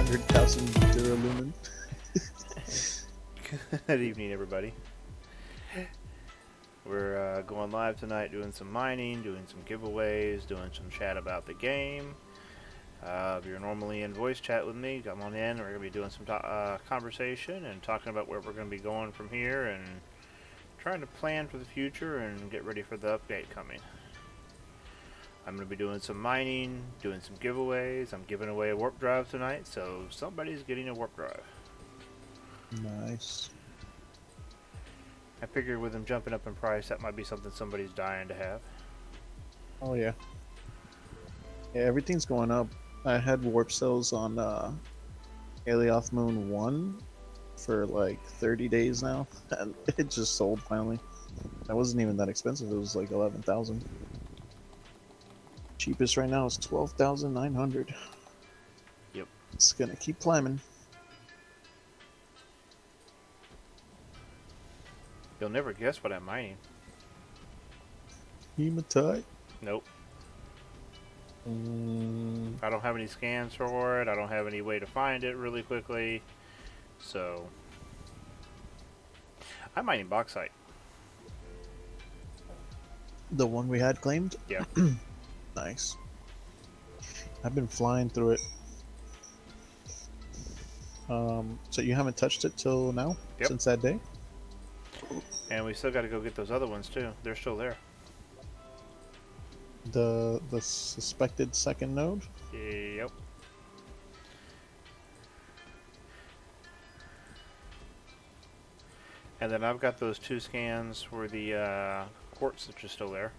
100,000 duralumin. Good evening, everybody. We're going live tonight, doing some mining, doing some giveaways, doing some chat about the game. If you're normally in voice chat with me, come on in. We're going to be doing some conversation and talking about where we're going to be going from here and trying to plan for the future and get ready for the update coming. I'm going to be doing some mining, doing some giveaways. I'm giving away a warp drive tonight, so somebody's getting a warp drive. Nice. I figured with them jumping up in price, that might be something somebody's dying to have. Oh yeah. Yeah, everything's going up. I had warp cells on Alioth Moon 1 for like 30 days now, and it just sold finally. That wasn't even that expensive. It was like 11,000. Cheapest right now is 12,900. Yep. It's gonna keep climbing. You'll never guess what I'm mining. Hematite. Nope. I don't have any scans for it. I don't have any way to find it really quickly. So, I'm mining bauxite. The one we had claimed? Yeah. Nice. I've been flying through it. So you haven't touched it till now? Yep. Since that day? And we still got to go get those other ones too. They're still there. The suspected second node? Yep. And then I've got those 2 scans for the quartz that are still there.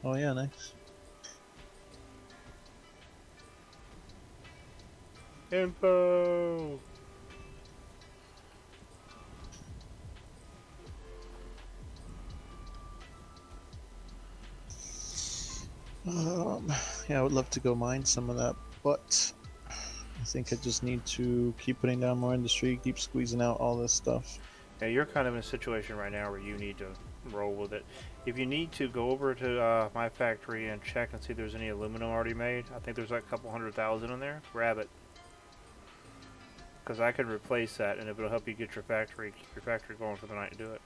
Oh yeah, nice. Info! Yeah, I would love to go mine some of that, but I think I just need to keep putting down more industry, keep squeezing out all this stuff. Yeah, you're kind of in a situation right now where you need to roll with it. If you need to, go over to my factory and check and see if there's any aluminum already made. I think there's like a couple 100,000 in there. Grab it. Because I can replace that, and if it'll help you get keep your factory going for the night, do it.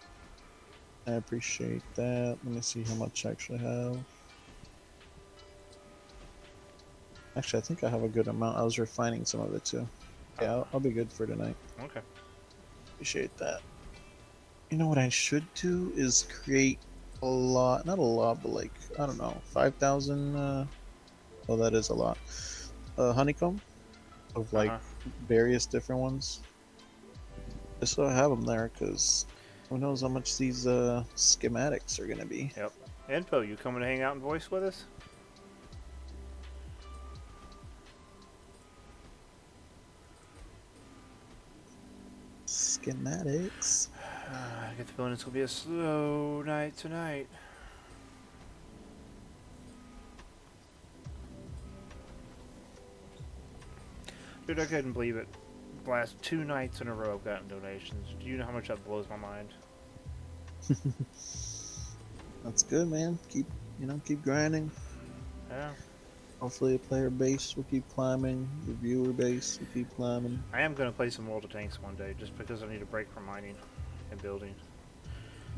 I appreciate that. Let me see how much I actually have. Actually, I think I have a good amount. I was refining some of it too. Yeah, I'll be good for tonight. Okay. Appreciate that. You know what I should do is create a lot, not a lot, but like, I don't know, 5,000, well that is a lot, honeycomb of like various different ones. Just so I have them there, because who knows how much these schematics are going to be. Yep. Info, you coming to hang out and voice with us? Schematics. I get the feeling it's going to be a slow night tonight. Dude, I couldn't believe it. The last 2 nights in a row I've gotten donations. Do you know how much that blows my mind? That's good, man. Keep grinding. Yeah. Hopefully the player base will keep climbing, the viewer base will keep climbing. I am going to play some World of Tanks one day, just because I need a break from mining and building.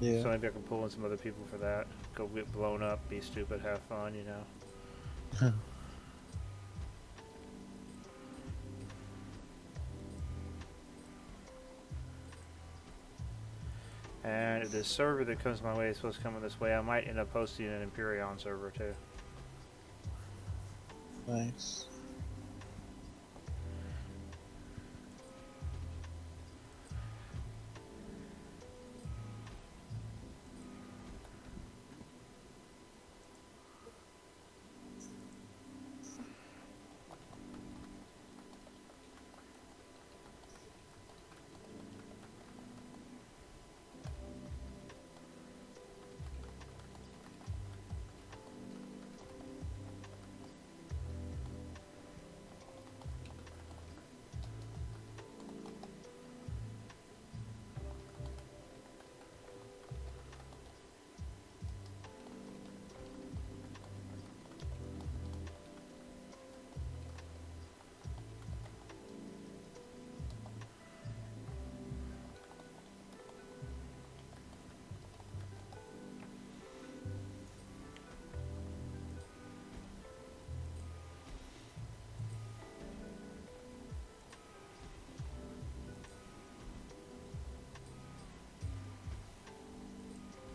Yeah. So maybe I can pull in some other people for that. Go get blown up, be stupid, have fun, you know. And if this server that comes my way is supposed to come in this way, I might end up hosting an Empyrean server too. Nice.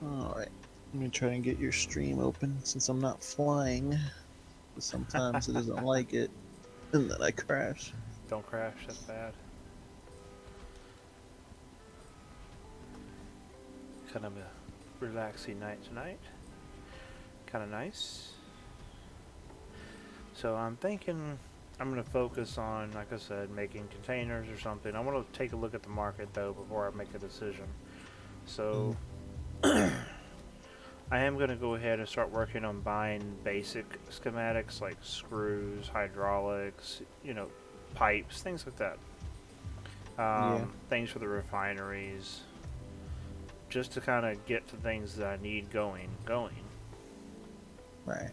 Alright. Let me try and get your stream open since I'm not flying. Sometimes it doesn't like it, and then I crash. Don't crash, that's bad. Kind of a relaxing night tonight. Kind of nice. So I'm thinking I'm going to focus on, like I said, making containers or something. I want to take a look at the market though before I make a decision. So I am going to go ahead and start working on buying basic schematics like screws, hydraulics, you know, pipes, things like that. Yeah. Things for the refineries, just to kind of get to things that I need going. Right.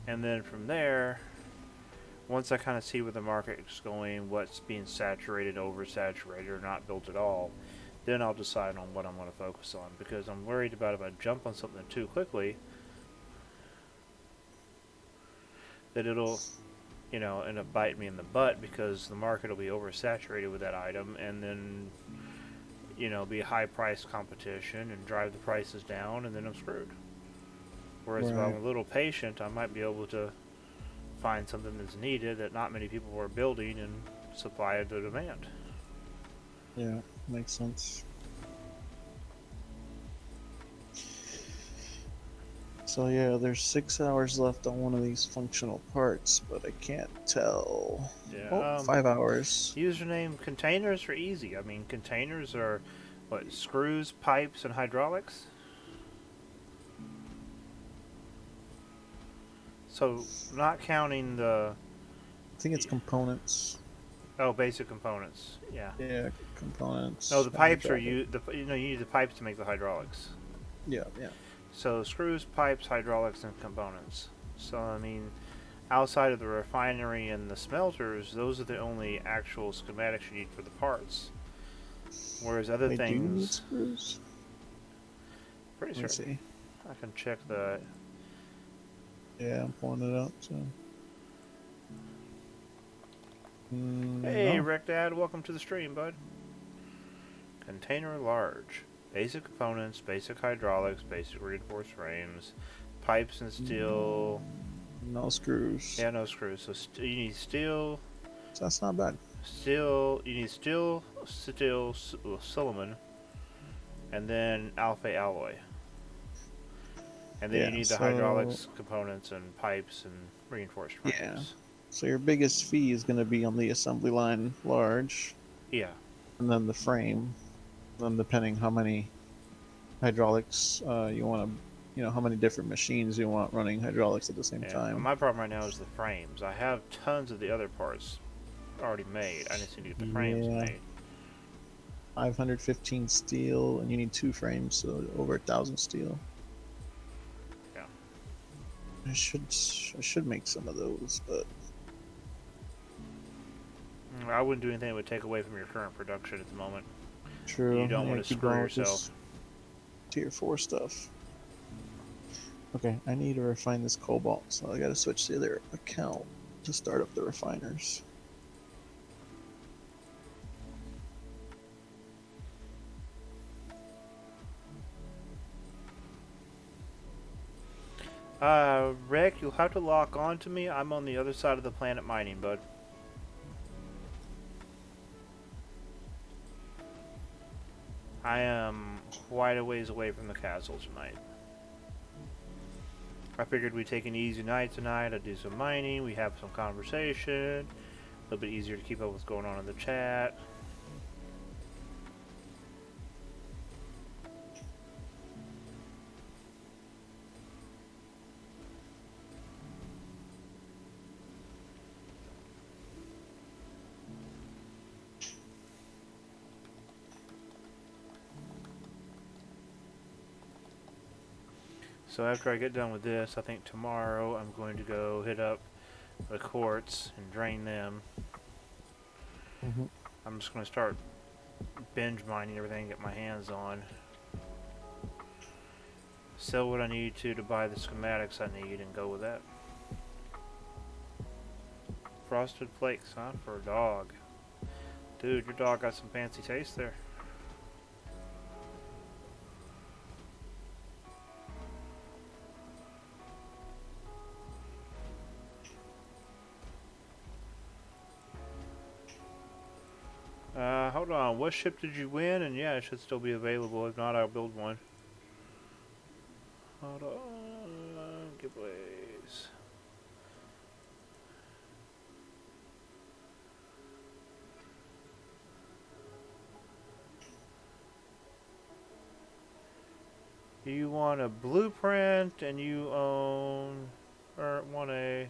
And then from there, once I kind of see where the market's going, what's being saturated, oversaturated, or not built at all, then I'll decide on what I'm going to focus on. Because I'm worried about if I jump on something too quickly, that it'll, you know, end up biting me in the butt because the market will be oversaturated with that item, and then, you know, be high price competition and drive the prices down, and then I'm screwed. Whereas if I'm a little patient, I might be able to find something that's needed that not many people are building and supply it to demand. Yeah, makes sense. So yeah, there's 6 hours left on one of these functional parts, but I can't tell. Yeah. Oh, 5 hours. Username containers are easy. I mean, containers are what, screws, pipes, and hydraulics. So not counting the I think it's components. basic components. Yeah. Yeah, components. No, the pipes are hydraulic. you know, you need the pipes to make the hydraulics. Yeah, yeah. So screws, pipes, hydraulics, and components. So I mean, outside of the refinery and the smelters, those are the only actual schematics you need for the parts. Whereas other Wait, do you need things, screws? pretty Let me certain. see. I can check the. Yeah, I'm pulling it up. So. Hey, No. Recdad, welcome to the stream, bud. Container large. Basic components, basic hydraulics, basic reinforced frames, pipes and steel. No screws. Yeah, no screws. So you need steel. So that's not bad. You need steel, silicon, and then alpha alloy. And then Yeah, you need the hydraulics components and pipes and reinforced frames. Yeah. So your biggest fee is going to be on the assembly line large. Yeah. And then the frame. Then depending how many hydraulics you want to, how many different machines you want running hydraulics at the same time. My problem right now is the frames. I have tons of the other parts already made. I just need to get the frames made. 515 steel, and you need 2 frames, so over 1,000 steel. Yeah. I should make some of those, but I wouldn't do anything that would take away from your current production at the moment. true. You don't want to screw yourself. Tier 4 stuff. Okay, I need to refine this cobalt, so I gotta switch to the other account to start up the refiners. Rick, you'll have to lock on to me. I'm on the other side of the planet mining, bud. I am quite a ways away from the castle tonight. I figured we'd take an easy night tonight. I'd do some mining, we have some conversation. A little bit easier to keep up with what's going on in the chat. So after I get done with this, I think tomorrow I'm going to go hit up the quartz and drain them. I'm just going to start binge mining everything, get my hands on. Sell what I need to buy the schematics I need and go with that. Frosted flakes, huh? For a dog. Dude, your dog got some fancy taste there. Hold on. What ship did you win? And yeah, it should still be available. If not, I'll build one. Hold on. Giveaways. You want a blueprint, and you own, or want a.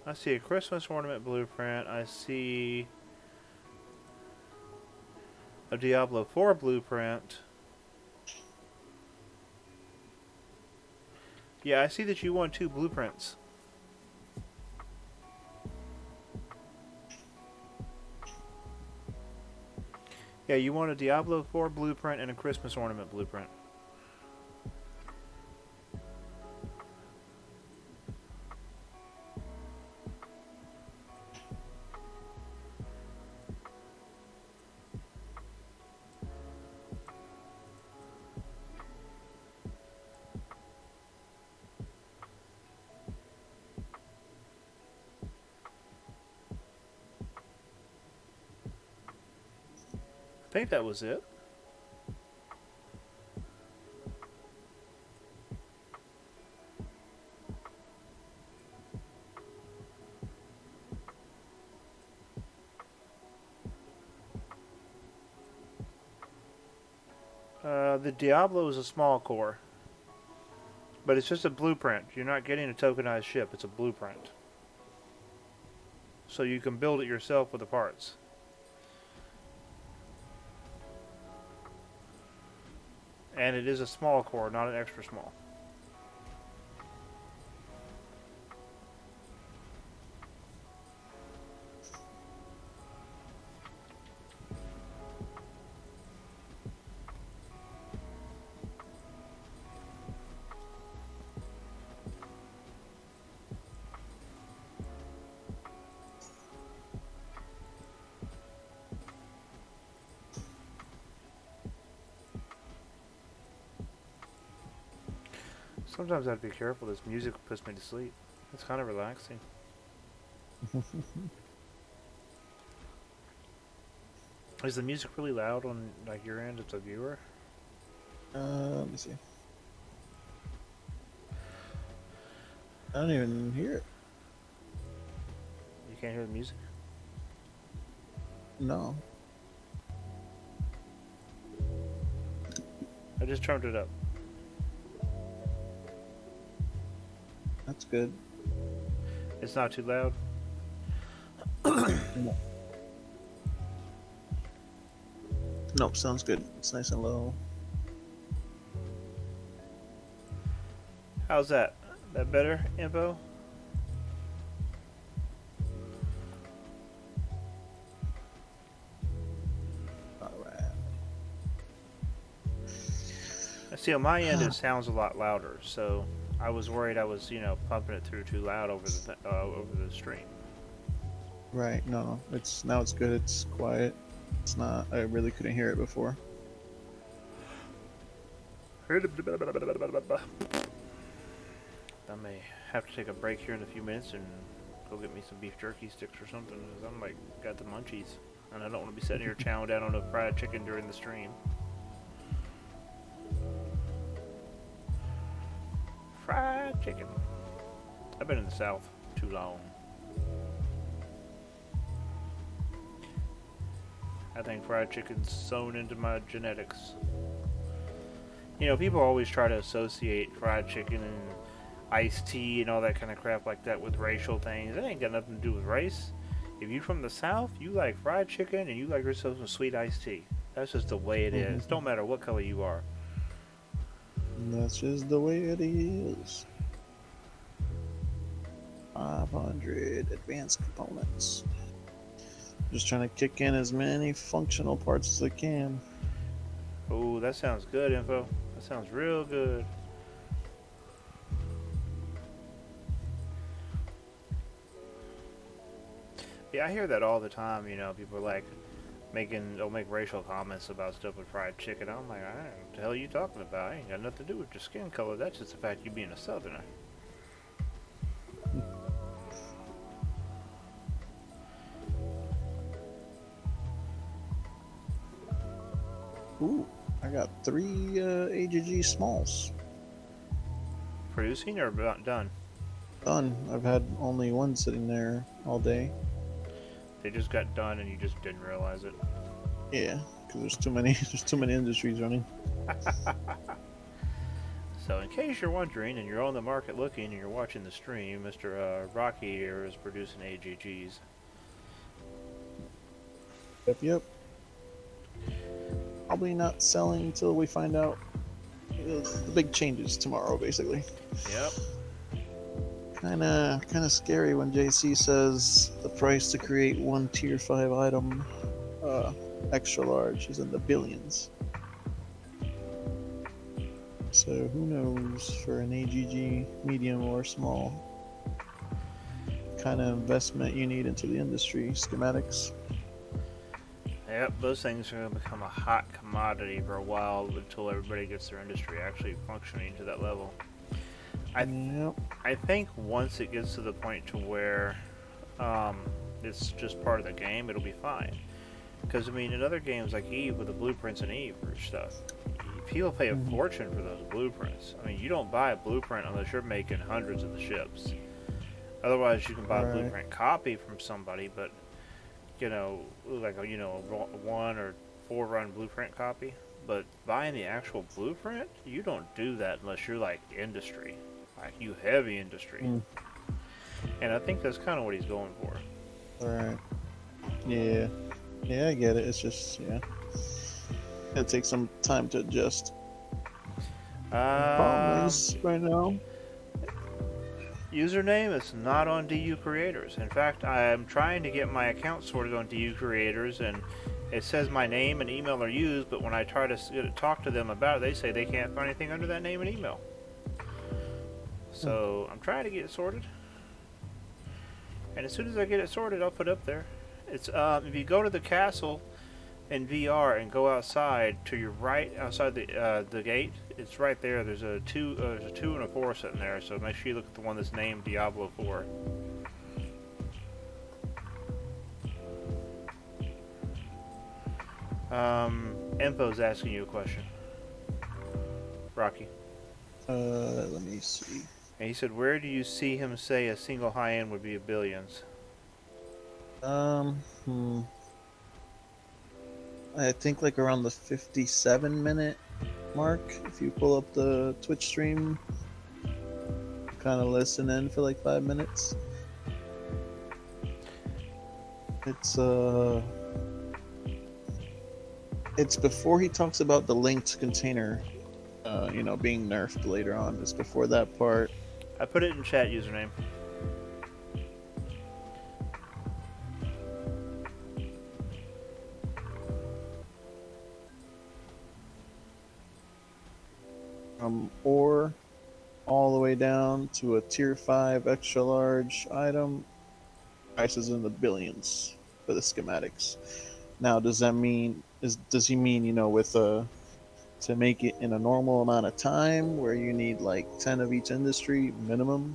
I see a Christmas ornament blueprint. I see a Diablo 4 blueprint. Yeah, I see that you want 2 blueprints. Yeah, you want a Diablo 4 blueprint and a Christmas ornament blueprint. I think that was it. The Diablo is a small core, but it's just a blueprint. You're not getting a tokenized ship, it's a blueprint. So you can build it yourself with the parts. And it is a small core, not an extra small. Sometimes I have to be careful. This music puts me to sleep. It's kind of relaxing. Is the music really loud on like your end as a viewer? Let me see. I don't even hear it. You can't hear the music? No. I just turned it up. That's good. It's not too loud? No. Nope, sounds good. It's nice and low. How's that? That better, Info? Alright. I see on my end it sounds a lot louder, so I was worried I was, pumping it through too loud over the stream. Right, no. Now it's good, it's quiet. It's not, I really couldn't hear it before. I may have to take a break here in a few minutes and go get me some beef jerky sticks or something, because I'm like, got the munchies, and I don't want to be sitting here chowing down on a fried chicken during the stream. Fried chicken. I've been in the South too long. I think fried chicken's sewn into my genetics. People always try to associate fried chicken and iced tea and all that kind of crap like that with racial things. That ain't got nothing to do with race. If you're from the South, you like fried chicken and you like yourself some sweet iced tea. That's just the way it is. Don't matter what color you are. That's just the way it is. 500 advanced components. Just trying to kick in as many functional parts as I can. Oh, that sounds good, Info. That sounds real good. Yeah, I hear that all the time. You know, people are like they'll make racial comments about stuff with fried chicken. I'm like, I don't know what the hell are you talking about? I ain't got nothing to do with your skin color. That's just the fact you being a southerner. Ooh, I got three AGG smalls Producing or about done? done. I've had only one sitting there all day. They just got done and you just didn't realize it. Yeah, because there's too many. There's too many industries running. So, in case you're wondering and you're on the market looking and you're watching the stream, Mr. Rocky here is producing AGGs. Yep, yep. Probably not selling until we find out the big changes tomorrow, basically. Yep. Kind of scary when JC says the price to create one tier 5 item extra large is in the billions. So who knows for an AGG medium or small kind of investment you need into the industry schematics. Yep, those things are going to become a hot commodity for a while until everybody gets their industry actually functioning to that level. Yep. I think once it gets to the point to where it's just part of the game, it'll be fine. Because, I mean, in other games like Eve with the blueprints in Eve or stuff, people pay a fortune for those blueprints. I mean, you don't buy a blueprint unless you're making hundreds of the ships. Otherwise, you can buy a blueprint copy from somebody, but, you know, like a 1 or 4 run blueprint copy. But buying the actual blueprint, you don't do that unless you're like industry. Like you heavy industry. And I think that's kind of what he's going for. Alright. Yeah. Yeah, I get it. It's just, yeah. It'll take some time to adjust. Problem is, right now, username is not on DU Creators. In fact, I'm trying to get my account sorted on DU Creators, and it says my name and email are used, but when I try to talk to them about it, they say they can't find anything under that name and email. So I'm trying to get it sorted, and as soon as I get it sorted, I'll put it up there. It's if you go to the castle in VR and go outside to your right, outside the gate, it's right there. There's a 2 and a 4 sitting there. So make sure you look at the one that's named Diablo 4. Empo's asking you a question, Rocky. let me see. And he said, where do you see him say a single high end would be a billions? I think like around the 57-minute mark. If you pull up the Twitch stream, kind of listen in for like 5 minutes. It's before he talks about the linked container, being nerfed later on. It's before that part. I put it in chat, username. Or all the way down to a tier 5 extra large item, prices in the billions for the schematics. Now, does he mean with to make it in a normal amount of time where you need like 10 of each industry minimum,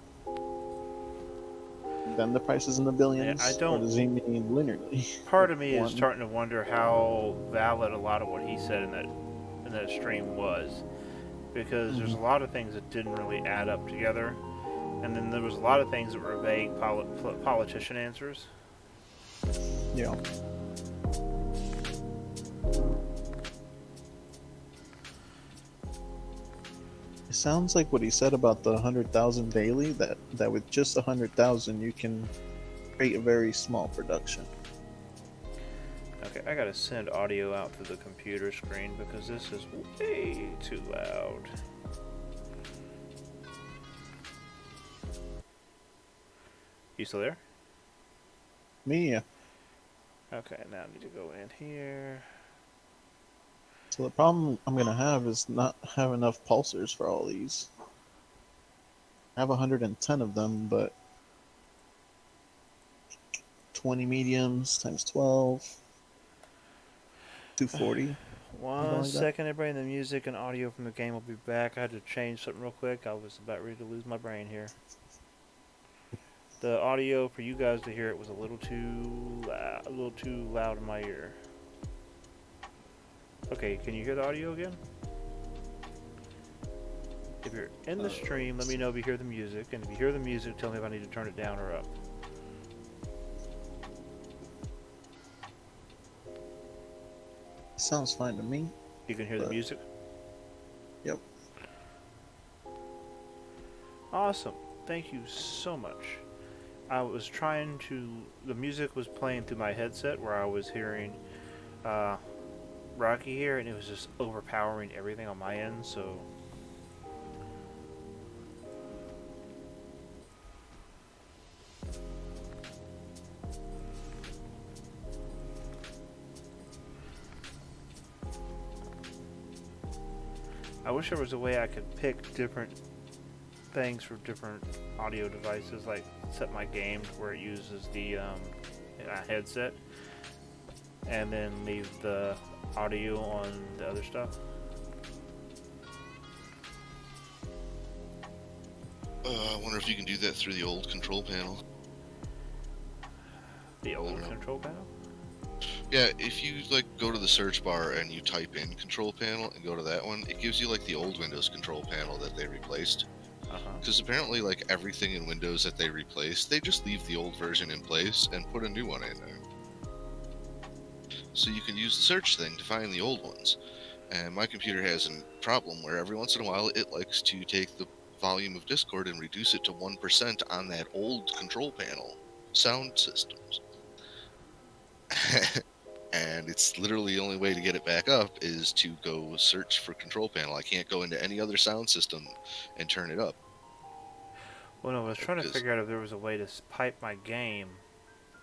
then the price is in the billions? Yeah, I don't. Or does he mean linearly? Part of me is starting to wonder how valid a lot of what he said in that stream was, because there's a lot of things that didn't really add up together, and then there was a lot of things that were vague politician answers. Yeah. It sounds like what he said about the 100,000 daily, that with just 100,000 you can create a very small production. Okay, I gotta send audio out to the computer screen because this is way too loud. You still there? Me, yeah. Okay, now I need to go in here. So the problem I'm gonna have is not have enough pulsers for all these. I have 110 of them, but 20 mediums times 12, 240, something One like that. second, everybody. The music and audio from the game will be back. I had to change something real quick. I was about ready to lose my brain here. The audio for you guys to hear it was a little too loud in my ear. Okay, can you hear the audio again? If you're in the stream, let me know if you hear the music, and if you hear the music, tell me if I need to turn it down or up. Sounds fine to me. You can hear the music? Yep. Awesome. Thank you so much. The music was playing through my headset where I was hearing Rocky here, and it was just overpowering everything on my end, so... I wish there was a way I could pick different things for different audio devices, like set my game where it uses the headset, and then leave the audio on the other stuff. I wonder if you can do that through the old control panel. The old control panel? Yeah, if you like go to the search bar and you type in control panel and go to that one, it gives you like the old Windows control panel that they replaced. Because apparently like everything in Windows that they replaced, they just leave the old version in place and put a new one in there. So you can use the search thing to find the old ones. And my computer has a problem where every once in a while it likes to take the volume of Discord and reduce it to 1% on that old control panel sound systems. And it's literally the only way to get it back up is to go search for control panel. I can't go into any other sound system and turn it up. Well, no, I was trying to figure out if there was a way to pipe my game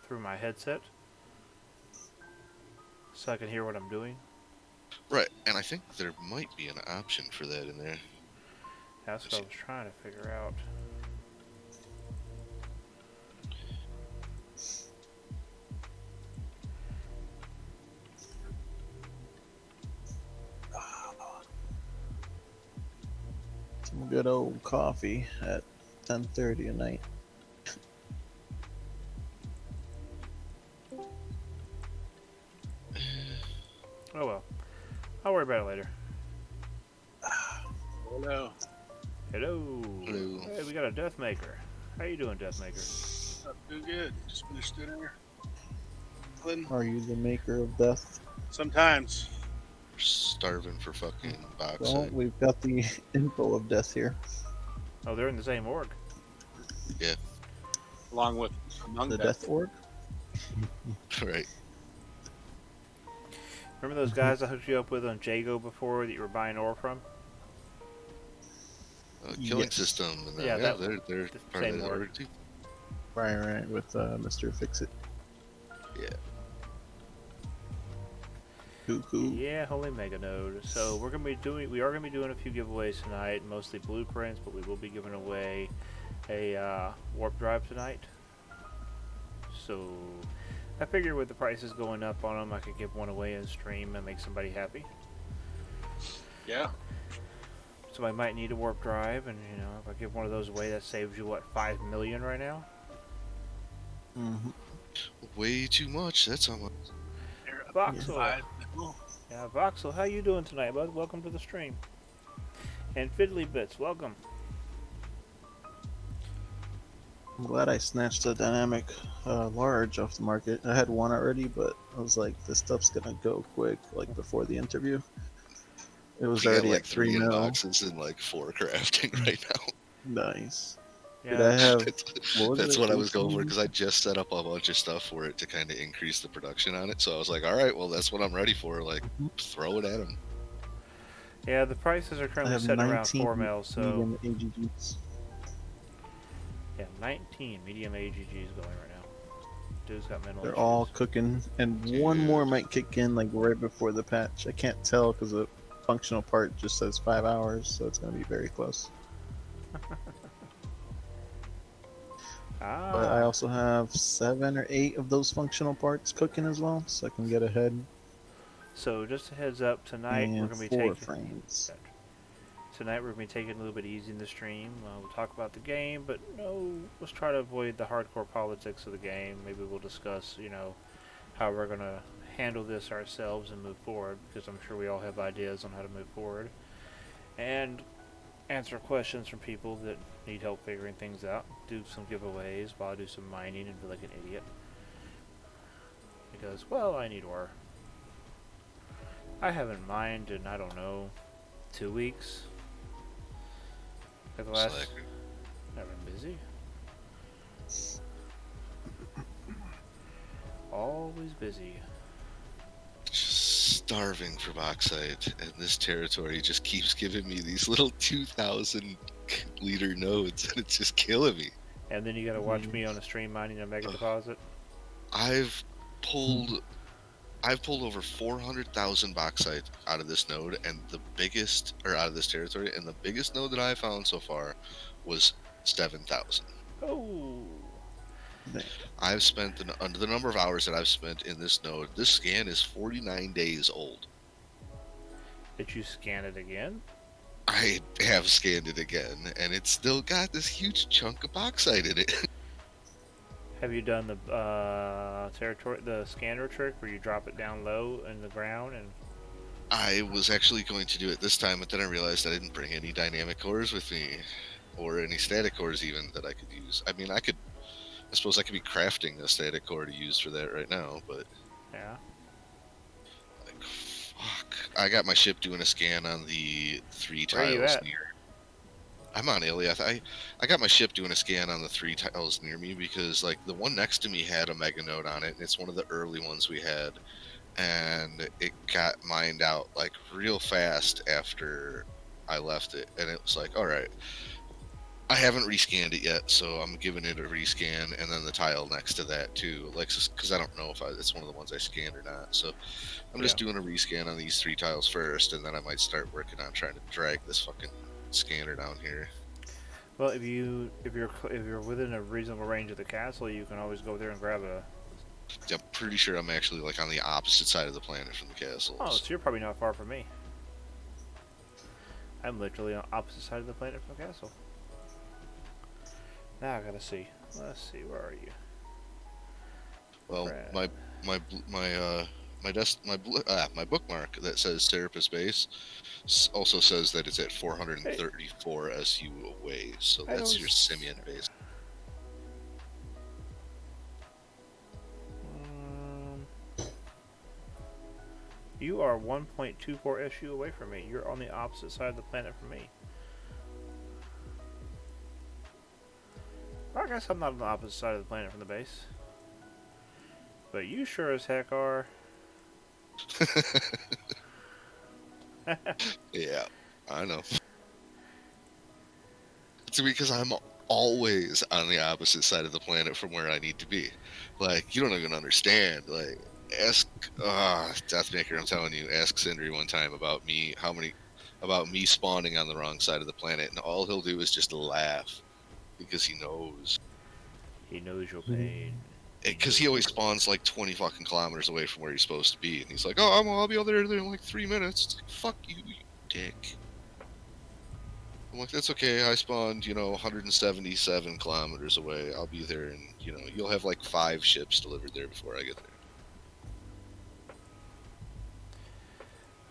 through my headset so I can hear what I'm doing. Right, and I think there might be an option for that in there. That's what I was trying to figure out. Some good old coffee at 10:30 at night. Oh well. I'll worry about it later. Hello. Hello. Hello. Hey, we got a Death Maker. How you doing, Death Maker? Doing good. Just finished dinner. Are you the maker of death? Sometimes. Starving for fucking Well, bauxite. we've got the info of death here. Oh, they're in the same org. Yeah. Along with Among The Death. death org? Right. Remember those guys I hooked you up with on Jago before that you were buying ore from? Killing Yes. system. And Yeah, they're the part same of that org. org too. Right, with Mr. Fix-It. Yeah. Cool. Yeah, holy mega node. So we are gonna be doing a few giveaways tonight, mostly blueprints, but we will be giving away a warp drive tonight. So I figured with the prices going up on them, I could give one away in stream and make somebody happy. Yeah. Somebody might need a warp drive, and you know, if I give one of those away, that saves you what, 5 million right now? Mm-hmm. Way too much. That's how much. Voxel. Five. Yeah, Voxel, how you doing tonight, bud? Welcome to the stream. And Fiddly Bits, welcome. I'm glad I snatched the dynamic large off the market. I had one already, but I was like, this stuff's gonna go quick, like before the interview. It was We got already like at 3 3 mil. inboxes and like 4 crafting right now. Nice. Yeah, Did I have? That's what I was going for 18? because I just set up a bunch of stuff for it to kind of increase the production on it. So I was like, all right, well, that's what I'm ready for. Like, throw it at them. yeah, the prices are I currently have setting around 19 4 mil, so medium AGGs. yeah, 19 medium AGGs going right now. Dude's got mental They're issues. all cooking, and one more might kick in like right before the patch. I can't tell because the functional part just says 5 hours, so it's gonna be very close. But I Ah, also have 7 or 8 of those functional parts cooking as well, so I can get ahead. so just a heads up, tonight we're And gonna be 4 taking. frames. Tonight we're gonna be taking it a little bit easy in the stream. We'll talk about the game, but no, let's try to avoid the hardcore politics of the game. Maybe we'll discuss, how we're gonna handle this ourselves and move forward, because I'm sure we all have ideas on how to move forward, and answer questions from people that need help figuring things out. Do some giveaways while I do some mining and feel like an idiot because, well, I need ore. I haven't mined in, I don't know, 2 weeks. Like the last. Slacker. I've been busy. Always busy. Just starving for bauxite, and this territory just keeps giving me these little 2,000 liter nodes, and it's just killing me. And then you gotta watch me on a stream mining a mega deposit. I've pulled I've pulled over 400,000 bauxite out of this node, and out of this territory, and the biggest node that I found so far was 7,000. Oh. I've spent the number of hours that I've spent in this node. This scan is 49 days old. Did you scan it again? I have scanned it again, and it's still got this huge chunk of bauxite in it. Have you done the the scanner trick where you drop it down low in the ground and? I was actually going to do it this time, but then I realized I didn't bring any dynamic cores with me, or any static cores even that I could use. I mean, I suppose I could be crafting a static core to use for that right now, but Yeah. like, fuck. I got my ship doing a scan on the 3 Where are you tiles at? near. I'm on Iliath. I got my ship doing a scan on the 3 tiles near me because like the one next to me had a mega node on it, and it's one of the early ones we had, and it got mined out like real fast after I left it, and it was like, all right, I haven't rescanned it yet, so I'm giving it a rescan, and then the tile next to that too, like, because I don't know if it's one of the ones I scanned or not. So I'm just doing a rescan on these 3 tiles first, and then I might start working on trying to drag this fucking scanner down here. Well, if you're within a reasonable range of the castle, you can always go there and grab a. I'm pretty sure I'm actually like on the opposite side of the planet from the castles. Oh, so you're probably not far from me. I'm literally on the opposite side of the planet from the castle. Now I gotta see. Let's see. Where are you? Well, Fred. my bookmark that says Serapis Base also says that it's at 434 SU away, so I that's don't your Simian base. You are 1.24 SU away from me. You're on the opposite side of the planet from me. I guess I'm not on the opposite side of the planet from the base. But you sure as heck are. Yeah, I know. It's because I'm always on the opposite side of the planet from where I need to be. Like, you don't even understand. Like, ask Deathmaker, I'm telling you, ask Sindri one time about me spawning on the wrong side of the planet, and all he'll do is just laugh because he knows. He knows your pain. Because he always spawns like 20 fucking kilometers away from where he's supposed to be, and he's like, "Oh, I'll be over there in like 3 minutes." It's like, fuck you, you dick. I'm like, that's okay. I spawned, 177 kilometers away. I'll be there, and you'll have like 5 ships delivered there before I get there.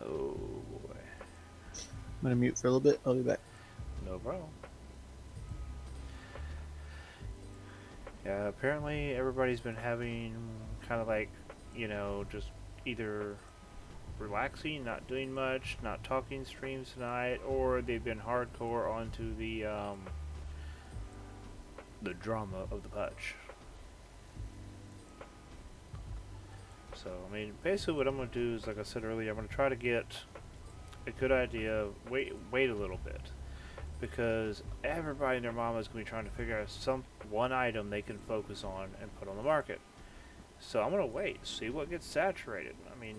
Oh boy. I'm gonna mute for a little bit. I'll be back. No problem. Yeah, apparently everybody's been having kind of like, just either relaxing, not doing much, not talking streams tonight, or they've been hardcore onto the drama of the patch. So, I mean, basically what I'm going to do is, like I said earlier, I'm going to try to get a good idea, wait a little bit. Because everybody and their mama is going to be trying to figure out one item they can focus on and put on the market. So I'm going to wait, see what gets saturated. I mean,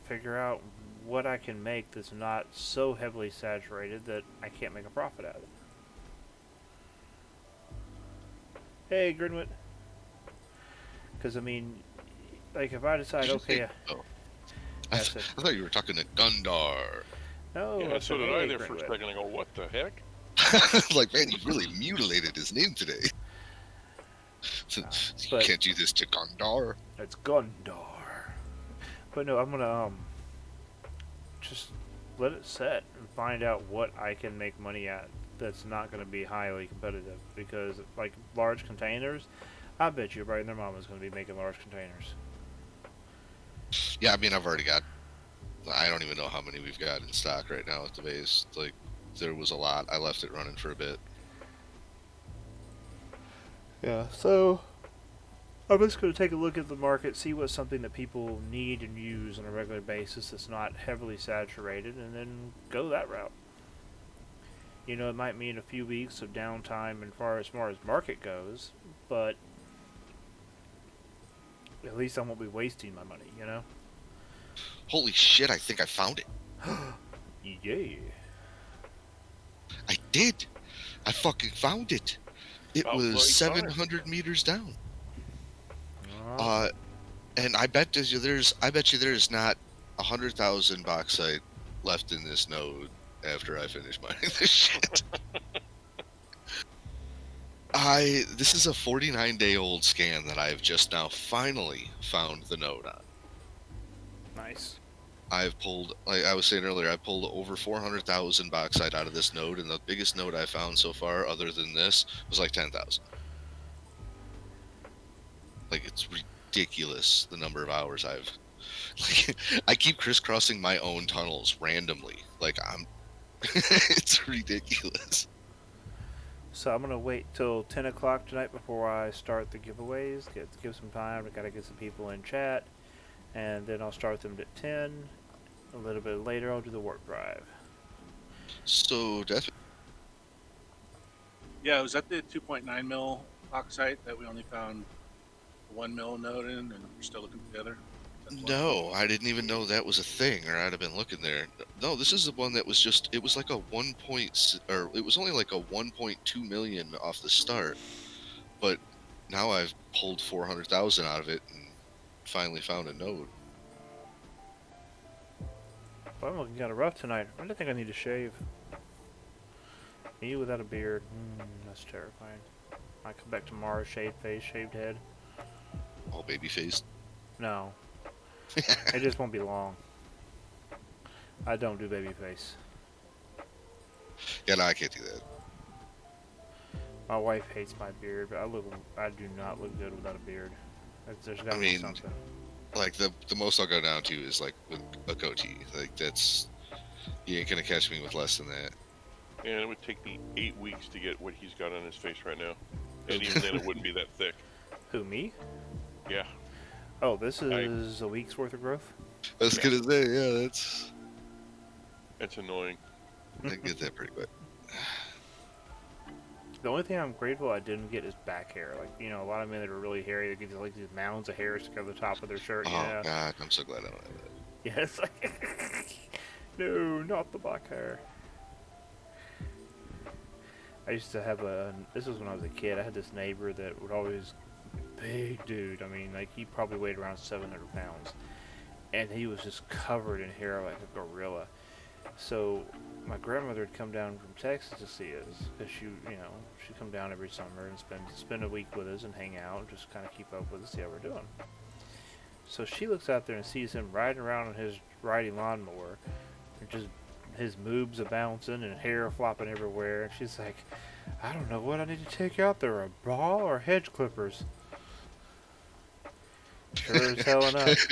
figure out what I can make that's not so heavily saturated that I can't make a profit out of it. Hey, Grinwood. Because, I mean, like, if I decide, Did you okay, say- oh. I I said, thought you were talking to Gundar. no, Yeah, I so said, did hey, I there for a Grinwood. second. I go, what the heck? Like, man, you really mutilated his name today. You But can't do this to Gundar. it's Gundar. But no, I'm gonna just let it set and find out what I can make money at that's not going to be highly competitive. Because, like, large containers, I bet you everybody and their mama's going to be making large containers. Yeah, I mean, I've already got. I don't even know how many we've got in stock right now at the base. Like, there was a lot. I left it running for a bit. Yeah, so I'm just going to take a look at the market, see what's something that people need and use on a regular basis that's not heavily saturated, and then go that route. You know, it might mean a few weeks of downtime as far as market goes, but at least I won't be wasting my money, you know? Holy shit, I think I found it. Yeah. I did. I fucking found it. It About was bloody time. 700 meters down. Uh, And I bet you there's not 100,000 bauxite left in this node after I finish mining this shit. This is a 49-day-old scan that I've just now finally found the node on. nice. I've pulled, like I was saying earlier, I pulled over 400,000 bauxite out of this node, and the biggest node I found so far, other than this, was like 10,000. Like, it's ridiculous the number of hours I've. Like, I keep crisscrossing my own tunnels randomly. Like, it's ridiculous. So I'm going to wait till 10 o'clock tonight before I start the giveaways. Give some time. I got to get some people in chat. And then I'll start them at 10. A little bit later, I'll do the warp drive. So, Yeah, was that the 2.9 mil bauxite that we only found 1 mil node in, and we're still looking for the other? That's one. no, I didn't even know that was a thing, or I'd have been looking there. No, this is the one that was just, it was like a 1 point, or it was only like a 1.2 million off the start. But now I've pulled 400,000 out of it and finally found a node. But I'm looking kind of rough tonight. I don't think I need to shave. Me without a beard. That's terrifying. I come back tomorrow, shaved face, shaved head. All baby faced. No. It just won't be long. I don't do baby face. Yeah, no, I can't do that. My wife hates my beard, but I do not look good without a beard. There's gotta be something. Like, the most I'll go down to is like with a goatee. Like, that's, you ain't gonna catch me with less than that. And it would take me 8 weeks to get what he's got on his face right now. And even then, it wouldn't be that thick. Who, me? Yeah. Oh, this is a week's worth of growth? I was gonna say, yeah, It's annoying. I get that pretty quick. The only thing I'm grateful I didn't get is back hair. Like, you know, a lot of men that are really hairy, they get like these mounds of hair stuck over the top of their shirt. Oh, God, I'm so glad I don't have that. Yeah, it's like, no, not the back hair. I used to have this was when I was a kid, I had this neighbor that would always, big dude, I mean, like, he probably weighed around 700 pounds. And he was just covered in hair like a gorilla. So, my grandmother would come down from Texas to see us, because she'd come down every summer and spend a week with us and hang out and just kind of keep up with us, see how we're doing. So she looks out there and sees him riding around on his riding lawnmower, and just his moobs a bouncing and hair flopping everywhere. And she's like, I don't know what I need to take out there, a bra or hedge clippers. Sure as hell enough.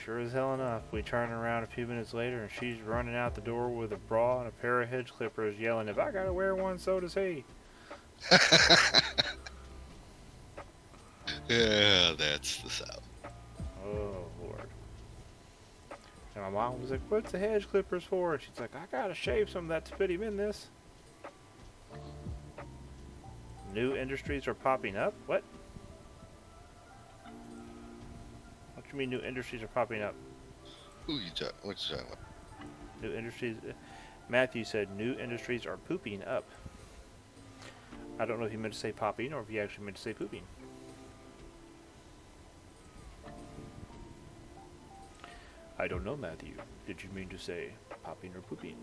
Sure as hell enough. We turn around a few minutes later and she's running out the door with a bra and a pair of hedge clippers yelling, if I gotta wear one, so does he. Yeah, that's the South. Oh, Lord. And my mom was like, what's the hedge clippers for? And she's like, I gotta shave some of that to fit him in this. New industries are popping up? What? What do you mean new industries are popping up? What you talking about? New industries... Matthew said new industries are pooping up. I don't know if you meant to say popping or if you actually meant to say pooping. I don't know, Matthew. Did you mean to say popping or pooping?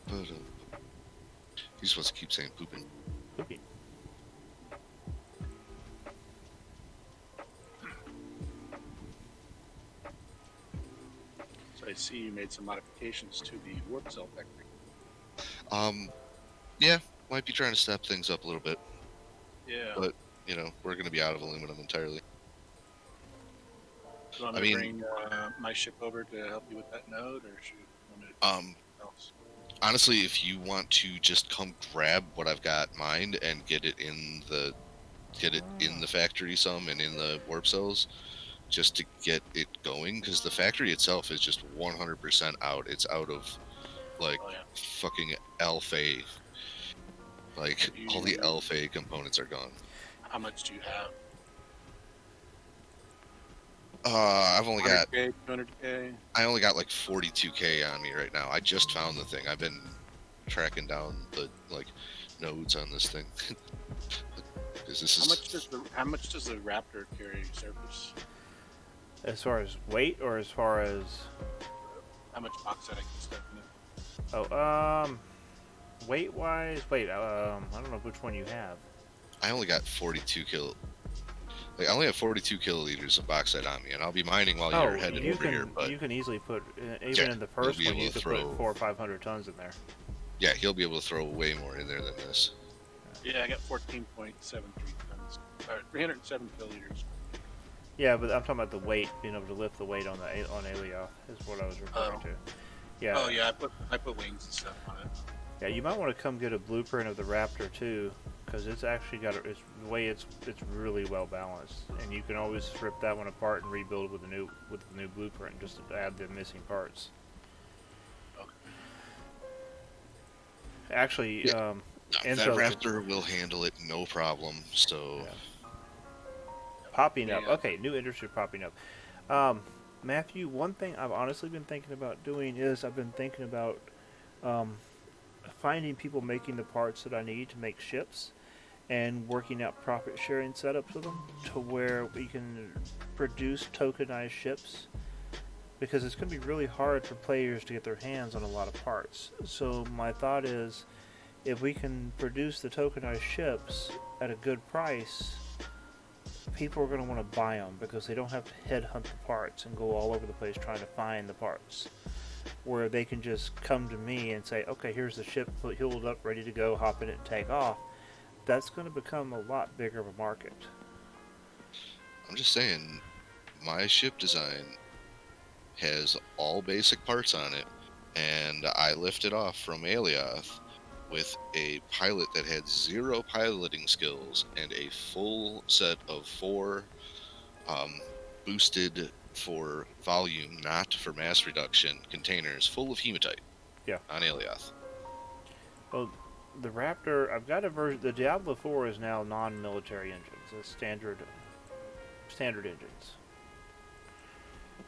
But, he just wants to keep saying pooping. Pooping. So I see you made some modifications to the warp cell factory. Yeah, might be trying to step things up a little bit, Yeah. but you know, we're going to be out of aluminum entirely. Do you want me to bring my ship over to help you with that node, or should you want me to do something else? Honestly, if you want to just come grab what I've got mined and get it in the factory some and in the warp cells, just to get it going, because the factory itself is just 100% out. It's out of like fucking alpha. Like all the alpha components are gone. How much do you have? I've only got 200K. I only got like 42K on me right now. I just found the thing. I've been tracking down the like nodes on this thing. Because this is how much does the Raptor carry surface? As far as weight, or as far as how much bauxite I can stuff in it? Oh, weight wise, I don't know which one you have. I only got 42 kilo. Like, I only have 42 kiloliters of bauxite on me, and I'll be mining while you're headed over here. But you can easily put, even in the first one, you could put 400 or 500 tons in there. Yeah, he'll be able to throw way more in there than this. Yeah, I got 14.73 tons, or 307 kiloliters. Yeah, but I'm talking about the weight, being able to lift the weight on Alioth is what I was referring to. Yeah. Oh yeah, I put wings and stuff on it. Yeah, you might want to come get a blueprint of the Raptor too, because it's actually got it's really well balanced, and you can always rip that one apart and rebuild with the new blueprint just to add the missing parts. Okay. Actually, that Raptor will handle it no problem. So. Yeah. Popping up. Okay, new industry popping up. Matthew, one thing I've honestly been thinking about doing is I've been thinking about finding people making the parts that I need to make ships and working out profit sharing setups with them to where we can produce tokenized ships, because it's going to be really hard for players to get their hands on a lot of parts. So my thought is, if we can produce the tokenized ships at a good price, people are going to want to buy them because they don't have to headhunt the parts and go all over the place trying to find the parts. Where they can just come to me and say, okay, here's the ship healed up, ready to go, hop in it and take off. That's going to become a lot bigger of a market. I'm just saying, my ship design has all basic parts on it, and I lifted off from Alioth with a pilot that had 0 piloting skills and a full set of 4 boosted for volume, not for mass reduction, containers full of hematite. Yeah. On Alioth. Well, the Raptor, I've got a version. The Diablo 4 is now non-military engines, it's standard engines.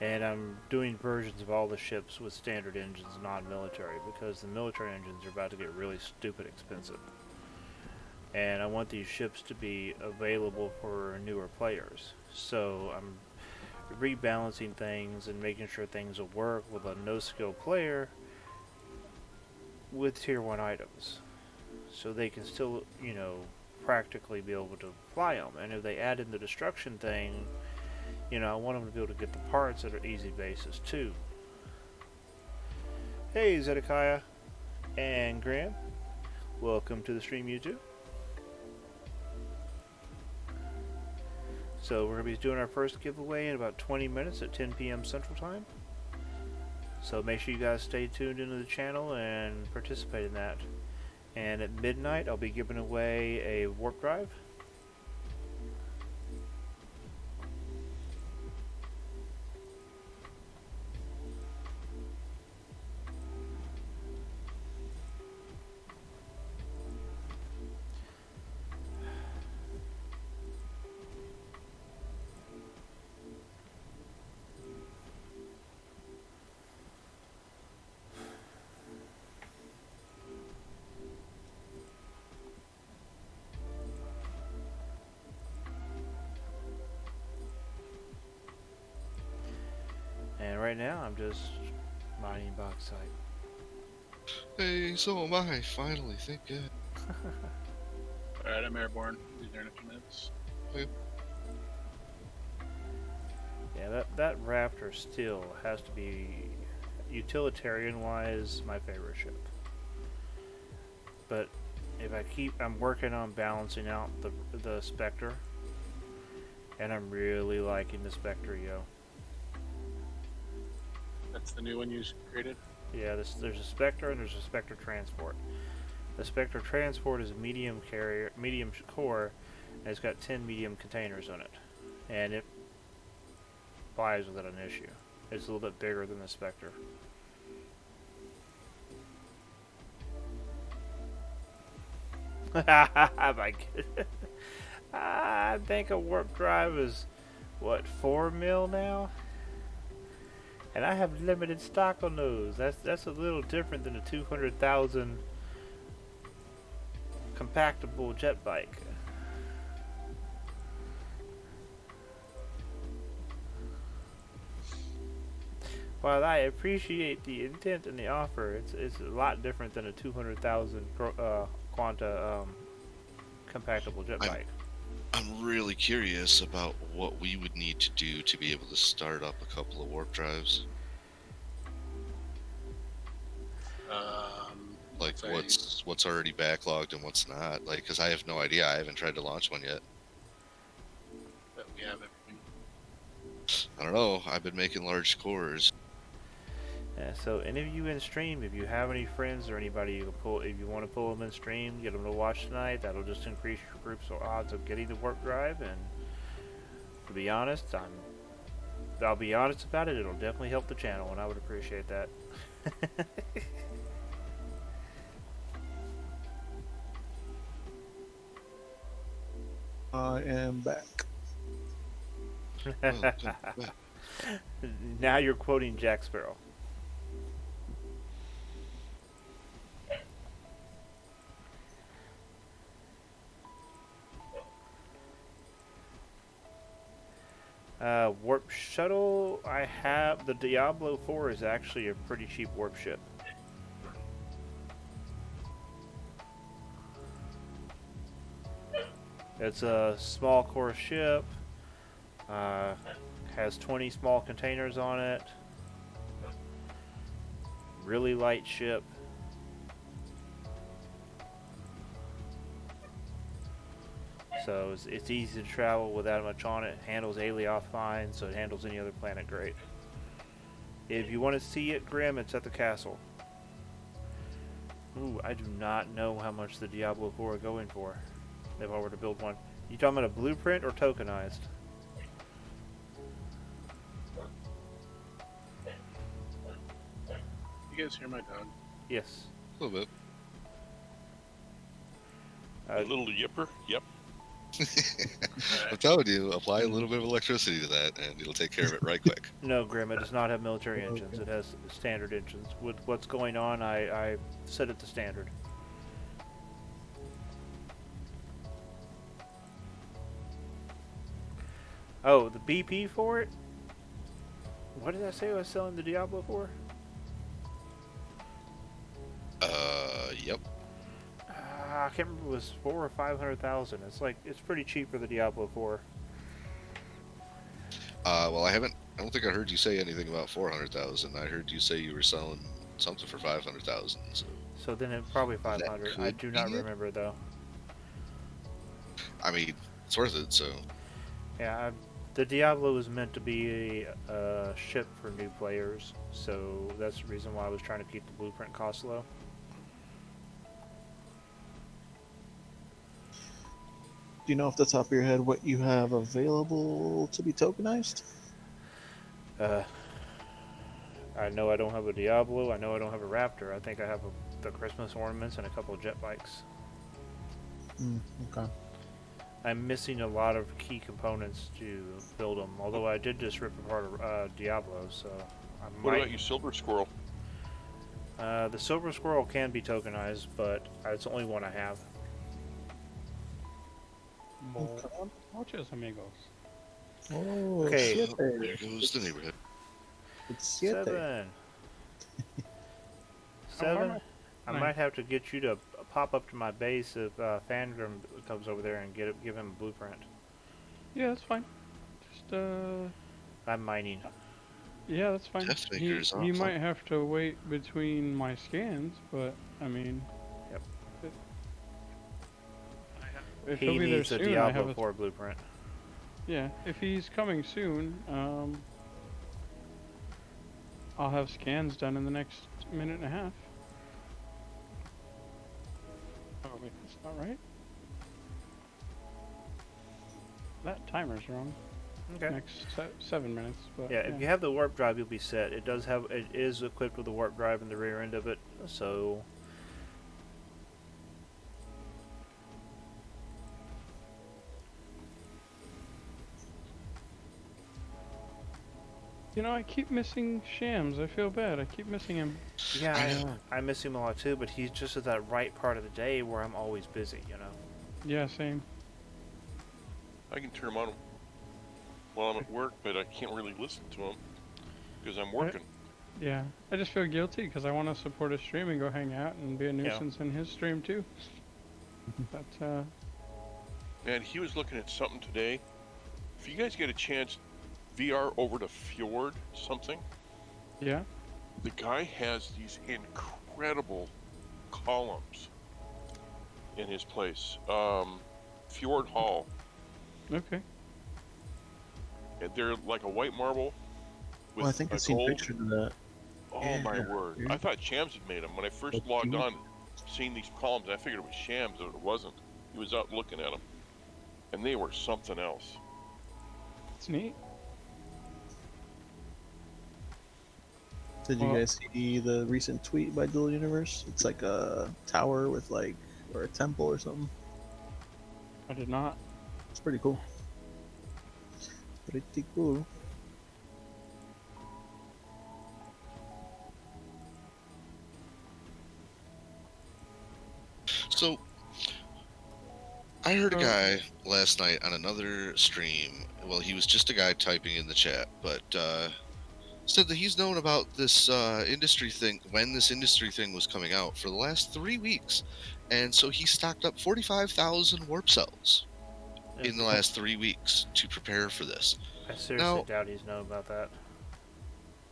And I'm doing versions of all the ships with standard engines, non-military, because the military engines are about to get really stupid expensive. And I want these ships to be available for newer players. So I'm rebalancing things and making sure things will work with a no-skill player with tier 1 items. So they can still, practically be able to fly them. And if they add in the destruction thing, I want them to be able to get the parts at an easy basis too. Hey Zedekiah and Graham, welcome to the stream, you two. So we're going to be doing our first giveaway in about 20 minutes at 10 p.m. Central Time. So make sure you guys stay tuned into the channel and participate in that. And at midnight I'll be giving away a warp drive. right now I'm just mining bauxite. Hey, so am I. Finally, thank God. Alright, I'm airborne. Be there in a few minutes. Yeah, that Raptor still has to be, utilitarian-wise, my favorite ship. But if I'm working on balancing out the Spectre, and I'm really liking the Spectre, yo. That's the new one you created? Yeah, there's a Spectre and there's a Spectre Transport. The Spectre Transport is a medium core, and it's got 10 medium containers on it, and it flies without an issue. It's a little bit bigger than the Spectre. My goodness. I think a warp drive is, what, 4 mil now? And I have limited stock on those. That's a little different than a 200,000 compactable jet bike. While I appreciate the intent and the offer, it's a lot different than a 200,000 Quanta compactable jet bike. I'm really curious about what we would need to do to be able to start up a couple of warp drives. Like what's already backlogged and what's not. Like, because I have no idea. I haven't tried to launch one yet. But we have everything. I don't know. I've been making large cores. Yeah, so any of you in stream, if you have any friends or anybody you can pull, if you want to pull them in stream, get them to watch tonight. That'll just increase your group's odds of getting the warp drive. And to be honest, I'll be honest about it. It'll definitely help the channel, and I would appreciate that. I am back. Now you're quoting Jack Sparrow. Warp shuttle, I have the Diablo 4 is actually a pretty cheap warp ship. It's a small core ship, has 20 small containers on it, really light ship. So it's easy to travel without much on it. Handles Alioth fine, so it handles any other planet great. If you want to see it, Grim, it's at the castle. Ooh, I do not know how much the Diablo 4 are going for. If I were to build one. You talking about a blueprint or tokenized? You guys hear my dog? Yes. A little bit. A little yipper? Yep. I'm telling you, apply a little bit of electricity to that, and it'll take care of it right quick. No, Grim, it does not have military engines. It has standard engines. With what's going on, I set it to standard. Oh, the BP for it? What did I say I was selling the Diablo for? Yep. I can't remember if it was 400,000 or 500,000. It's pretty cheap for the Diablo 4. Well, I don't think I heard you say anything about 400,000. I heard you say you were selling something for 500,000. So then it's probably 500. I do not remember though. I mean, it's worth it, so. Yeah, the Diablo was meant to be a ship for new players, so that's the reason why I was trying to keep the blueprint cost low. Do you know off the top of your head what you have available to be tokenized? I know I don't have a Diablo. I know I don't have a Raptor. I think I have the Christmas ornaments and a couple of jet bikes. Okay. I'm missing a lot of key components to build them, although I did just rip apart Diablo, so I might... What about your Silver Squirrel? The Silver Squirrel can be tokenized, but it's the only one I have. Muchos amigos. Oh, Okay. shit. There goes the neighborhood. It's 7. 7. Oh, 7. I Nice. might have to get you to pop up to my base if Fangrim comes over there and give him a blueprint. Yeah, that's fine. Just I'm mining. yeah, that's fine. Death He Maker is he awesome. might have to wait between my scans, but I mean, Yep. if He he'll be there needs a soon, I have Diablo a 4 blueprint. yeah. If he's coming soon, I'll have scans done in the next minute and a half. Oh wait, that's not right. That timer's wrong. Okay. Next 7 minutes, but Yeah, if you have the warp drive, you'll be set. It is equipped with a warp drive in the rear end of it, so You know, I keep missing Shams. I feel bad. I keep missing him. yeah, I know. I miss him a lot too. But he's just at that right part of the day where I'm always busy, you know. Yeah, same. I can turn him on while I'm at work, but I can't really listen to him because I'm working. Yeah, I just feel guilty because I want to support his stream and go hang out and be a nuisance in his stream too. But Man, he was looking at something today. If you guys get a chance, VR over to Fjord something. yeah, The guy has these incredible columns in his place. Fjord Hall. okay. And they're like a white marble with Well, I think a I've seen gold. pictures of that. Oh my Yeah. word! I thought Shams had made them when I first But logged you- on. Seeing these columns, I figured it was Shams, but it wasn't. He was out looking at them, and they were something else. It's neat. Did you Well- guys see the recent tweet by Dual Universe? It's like a tower with like, or a temple or something. I did not. It's pretty cool. Pretty cool. So, I heard a guy last night on another stream. Well, he was just a guy typing in the chat, but said that he's known about this industry thing when this industry thing was coming out for the last 3 weeks, and so he stocked up 45,000 warp cells in the last 3 weeks to prepare for this. I seriously Now- doubt he's known about that.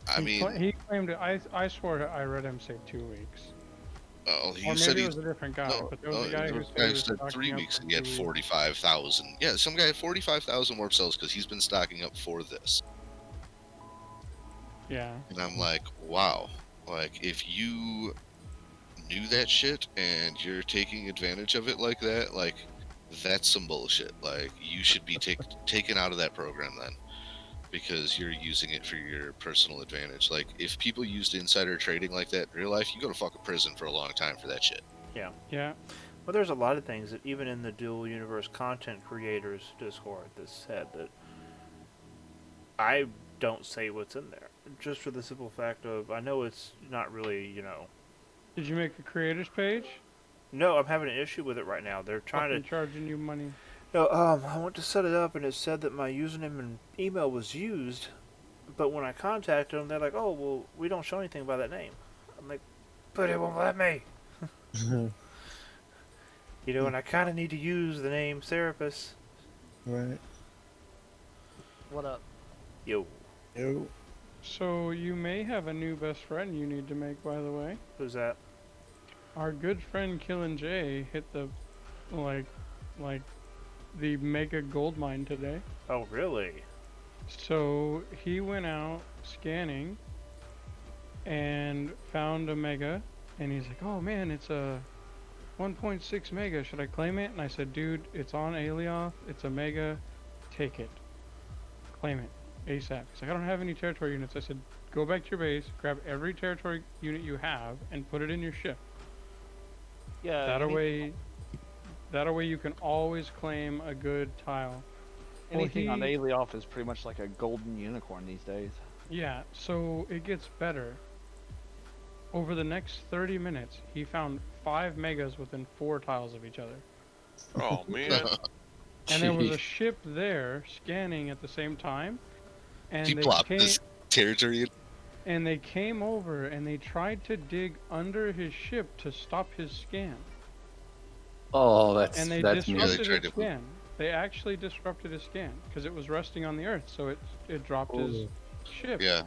I mean, He claimed it. I swore I read him say 2 weeks. well, he Or said maybe he it was a different guy. No, but there was a guy who the said, guy he was said stocking 3 up weeks for and he had 2 weeks. 45,000. Yeah, some guy had 45,000 warp cells because he's been stocking up for this. Yeah. And I'm like, wow. Like, if you knew that shit and you're taking advantage of it like that, like, that's some bullshit. Like, you should be taken out of that program then. Because you're using it for your personal advantage. Like, if people used insider trading like that in real life, you go to fucking prison for a long time for that shit. Yeah. Well, there's a lot of things that even in the Dual Universe content creators Discord that said that I don't say what's in there. Just for the simple fact of, I know it's not really, you know. Did you make a creators page? No, I'm having an issue with it right now. They're trying Fucking to. charging you money. No, I went to set it up and it said that my username and email was used, but when I contacted them, they're like, "Oh, well, we don't show anything by that name." I'm like, "But it won't let me." You know, and I kind of need to use the name Serapis. Right. What up? Yo, Yo. So you may have a new best friend you need to make, by the way. who's that? Our good friend Killin' J hit the like the mega gold mine today. Oh, really? So he went out scanning and found a mega, and he's like, "Oh man, it's a 1.6 mega. Should I claim it?" And I said, "Dude, it's on Alioth. It's a mega. Take it. Claim it ASAP." He's like, "I don't have any territory units." I said, "Go back to your base, grab every territory unit you have, and put it in your ship. Yeah. That way you can always claim a good tile." Anything on he- Alioth is pretty much like a golden unicorn these days. Yeah, so it gets better. Over the next 30 minutes, he found 5 megas within 4 tiles of each other. Oh man, And there was a Jeez. ship there scanning at the same time. And He they plopped came, this territory in. and they came over and they tried to dig under his ship to stop his scan. Oh, that's And they that's me. disrupted tried his to- scan. They actually disrupted his scan because it was resting on the Earth, so it dropped his ship. Yeah.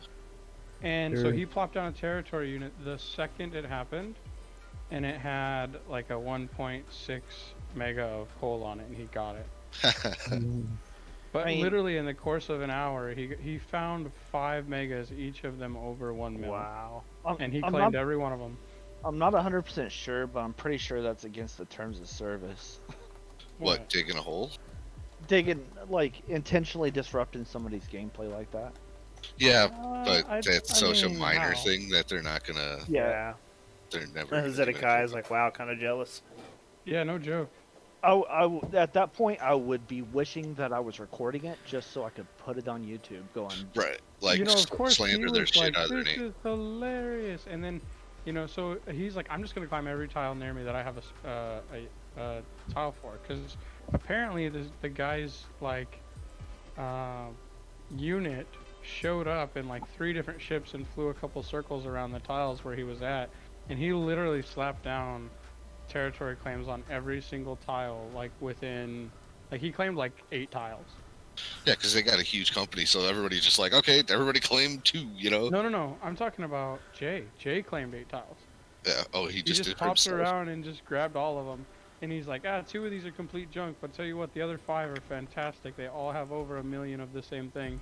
And so Sure. he plopped down a territory unit the second it happened, and it had like a 1.6 mega of coal on it, and he got it. But I mean- literally in the course of an hour, he found 5 megas, each of them over 1 mil. Wow. And he I'm claimed not, every one of them. I'm not 100% sure, but I'm pretty sure that's against the terms of service. What, digging a hole? Digging, like, intentionally disrupting somebody's gameplay like that. Yeah, Uh, but I- that's I such a mean, minor how? thing that they're not gonna. Yeah. They're never. gonna do Zedekiah's anything. like, wow, kind of jealous. Yeah, no joke. At that point, I would be wishing that I was recording it just so I could put it on YouTube going, Right, like you know, of course, slander he their was shit like, out of their this name. is hilarious. And then, you know, so he's like, I'm just going to climb every tile near me that I have a tile for. Because apparently the guy's, like, unit showed up in, like, 3 different ships and flew a couple circles around the tiles where he was at. And he literally slapped down territory claims on every single tile, like, within... Like, he claimed, like, 8 tiles. Yeah, because they got a huge company, so everybody's just like, okay, everybody claim 2, you know? No. I'm talking about Jay. Jay claimed 8 tiles. Yeah. Oh, he He just just did for popped himself. around and just grabbed all of them. And he's like, 2 of these are complete junk, but tell you what, the other 5 are fantastic. They all have over 1 million of the same thing.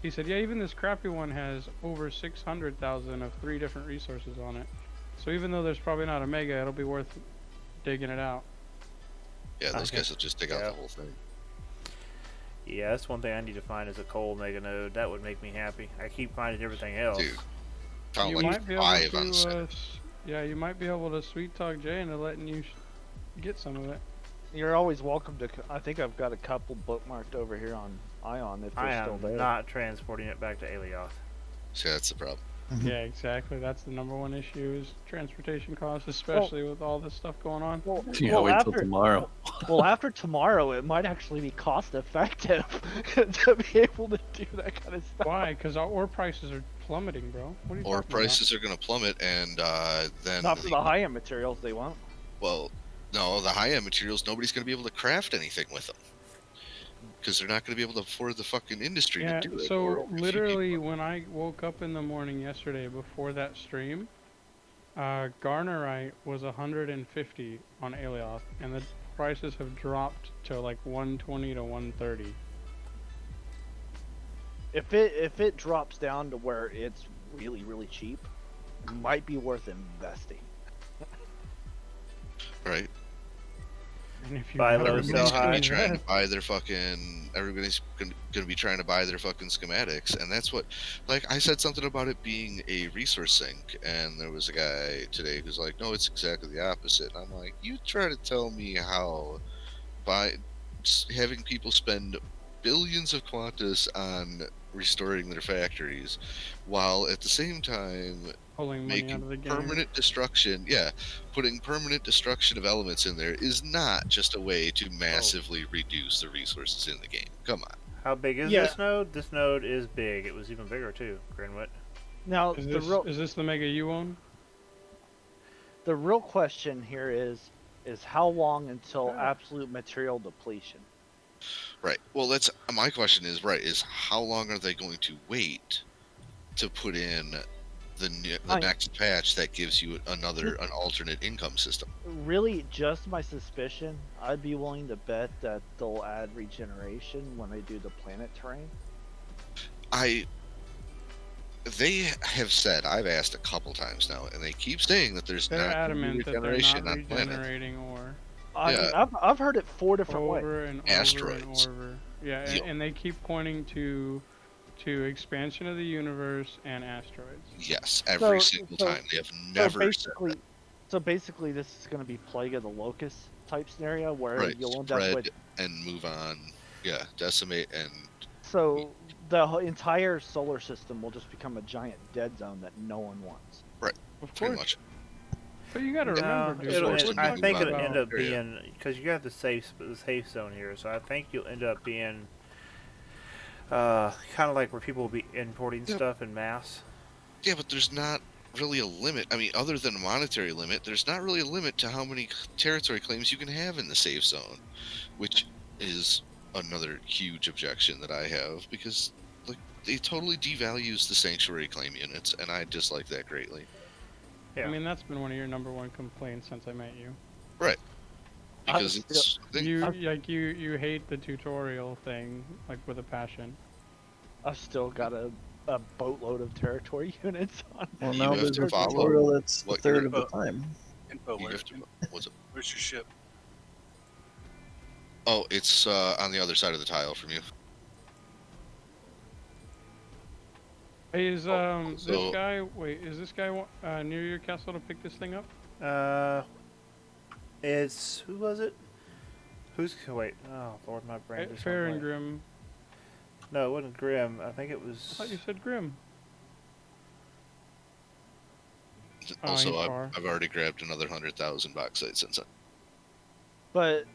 He said, yeah, even this crappy one has over 600,000 of 3 different resources on it. So even though there's probably not a mega, it'll be worth digging it out. Yeah, those Okay. guys will just dig out Yeah. the whole thing. Yeah, that's one thing I need to find is a coal mega node. That would make me happy. I keep finding everything else. Dude, found You like might be able 5 to, on set. yeah, you might be able to sweet talk Jay into letting you get some of it. you're always welcome to. I think I've got a couple bookmarked over here on Ion if they're I still am there. not transporting it back to Alioth. See, that's the problem. Yeah, exactly. That's the number one issue is transportation costs, especially with all this stuff going on. Well, Yeah, well, wait till after, tomorrow. well, after tomorrow, it might actually be cost effective to be able to do that kind of stuff. Why? Because our ore prices are plummeting, bro. What are you Or talking prices are going to plummet, and then Not for the high-end materials, they won't. well, no, the high-end materials, nobody's going to be able to craft anything with them because they're not going to be able to afford the fucking industry Yeah, to do it. or so only a few literally people. when I woke up in the morning yesterday before that stream, Garnerite was 150 on Alioth, and the prices have dropped to like 120 to 130. If it drops down to where it's really really cheap, it might be worth investing. Right? And if you Buy have low, the sell Everybody's means to going to high. be trying to invest- buy their fucking. Everybody's going to be trying to buy their fucking schematics, and that's what. Like I said something about it being a resource sink, and there was a guy today who's like, "No, it's exactly the opposite." And I'm like, "You try to tell me how having people spend billions of quantas on restoring their factories, while at the same time pulling money out of the making game. permanent destruction, putting permanent destruction of elements in there is not just a way to massively reduce the resources in the game. Come on. How big is Yeah. this node? This node is big. It was even bigger too, Grinwit. Now Is the this the mega you own? real question here is how long until absolute material depletion? Right. Well, that's my question is is how long are they going to wait to put in the I- next patch that gives you an alternate income system? Really, just my suspicion. I'd be willing to bet that they'll add regeneration when they do the planet terrain. They have said, I've asked a couple times now, and they keep saying that there's They're not gonna be adamant that they're regeneration not on planet. regenerating ore. I mean, Yeah. I've heard it 4 different ways. Over and over Asteroids. and over. Yeah, Yep. and they keep pointing to expansion of the universe and asteroids. Yes, every So- single so- time. They have never said So basically, this is going to be Plague of the Locust type scenario where right. you'll end up Spread with. and move on. Yeah, decimate and So the entire solar system will just become a giant dead zone that no one wants. Of pretty course. much. But you gotta remember, dude. it'll- we're it'll- talking I think it'll about- end up Yeah. being because you got the safe zone here, so I think you'll end up being kind of like where people will be importing Yep. stuff in mass. Yeah, but there's not really a limit. I mean, other than a monetary limit, there's not really a limit to how many territory claims you can have in the safe zone, which is another huge objection that I have because like it totally devalues the sanctuary claim units, and I dislike that greatly. I Yeah. mean, that's been one of your number one complaints since I met you. Right. I Because still- it's I think, You hate the tutorial thing like with a passion. I've still got a boatload of territory units on. Well, You now have there's to a follow tutorial that's a what third you're- of the time. Info, you have to, what's it? where's your ship? Oh, it's on the other side of the tile from you. Hey, is this so- guy? Wait, is this guy near your castle to pick this thing up? It's who was it? Wait? Oh Lord, my brain just Fair went and blank. Grim. No, it wasn't Grim. I think it I was. thought you said Grim. Oh, Also, he's I've, far. I've already grabbed another 100,000 bauxite since then. But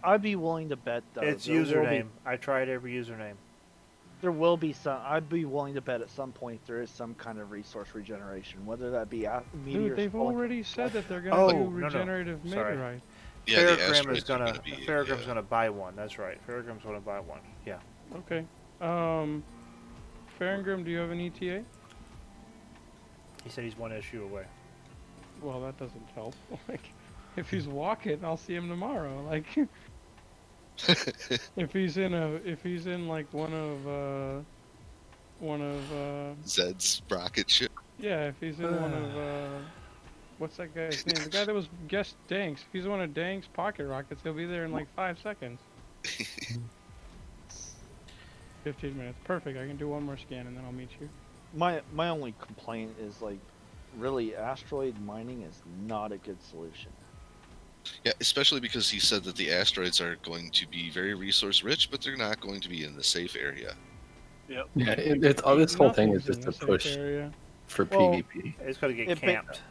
I'd be willing to bet though. It's there will be- username. I tried every username. There will be some. I'd be willing to bet at some point there is some kind of resource regeneration, whether that be meteors. Dude, they've falling- already said that they're gonna Oh, do no. regenerative Sorry. meteorite. Yeah, the Fairgrim asteroids is are gonna. gonna be, Fairgrim's yeah. gonna buy one. That's right. Fairgrim's gonna buy one. Yeah. Okay. Fair and Grim, do you have an ETA? He said he's one issue away. Well, that doesn't help. Like, if he's walking, I'll see him tomorrow. Like, if he's in like one of Zed's rocket ship. yeah, if he's in one of what's that guy's name? The guy that was guest Danks. If he's one of Danks' pocket rockets, he'll be there in like 5 seconds. 15 minutes. Perfect. I can do one more scan and then I'll meet you. My only complaint is like, really, asteroid mining is not a good solution. Yeah, especially because he said that the asteroids are going to be very resource rich, but they're not going to be in the safe area. Yep. Yeah, it's all this whole thing is Nothing's just in a the safe push area. for Well, PvP. It's gonna get It ba- camped.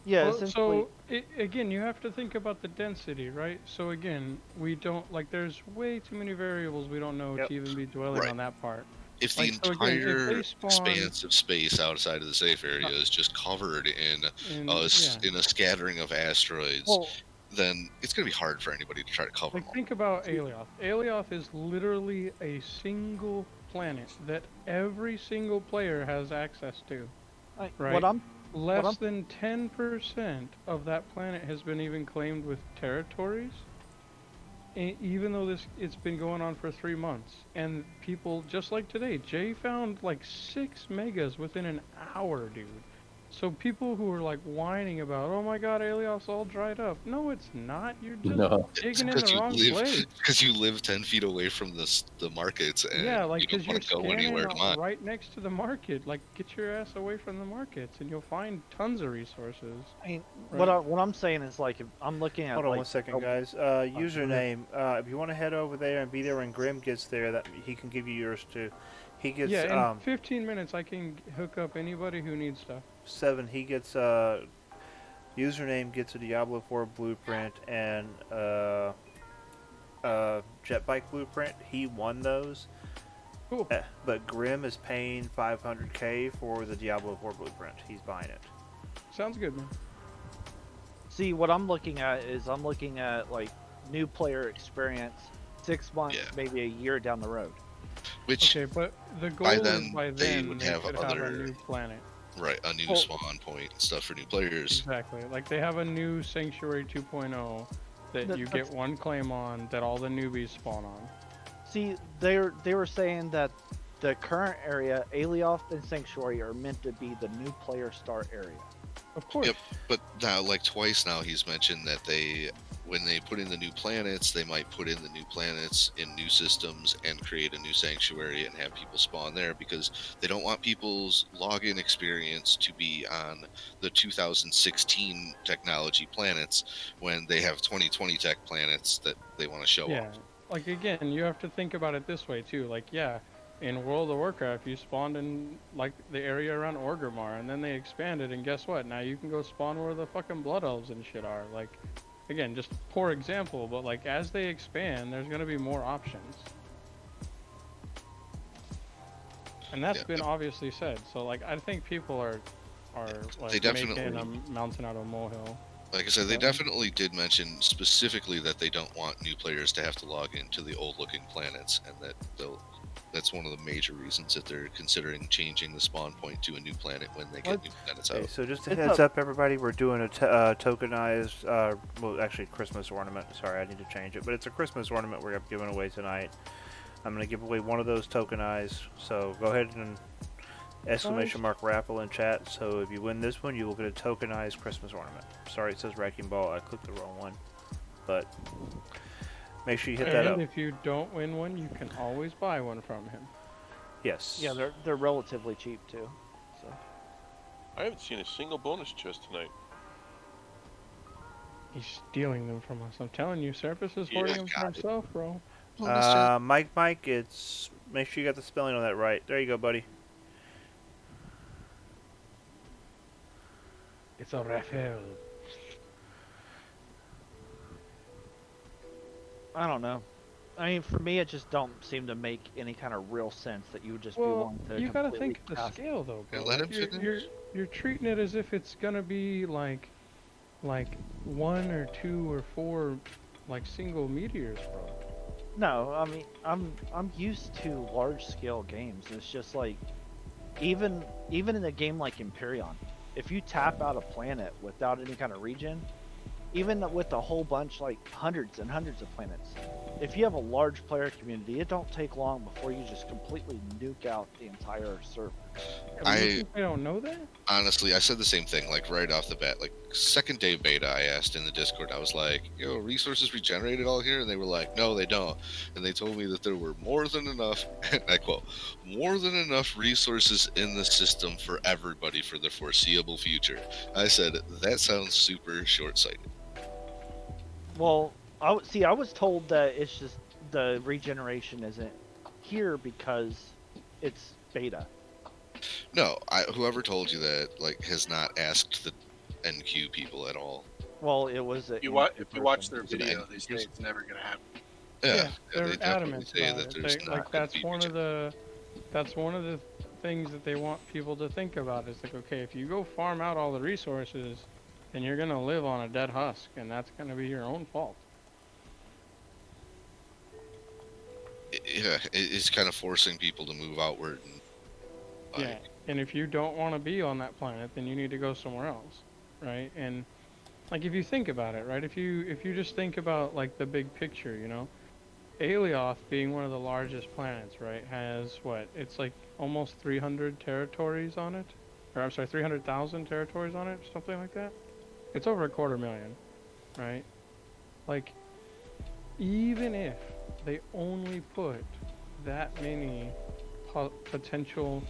Yeah, Well, essentially. so again, you have to think about the density, right? So again, we don't like. There's way too many variables we don't know Yep. to even be dwelling Right. on that part. If Like, the so again, if entire they spawn- expanse of space outside of the safe area is just covered in And, in a scattering of asteroids, Well, then it's going to be hard for anybody to try to cover Like, them all. think about Alioth. Alioth is literally a single planet that every single player has access to. Right. What I'm Less than 10% of that planet has been even claimed with territories, even though it's been going on for 3 months. And people, just like today, Jay found like 6 megas within an hour, dude. So people who are like whining about, oh my god, Alioth's all dried up. No, it's not. You're just No. digging in the wrong place. Because you live 10 feet away from the markets, and Yeah, like you don't because you're want to go scanning anywhere to mine. right next to the market. Like, get your ass away from the markets, and you'll find tons of resources. I mean, Right. what I'm saying is like, if I'm looking at Hold on like, one second, a- guys. Username. If you want to head over there and be there when Grim gets there, that he can give you yours too. He gets Yeah, in 15 minutes, I can hook up anybody who needs stuff. 7. He gets username gets a Diablo 4 blueprint and jet bike blueprint. He won those. Cool. But Grim is paying 500k for the Diablo 4 blueprint. He's buying it. Sounds good, man. see what I'm looking at is I'm looking at like new player experience, 6 months, Yeah. maybe a year down the road. Which, Okay, but the goal by is then, by they then would they have should other- have a new planet. right, a new Well- spawn point and stuff for new players. Exactly. Like they have a new Sanctuary 2.0 that you That's- get one claim on that all the newbies spawn on. See, they were saying that the current area, Alioth and Sanctuary, are meant to be the new player start area. Of course. Yep. But now, like twice now, he's mentioned that when they put in the new planets, they might put in the new planets in new systems and create a new sanctuary and have people spawn there because they don't want people's login experience to be on the 2016 technology planets when they have 2020 tech planets that they want to show Yeah. off. Like again, you have to think about it this way too. Like yeah, in World of Warcraft, you spawned in like the area around Orgrimmar, and then they expanded, and guess what? Now you can go spawn where the fucking Blood Elves and shit are. Like, again, just poor example, but like as they expand, there's gonna be more options. and that's Yeah, been obviously said. So like I think people are they like making definitely, a mountain out of a molehill. like I said, they So, definitely did mention specifically that they don't want new players to have to log into the old-looking planets, and that that's one of the major reasons that they're considering changing the spawn point to a new planet when they get What? new planets Okay, out. so just a It's heads a- up, everybody, we're doing a tokenized, well, actually, Christmas ornament. Sorry, I need to change it, but it's a Christmas ornament we're giving away tonight. I'm going to give away one of those tokenized, so go ahead and exclamation mark raffle in chat. So if you win this one, you will get a tokenized Christmas ornament. Sorry, it says Wrecking Ball. I clicked the wrong one, but make sure you hit that and up. if you don't win one, you can always buy one from him. Yes. Yeah, they're relatively cheap too. So I haven't seen a single bonus chest tonight. He's stealing them from us. I'm telling you, Serapis is Yeah, hoarding them for got it. himself, bro. Mike, it's make sure you got the spelling on that right. There you go, buddy. It's a Raphael. I don't know. I mean, for me, it just don't seem to make any kind of real sense that you would just be Well, willing to. you gotta completely think of the pass- scale, though, bro. Yeah, let Like, him you're, finish. you're treating it as if it's gonna be like 1 or 2 or 4 like single meteors, bro. No, I mean, I'm used to large scale games. It's just like, even in a game like Empyrean, if you tap out a planet without any kind of region, even with a whole bunch, like hundreds and hundreds of planets, if you have a large player community, it don't take long before you just completely nuke out the entire server. I mean, you think they don't know that? Honestly, I said the same thing, like right off the bat. Like second day beta, I asked in the Discord, I was like, "Yo, resources regenerated all here?" And they were like, "No, they don't." And they told me that there were more than enough, and I quote, "more than enough resources in the system for everybody for the foreseeable future." I said, "That sounds super short-sighted." Well, I was told that it's just the regeneration isn't here because it's beta. No, whoever told you that like has not asked the NQ people at all. Well, it was. If you watch their Is it video, any they say users? it's never gonna happen. Yeah, they're they definitely adamant say about that it. there's They, not like gonna that's be one of regeneration. that's one of the things that they want people to think about. Is like, okay, if you go farm out all the resources, then you're gonna live on a dead husk, and that's gonna be your own fault. Yeah, it's kind of forcing people to move outward. And, Yeah, like, and if you don't want to be on that planet, then you need to go somewhere else, right? And like if you think about it, right? If you just think about like the big picture, you know, Alioth being one of the largest planets, right, has what? It's like almost 300 territories on it, or I'm sorry, 300,000 territories on it, something like that. It's over 250,000, right? Like, even if they only put that many potential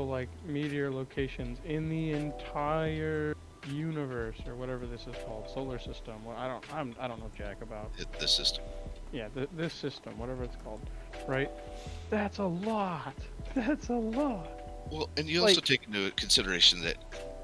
like meteor locations in the entire universe or whatever this is called, solar system. Well, I don't know jack about. the system. Yeah, this system, whatever it's called, right? That's a lot. That's a lot. Well, and you also take into consideration that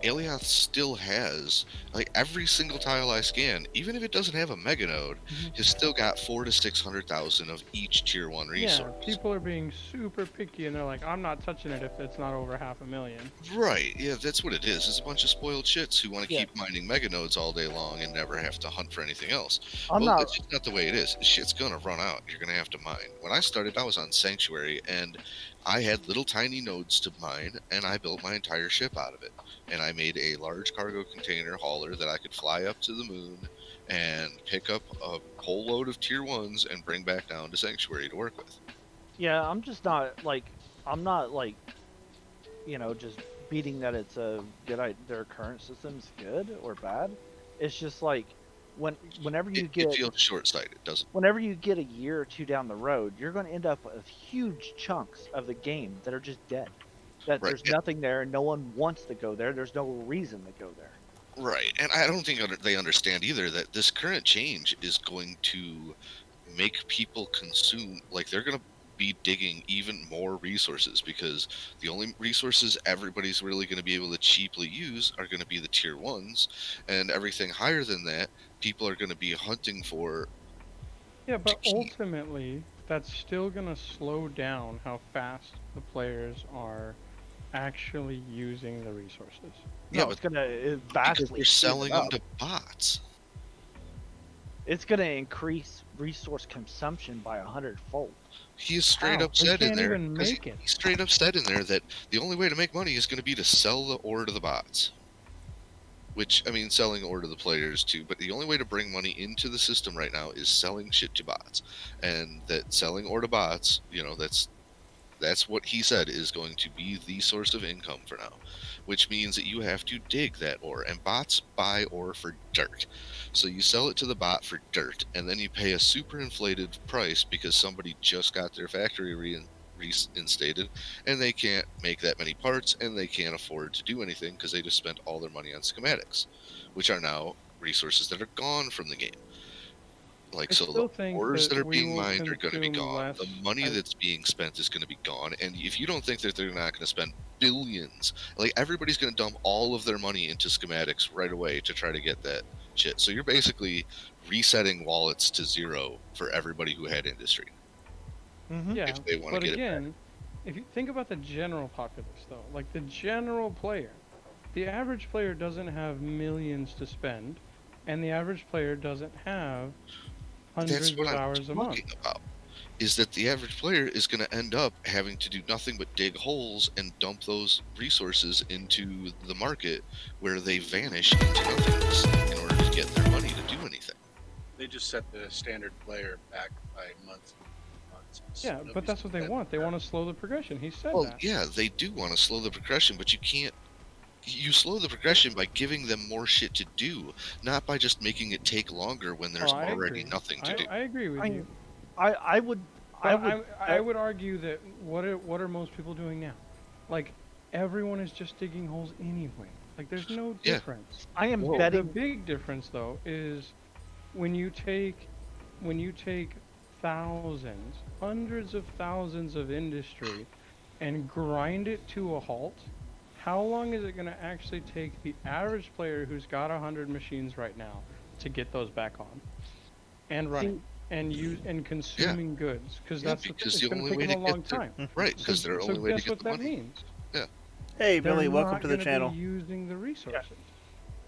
Alioth still has, like, every single tile I scan, even if it doesn't have a mega node, has still got 400,000 to 600,000 of each tier 1 resource. Yeah, people are being super picky and they're like, I'm not touching it if it's not over 500,000. Right, yeah, that's what it is. It's a bunch of spoiled shits who want to Yeah. keep mining mega nodes all day long and never have to hunt for anything else. I'm Well, not. that's just not the way it is. Shit's gonna run out. You're gonna have to mine. When I started, I was on Sanctuary, and I had little tiny nodes to mine, and I built my entire ship out of it. And I made a large cargo container hauler that I could fly up to the moon and pick up a whole load of tier 1s and bring back down to Sanctuary to work with. Yeah, I'm just not like. I'm not like. You know, just beating that it's a good. Their current system's good or bad. It's just like whenever you It get feels short-sighted, doesn't it? whenever you get a year or two down the road, you're going to end up with huge chunks of the game that are just dead. That Right, there's yeah. nothing there, and no one wants to go there. There's no reason to go there. Right, and I don't think they understand either that this current change is going to make people consume, like, they're going to be digging even more resources, because the only resources everybody's really going to be able to cheaply use are going to be the tier 1s, and everything higher than that, people are going to be hunting for. Yeah, but keep. ultimately, that's still gonna slow down how fast the players are actually using the resources. Yeah, No, but it's gonna because vastly they're speed it selling them up. to bots. It's gonna increase resource consumption by 100-fold. He is straight How? up They said in can't there, even because make it. he straight up said in there that the only way to make money is going to be to sell the ore to the bots. Which, I mean, selling ore to the players too, but the only way to bring money into the system right now is selling shit to bots. And that selling ore to bots, that's what he said is going to be the source of income for now, which means that you have to dig that ore, and bots buy ore for dirt. So you sell it to the bot for dirt, and then you pay a super inflated price because somebody just got their factory reinstated, and they can't make that many parts, and they can't afford to do anything because they just spent all their money on schematics, which are now resources that are gone from the game. Like, I so the still think ores that that are we being will mined are going to be consume gone. less. The money that's being spent is going to be gone. And if you don't think that they're not going to spend billions, like everybody's going to dump all of their money into schematics right away to try to get that shit. So you're basically resetting wallets to zero for everybody who had industry Yeah, if they want to but get it back. again, if you think about the general populace, though, like the general player, the average player doesn't have millions to spend, and the average player doesn't have That's hundreds what of I'm hours a month. talking about. Is that the average player is going to end up having to do nothing but dig holes and dump those resources into the market where they vanish into nothingness in order to get their money to do anything. They just set the standard player back by months and months. So Yeah, but nobody's that's what they gonna want. They want to slow the progression. He said Well, that. yeah, they do want to slow the progression, but you can't. You slow the progression by giving them more shit to do, not by just making it take longer when Oh, there's I already agree. nothing to do. I agree with you. I would I But would I would argue that what are most people doing now? Like everyone is just digging holes anyway. Like there's no Yeah. difference. I am Whoa. The betting big difference though is when you take thousands, hundreds of thousands of industry and grind it to a halt, how long is it going to actually take the average player who's got 100 machines right now to get those back on and running and use and consuming goods? Because Yeah, that's because it's the going to only take way them to a long get their time. right, because So, they're so only way to guess get what the that money. means? Yeah, Hey, They're Billy, welcome not to the gonna channel. be using the resources.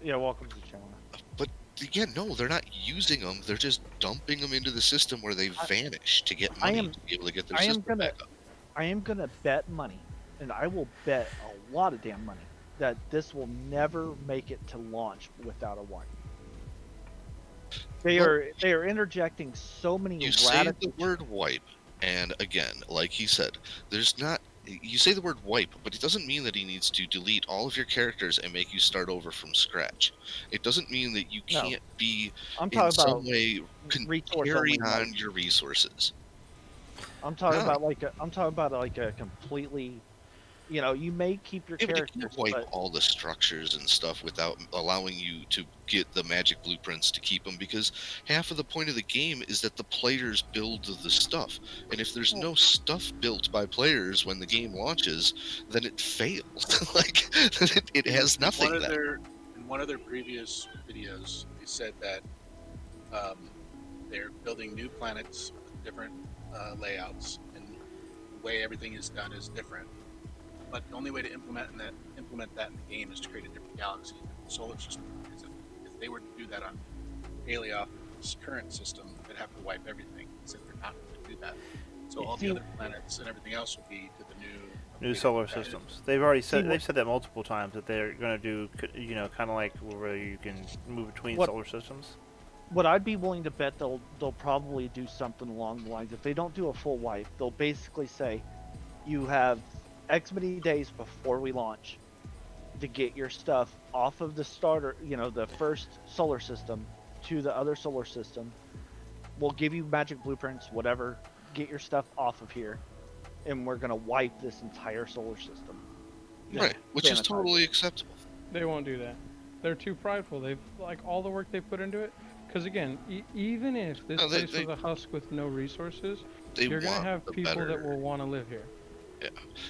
yeah, welcome to the channel. but again, no, they're not using them. They're just dumping them into the system where they vanish to get I money am- to be able to get their I am system gonna back up. I am gonna bet money, and I will bet a lot of damn money that this will never make it to launch without a wipe. They Well, are interjecting so many You say radical. the word wipe, and again, like he said, there's not. You say the word wipe, but it doesn't mean that he needs to delete all of your characters and make you start over from scratch. It doesn't mean that you No. can't be I'm in talking some about way resource carry only. on your resources. I'm talking No. about like a completely. You may keep your Yeah, but you characters, can't wipe but all the structures and stuff without allowing you to get the magic blueprints to keep them, because half of the point of the game is that the players build the stuff. And if there's no stuff built by players when the game launches, then it fails. Like, it has nothing then. In one of their previous videos, they said that they're building new planets with different layouts, and the way everything is done is different. But the only way to implement that in the game is to create a different galaxy, a solar system. Because if they were to do that on Alioth's current system, they'd have to wipe everything. So they're not going to do that. So all the other planets and everything else would be to the New solar systems. They've already said they've said that multiple times that they're going to do, kind of like where you can move between solar systems. what I'd be willing to bet they'll probably do something along the lines. If they don't do a full wipe, they'll basically say, you have X many days before we launch to get your stuff off of the starter, the first solar system to the other solar system. We'll give you magic blueprints, whatever. Get your stuff off of here, and we're gonna wipe this entire solar system. Right, which is sanitize totally it. acceptable. They won't do that. They're too prideful. They've like all the work they put into it. Because again, even if this No, place was a husk with no resources, They you're gonna want have the people that better. will want to live here. Yeah.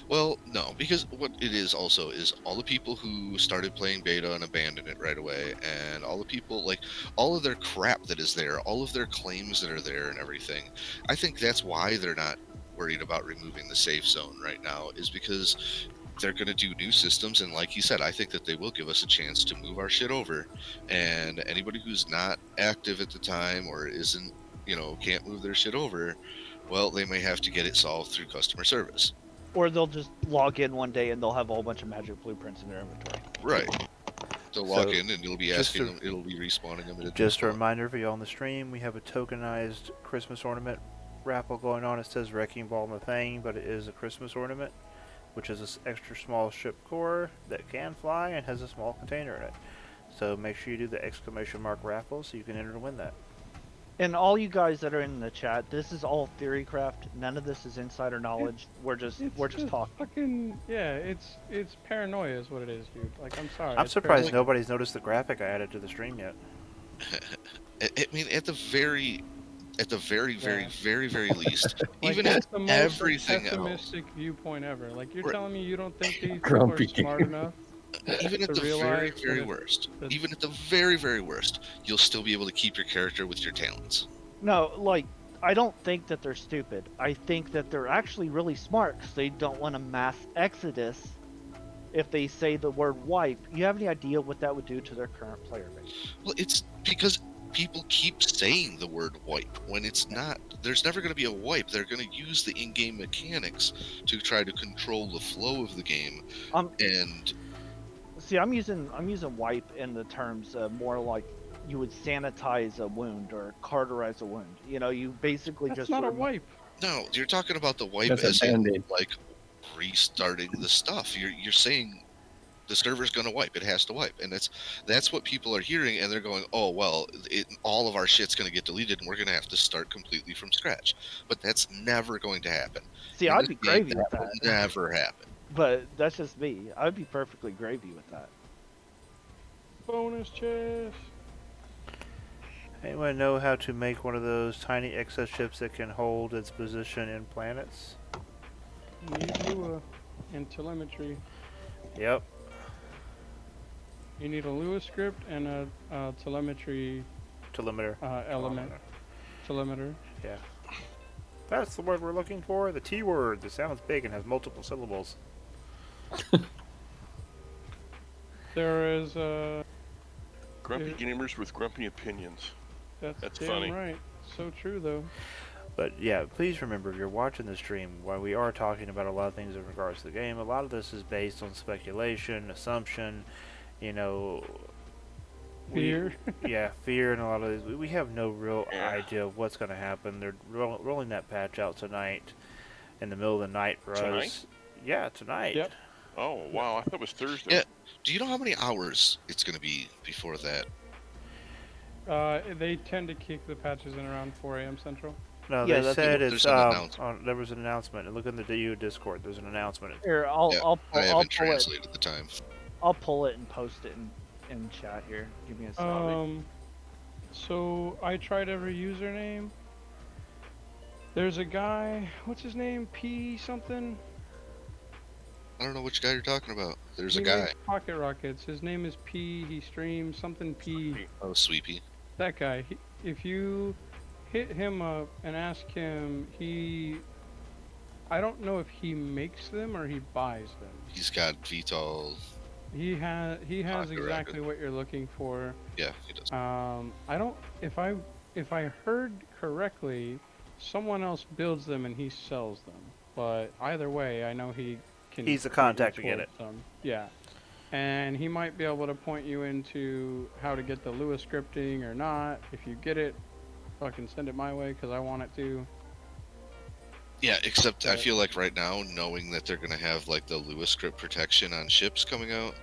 Well, no, because what it is also is all the people who started playing beta and abandoned it right away, and all the people, like, all of their crap that is there, all of their claims that are there and everything. I think that's why they're not worried about removing the safe zone right now, is because they're going to do new systems. And like you said, I think that they will give us a chance to move our shit over. And anybody who's not active at the time or isn't, can't move their shit over, well, they may have to get it solved through customer service. Or they'll just log in one day and they'll have a whole bunch of magic blueprints in their inventory. Right. They'll So, log in and it'll be just asking to- them, it'll be respawning them. At a new Just a spawn. reminder for you on the stream, we have a tokenized Christmas ornament raffle going on. It says Wrecking Ball Methane, but it is a Christmas ornament, which is an extra small ship core that can fly and has a small container in it. So make sure you do the exclamation mark raffle so you can enter to win that. And all you guys that are in the chat, this is all theorycraft. None of this is insider knowledge. We're just talking. Fucking yeah, it's paranoia is what it is, dude. Like I'm sorry. I'm it's surprised paranoia. nobody's noticed the graphic I added to the stream yet. I mean, at the very, Yeah. very least, Like, even that's at the most everything else, pessimistic viewpoint ever. Like you're Right. telling me you don't think these people are Grumpy smart gamer. enough? even at to the very, realize very that worst, that's- even at the very, very worst, you'll still be able to keep your character with your talents. No, like I don't think that they're stupid. I think that they're actually really smart because they don't want a mass exodus. If they say the word wipe, you have any idea what that would do to their current player base? Well, it's because people keep saying the word wipe when it's not. There's never going to be a wipe. They're going to use the in-game mechanics to try to control the flow of the game. And See, I'm using wipe in the terms more like you would sanitize a wound or cauterize a wound. You know, you basically That's just not a wipe. no, you're talking about the wipe That's a as in Band-Aid. like restarting the stuff. You're saying the server's going to wipe. It has to wipe, and that's what people are hearing, and they're going, "Oh well, all of our shit's going to get deleted, and we're going to have to start completely from scratch." But that's never going to happen. See, In I'd this be game, gravy with that that. will never happen. But that's just me. I'd be perfectly gravy with that. Bonus chest. Anyone know how to make one of those tiny excess ships that can hold its position in planets? You need Lua and telemetry. Yep. You need a Lua script and a telemetry Telemeter. element. Telemeter. Yeah. That's the word we're looking for. The T word. That sounds big and has multiple syllables. There is Grumpy Yeah. gamers with grumpy opinions. That's That's damn funny. right. So true though. But yeah, please remember if you're watching the stream, while we are talking about a lot of things in regards to the game, a lot of this is based on speculation, assumption, you know. Fear. Yeah, fear, and a lot of these. We have no real Yeah. idea of what's going to happen. They're rolling that patch out tonight, in the middle of the night for Tonight? us. Yeah, tonight. Yep. Oh wow, I thought it was Thursday. Yeah. Do you know how many hours it's going to be before that? They tend to kick the patches in around 4 a.m. Central. No, Yeah, they that's- said There's it's an announcement. there was an announcement. Look in the DU Discord. There's an announcement. Here, I'll Yeah, I'll I pull, I'll haven't pull it. translated the time. I'll pull it and post it in chat here. Give me a second. So I tried every username. There's a guy. What's his name? P something. I don't know which guy you're talking about. There's a He guy. makes pocket rockets. His name is P. He streams something P. Oh, Sweepy. That guy. If you hit him up and ask him, I don't know if he makes them or he buys them. He's got VTOL. He has Pocket exactly rocket. what you're looking for. Yeah, he does. I don't. If I heard correctly, someone else builds them and he sells them. But either way, I know he can. He's the contact to get it. Them. Yeah, and he might be able to point you into how to get the Lua scripting or not. If you get it, fucking send it my way because I want it to. Yeah, except I But- feel like right now, knowing that they're gonna have like the Lewis script protection on ships coming out,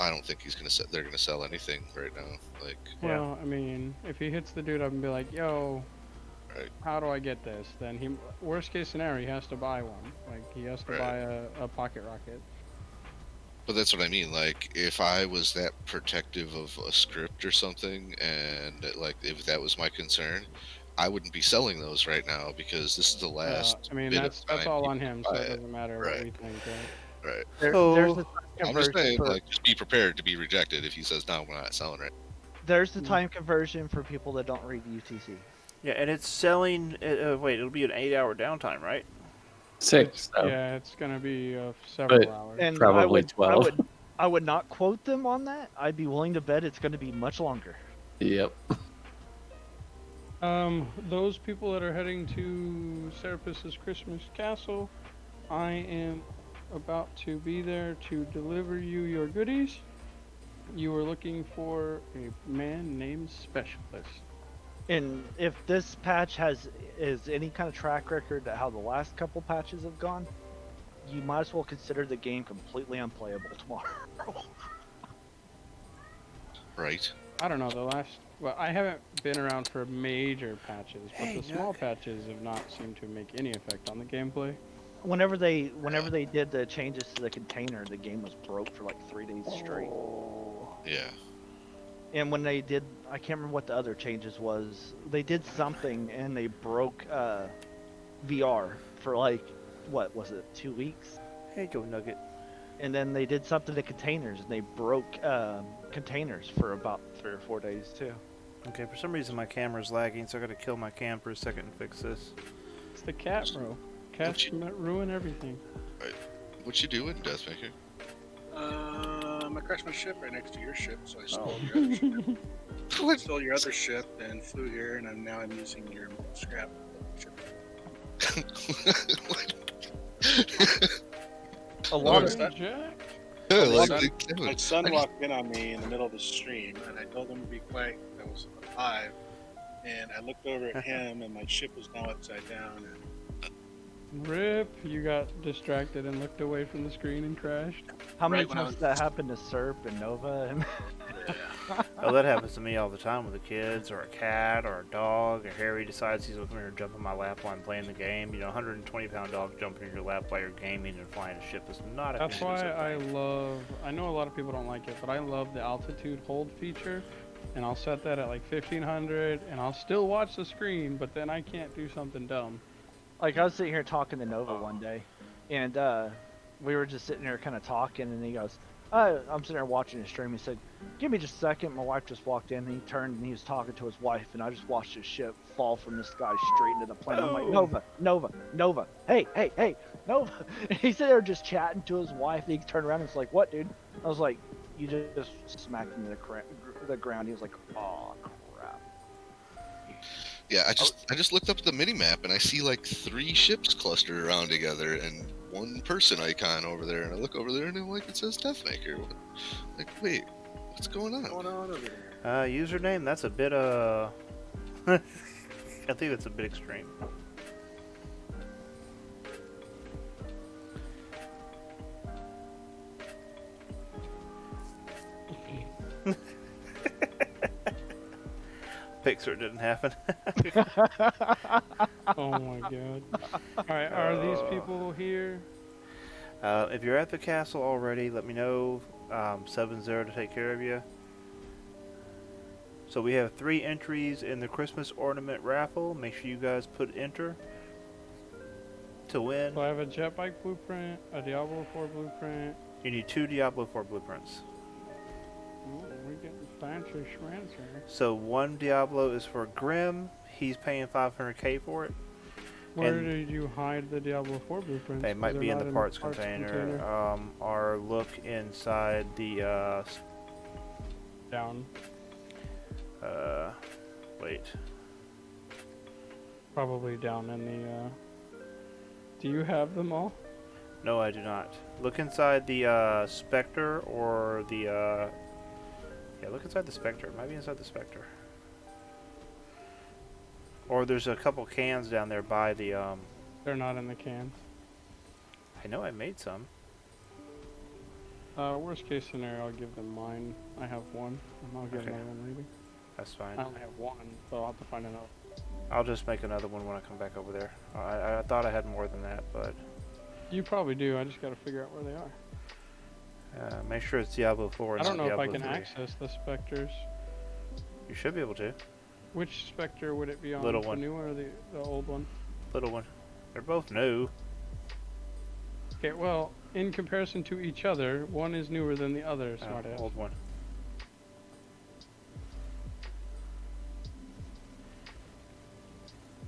I don't think they're gonna sell anything right now. Like, Yeah. Well, I mean, if he hits the dude up and be like, "Yo, Right. how do I get this?" Then he, worst case scenario, he has to buy one. Like he has to Right. buy a pocket rocket. but that's what I mean. Like, if I was that protective of a script or something, and like if that was my concern, I wouldn't be selling those right now because this is the last. I mean, bit of that's time all you on can him, buy so it it. doesn't matter Right. what we think. Right. There's the time I'm just conversion saying, for like, just be prepared to be rejected if he says no, we're not selling it. there's the time conversion for people that don't read UTC. Yeah, and it's selling. Wait, it'll be an 8-hour downtime, right? 6. So. Yeah, it's gonna be several But- hours. And Probably 12. I would not quote them on that. I'd be willing to bet it's going to be much longer. Yep. Those people that are heading to Serapis' Christmas Castle, I am about to be there to deliver you your goodies. You are looking for a man named Specialist. And if this patch is any kind of track record to how the last couple patches have gone, you might as well consider the game completely unplayable tomorrow. Right. I don't know, well, I haven't been around for major patches, but Hey, the small Nook. patches have not seemed to make any effect on the gameplay. Whenever they did the changes to the container, the game was broke for like 3 days straight. Yeah. And when they did, I can't remember what the other changes was. They did something and they broke VR for like, what was it, 2 weeks? Hey, go Nugget. And then they did something to containers and they broke containers for about 3 or 4 days too. Okay, for some reason my camera's lagging, so I gotta kill my cam for a second and fix this. It's the cat, bro. Cats ruin everything. What you doing, Deathmaker? I crashed my ship right next to your ship, so I stole Oh. your other ship. I stole your other ship and flew here, and now I'm using your scrap ship. A lot of that- Jack? My son walked in on me in the middle of the stream, and I told him to be quiet. I was alive, and I looked over at him, and my ship was now upside down. And Rip, you got distracted and looked away from the screen and crashed. How many Right when I times was- did that happen to Serp and Nova? And Oh, that happens to me all the time with the kids, or a cat, or a dog, or Harry decides he's going to jump in my lap while I'm playing the game. You know, 120-pound dog jumping in your lap while you're gaming and flying a ship is not a That's why conducive thing. I know a lot of people don't like it, but I love the altitude hold feature. And I'll set that at like 1500 and I'll still watch the screen, but then I can't do something dumb. like I was sitting here talking to Nova one day, and we were just sitting there kind of talking, and he goes, I'm sitting there watching his stream. He said, "Give me just a second." My wife just walked in, and he turned and he was talking to his wife, and I just watched his ship fall from the sky straight into the plane. I'm like, Oh. Nova, hey, Nova. And he sat there just chatting to his wife. And he turned around and was like, "What, dude?" I was like, "You just smacked into the ground." He was like, "Oh crap." Yeah, I just looked up the mini map and I see like 3 ships clustered around together and 1 person icon over there, and I look over there and I'm like, it says Deathmaker. Like, wait, what's going on? what's going on over there? Username, that's a bit, I think that's a bit extreme. Pixar didn't happen. Oh my god. Alright, are these people here? If you're at the castle already, let me know. 70 to take care of you. So we have 3 entries in the Christmas ornament raffle. Make sure you guys put enter to win. So I have a jet bike blueprint, a Diablo 4 blueprint. You need 2 Diablo 4 blueprints. Oh, we're getting fancy schmancy. So 1 Diablo is for Grim. He's paying 500k for it. Where And- did you hide the Diablo 4 blueprints? They might They're be in not the parts container. Or look inside the Down. wait. Probably down in the, Do you have them all? No, I do not. Look inside the Spectre or the yeah, look inside the Spectre. It might be inside the Spectre. Or there's a couple cans down there by the They're not in the cans. I know I made some. Worst case scenario, I'll give them mine. I have one, and I'll get Okay. another one maybe. That's fine. I only have one, so I'll have to find another. I'll just make another one when I come back over there. I thought I had more than that, but You probably do. I just got to figure out where they are. make sure it's Diablo 4 and I don't know not if I Diablo can 3. access the specters. You should be able to. Which Spectre would it be on? Little The one. new one or the old one? Little one. They're both new. Okay, well, in comparison to each other, one is newer than the other, smartass. Old one.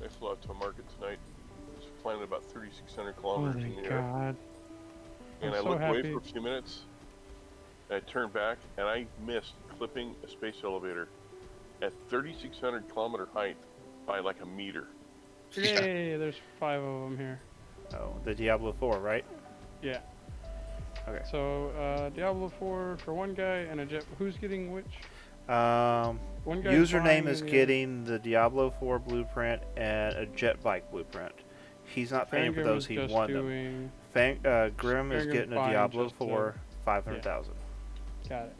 I flew out to a market tonight. It's flying at about 3,600 kilometers in Oh the my air. god. And I'm I so looked away happy. for a few minutes, and I turned back, and I missed clipping a space elevator at 3,600 kilometer height by like a meter. Yay, there's 5 of them here. Oh, the Diablo 4, right? Yeah. Okay. So, Diablo 4 for one guy and a jet. Who's getting which? One guy's Username flying is and the getting the Diablo 4 blueprint and a jet bike blueprint. He's not paying for Fangrim those, is he just won them. doing... Grim is Fangrim getting a fine, Diablo just to- 4, 500,000. Got it.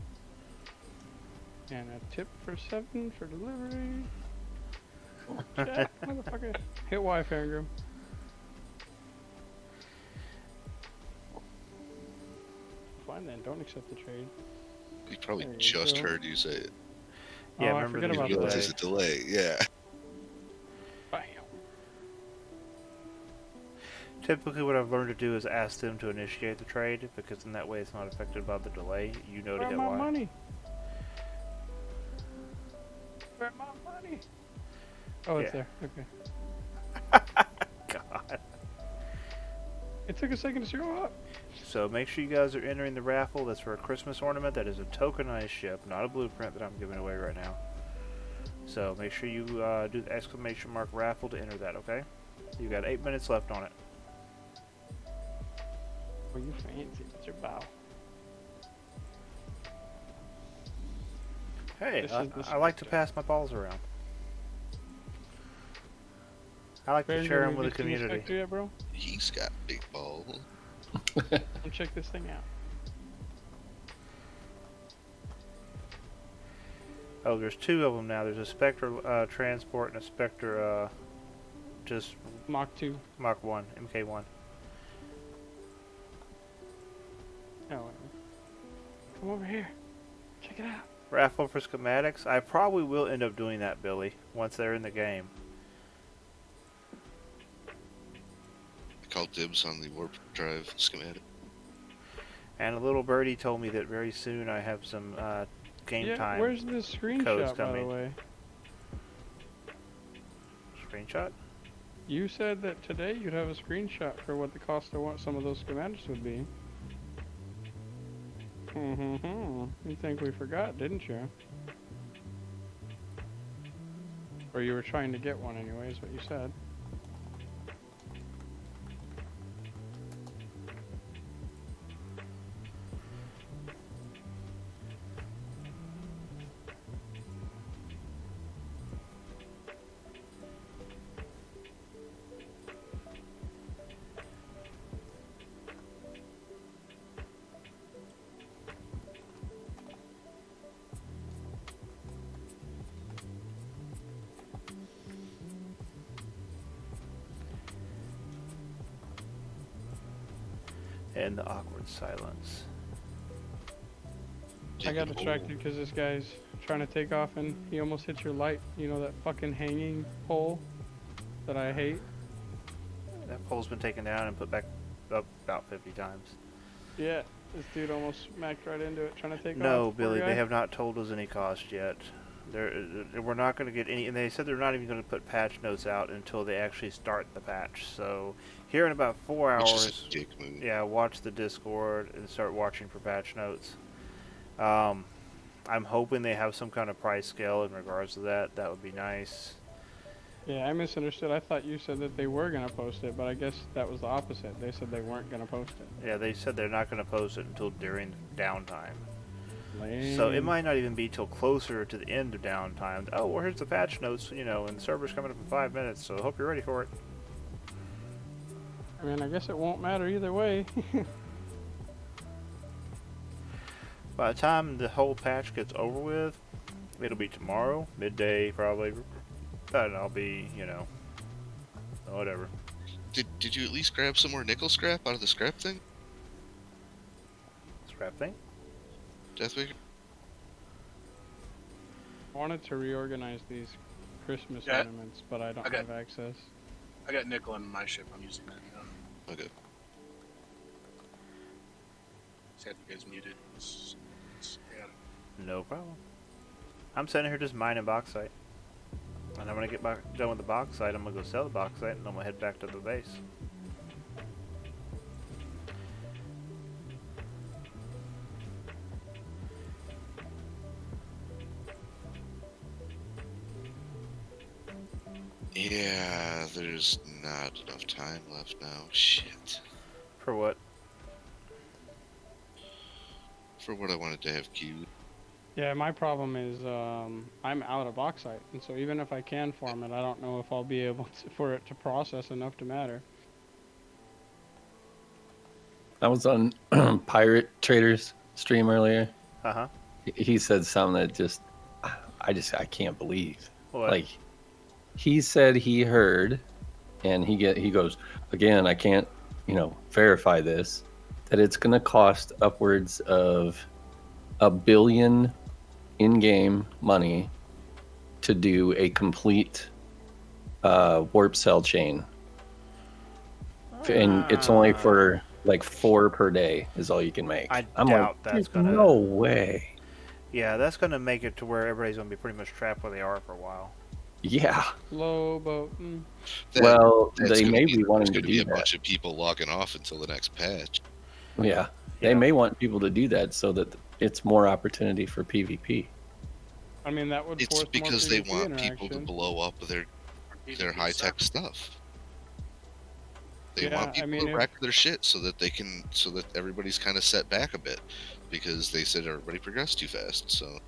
And a tip for 7 for delivery. Jack, motherfucker. Hit Y, Fangrim. Fine then, don't accept the trade. You probably There you just go. heard you say it. Yeah, Oh, I remember forget the about You that. realize there's a delay. Yeah. Bam. Typically what I've learned to do is ask them to initiate the trade, because in that way it's not affected by the delay. You know to Where hit my Y. money? Where my money? Oh, it's Yeah. there. Okay. God. It took a second to show up. So make sure you guys are entering the raffle. That's for a Christmas ornament. That is a tokenized ship, not a blueprint that I'm giving away right now. So make sure you do the exclamation mark raffle to enter that, okay? You got 8 minutes left on it. Oh, you fancy. It's your bow. Hey, This is the I like to Spectre. pass my balls around. I like to Fangrim, share them have with you the seen the community. Spectre yet, bro? He's got big balls. Come check this thing out. Oh, there's 2 of them now. There's a Spectre transport and a Spectre just Mach 2. Mach 1, MK1. Oh, whatever. Come over here. Check it out. Raffle for schematics. I probably will end up doing that, Billy, once they're in the game. I called dibs on the warp drive schematic. And a little birdie told me that very soon I have some game Yeah, time where's this codes screenshot, by the coming. way? Screenshot? You said that today you'd have a screenshot for what the cost of what some of those schematics would be. You think we forgot, didn't you? Or you were trying to get one anyway, is what you said. And the awkward silence. I got distracted because this guy's trying to take off and he almost hit your light. You know that fucking hanging pole that I hate? That pole's been taken down and put back up about 50 times. Yeah, this dude almost smacked right into it trying to take off. No, Poor Billy, guy. they have not told us any cost yet. We're not going to get any, and they said they're not even going to put patch notes out until they actually start the patch. So here in about 4 Which hours, is a dick move. yeah, watch the Discord and start watching for patch notes. I'm hoping they have some kind of price scale in regards to that. That would be nice. Yeah, I misunderstood. I thought you said that they were going to post it, but I guess that was the opposite. They said they weren't going to post it. Yeah, they said they're not going to post it until during downtime. Lame. So it might not even be till closer to the end of downtime. Oh, well, here's the patch notes, you know, and the server's coming up in 5 minutes, so I hope you're ready for it. I mean, I guess it won't matter either way. By the time the whole patch gets over with, it'll be tomorrow, midday probably, and I'll be, you know, whatever. Did you at least grab some more nickel scrap out of the scrap thing? Scrap thing? Deathwaker? I wanted to reorganize these Christmas Yeah. ornaments, but I don't I got- have access. I got nickel in my ship. I'm using that now. Okay. Just had you guys muted. Yeah. No problem. I'm sitting here just mining bauxite. And I'm gonna get done with the bauxite. I'm gonna go sell the bauxite, and I'm gonna head back to the base. Yeah, there's not enough time left now. Shit. For what? For what I wanted to have queued. Yeah, my problem is I'm out of bauxite, and so even if I can farm it, I don't know if I'll be able for it to process enough to matter. I was on Pirate Trader's stream earlier. Uh-huh. He said something that just I can't believe. What? Like, he said he heard, and he goes, again, I can't, verify this, that it's going to cost upwards of $1 billion in-game money to do a complete warp cell chain. And it's only for like 4 per day is all you can make. I'm doubt like, that's gonna. no way. Yeah, that's gonna make it to where everybody's gonna be pretty much trapped where they are for a while. Yeah. Low boat. Well, That's they gonna may be be wanting there's to gonna be do a that. bunch of people logging off until the next patch. Yeah. They may want people to do that so that it's more opportunity for PvP. I mean, that would It's force because more they PvP want people to interaction. blow up their high tech stuff. They Yeah, want people to wreck their shit so that everybody's kind of set back a bit, because they said everybody progressed too fast. So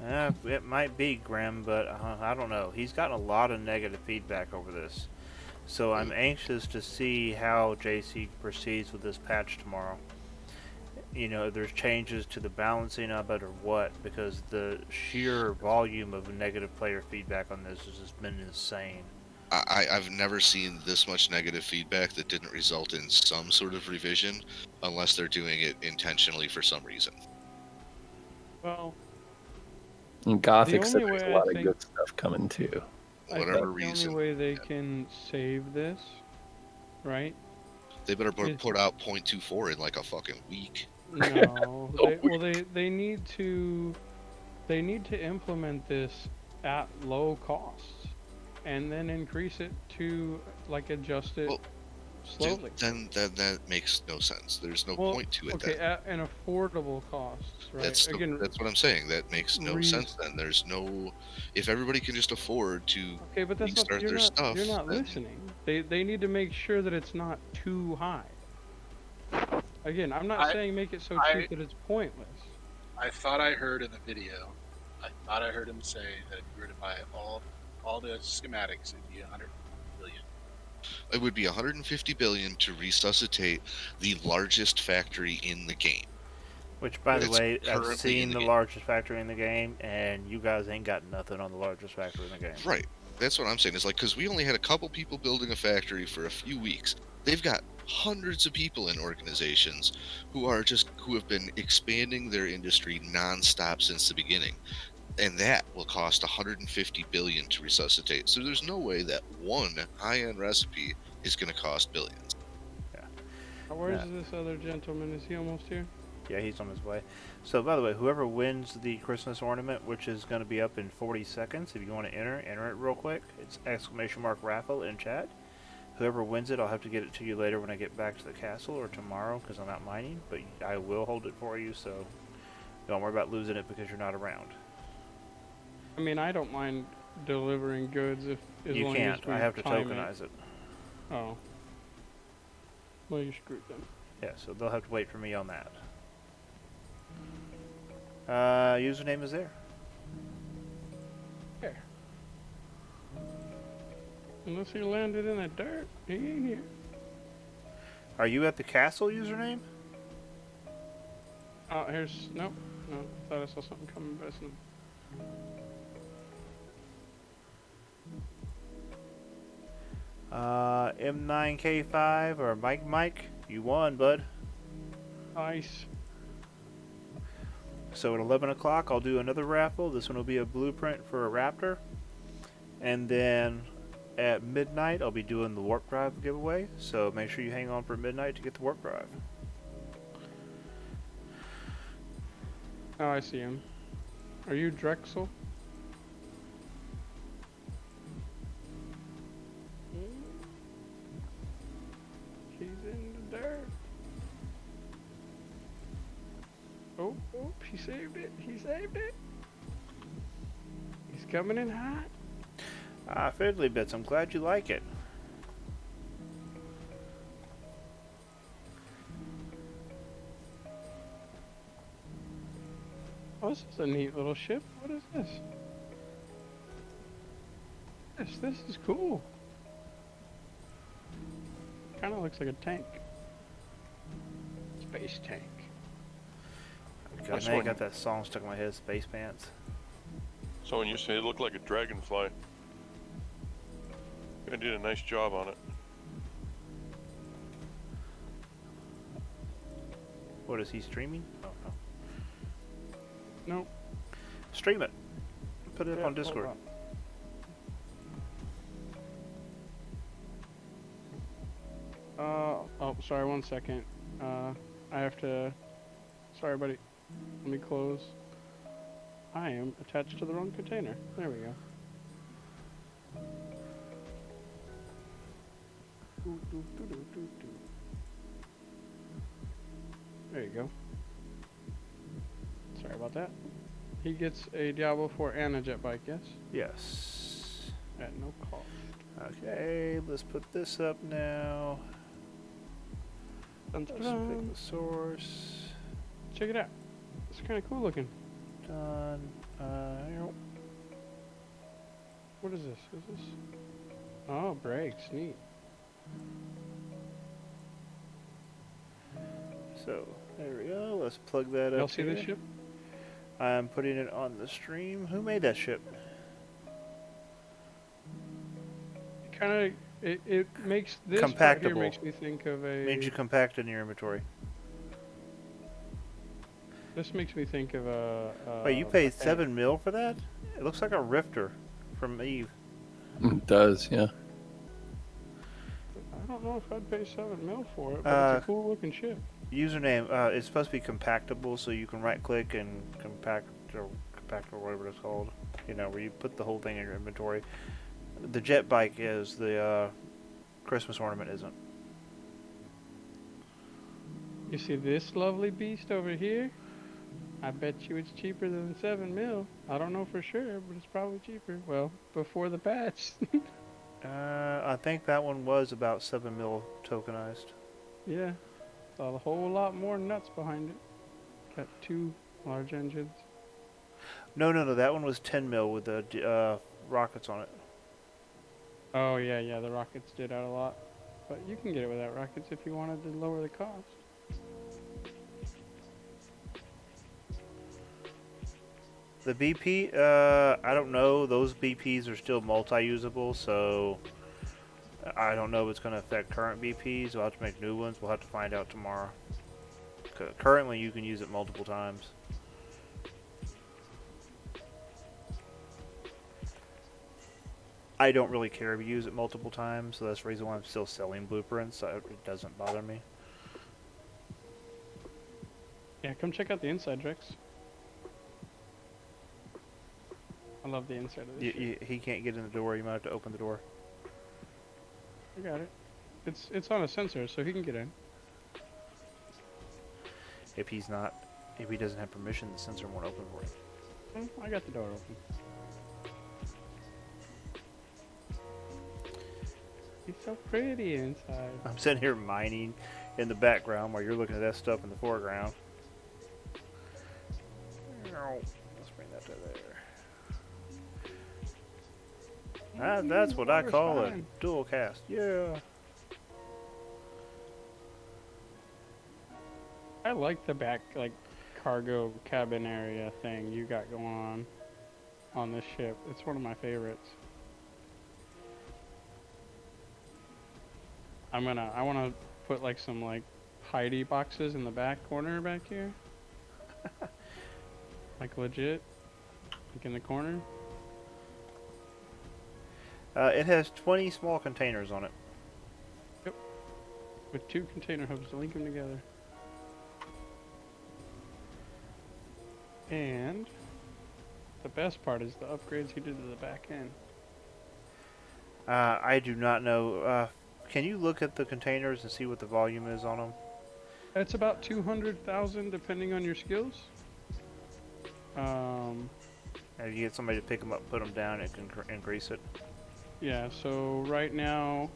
It might be Grim, but I don't know. He's gotten a lot of negative feedback over this. So I'm anxious to see how JC proceeds with this patch tomorrow. If there's changes to the balancing of it or what, because the sheer volume of negative player feedback on this has just been insane. I've never seen this much negative feedback that didn't result in some sort of revision, unless they're doing it intentionally for some reason. Well, And Gothic The said only there's a way I lot of think- good stuff coming too. I Whatever think the reason, only way they can save this, right? they better is- put out 0.24 in like a fucking week. No, they need to implement this at low costs, and then increase it to adjust it Well, slowly. Then that makes no sense. There's no point to it. Okay, Then. at an affordable cost, right? That's Again, that's what I'm saying. That makes no sense. Then there's no. If everybody can just afford to okay, but that's restart not, their stuff, you're not then- listening. They need to make sure that it's not too high. Again, I'm not saying make it so cheap that it's pointless. I thought I heard in the video, I thought I heard him say that if you were to buy all the schematics, it'd be 100 billion. It would be 150 billion to resuscitate the largest factory in the game. Which, by the It's way, I've currently seen in the the game. largest factory in the game, and you guys ain't got nothing on the largest factory in the game. Right. That's what I'm saying. It's like, because we only had a couple people building a factory for a few weeks. They've got hundreds of people in organizations who have been expanding their industry nonstop since the beginning. And that will cost 150 billion to resuscitate. So there's no way that one high-end recipe is going to cost billions. Where's this other gentleman? Is he almost here? Yeah, he's on his way. So, by the way, whoever wins the Christmas ornament, which is going to be up in 40 seconds, if you want to enter it real quick. It's !raffle in chat. Whoever wins it, I'll have to get it to you later when I get back to the castle, or tomorrow, because I'm out mining. But I will hold it for you, so don't worry about losing it because you're not around. I mean, I don't mind delivering goods as You long can't. as we I have to time tokenize it. Oh. Well, you're screwed then. Yeah, so they'll have to wait for me on that. Username is there. There. Unless he landed in the dirt, he ain't here. Are you at the castle username? Oh, here's nope. No, I thought I saw something coming, but it's not. M9K5 or Mike, you won, bud. Nice. So at 11 o'clock, I'll do another raffle. This one will be a blueprint for a Raptor. And then at midnight, I'll be doing the warp drive giveaway. So make sure you hang on for midnight to get the warp drive. Oh, I see him. Are you Drexel? He's in the dirt. Oh, he saved it. He saved it. He's coming in hot. Fiddly Bits, I'm glad you like it. Oh, this is a neat little ship. What is this? This is cool. Kind of looks like a tank. Space tank. God, now you got that song stuck in my head, Space Pants. So when you say it looked like a dragonfly, I did a nice job on it. What is he streaming? Oh, no. Nope. Stream it. Put it up Yeah, on Discord. hold oh, sorry, 1 second. I have to. Sorry, buddy. Let me close. I am attached to the wrong container. There we go. There you go. Sorry about that. He gets a Diablo 4 and a jet bike, yes? Yes. At no cost. Okay, let's put this up now. Let's pick the source. Check it out. It's kind of cool looking. Done. What is this? Is this? Oh, brakes. Neat. So, there we go. Let's plug that up. Y'all see this here. ship? I'm putting it on the stream. Who made that ship? Kind of. It makes this part here Compactable. makes me think of a. Made you compact in your inventory. This makes me think of a. Wait, you a paid tank. 7 mil for that? It looks like a Rifter from Eve. It does, yeah. I don't know if I'd pay 7 mil for it, but it's a cool looking ship. Username, it's supposed to be compactable, so you can right click and compact or whatever it's called. You know, where you put the whole thing in your inventory. The jet bike is, the Christmas ornament isn't. You see this lovely beast over here? I bet you it's cheaper than 7 mil. I don't know for sure, but it's probably cheaper. Well, before the patch. I think that one was about 7 mil tokenized. Yeah. Saw a whole lot more nuts behind it. Got 2 large engines. No, that one was 10 mil with the rockets on it. Oh, yeah, the rockets did add a lot. But you can get it without rockets if you wanted to lower the cost. The BP, I don't know. Those BPs are still multi-usable, so I don't know if it's going to affect current BPs. We'll have to make new ones. We'll have to find out tomorrow. Currently, you can use it multiple times. I don't really care if you use it multiple times, so that's the reason why I'm still selling blueprints. So it doesn't bother me. Yeah, come check out the inside, Drex. I love the inside of this ship. He can't get in the door. You might have to open the door. I got it. It's on a sensor, so he can get in. If he doesn't have permission, the sensor won't open for him. I got the door open. He's so pretty inside. I'm sitting here mining in the background while you're looking at that stuff in the foreground. Let's bring that to there. That's what I call a dual cast. Yeah. I like the back, like, cargo cabin area thing you got going on this ship. It's one of my favorites. I want to put like some like Heidi boxes in the back corner back here. Like legit, like in the corner. It has 20 small containers on it. With 2 container hubs to link them together. And the best part is the upgrades he did to the back end. I do not know. Can you look at the containers and see what the volume is on them? It's about 200,000 depending on your skills. If you get somebody to pick them up, put them down, it can increase it. Yeah, so right now,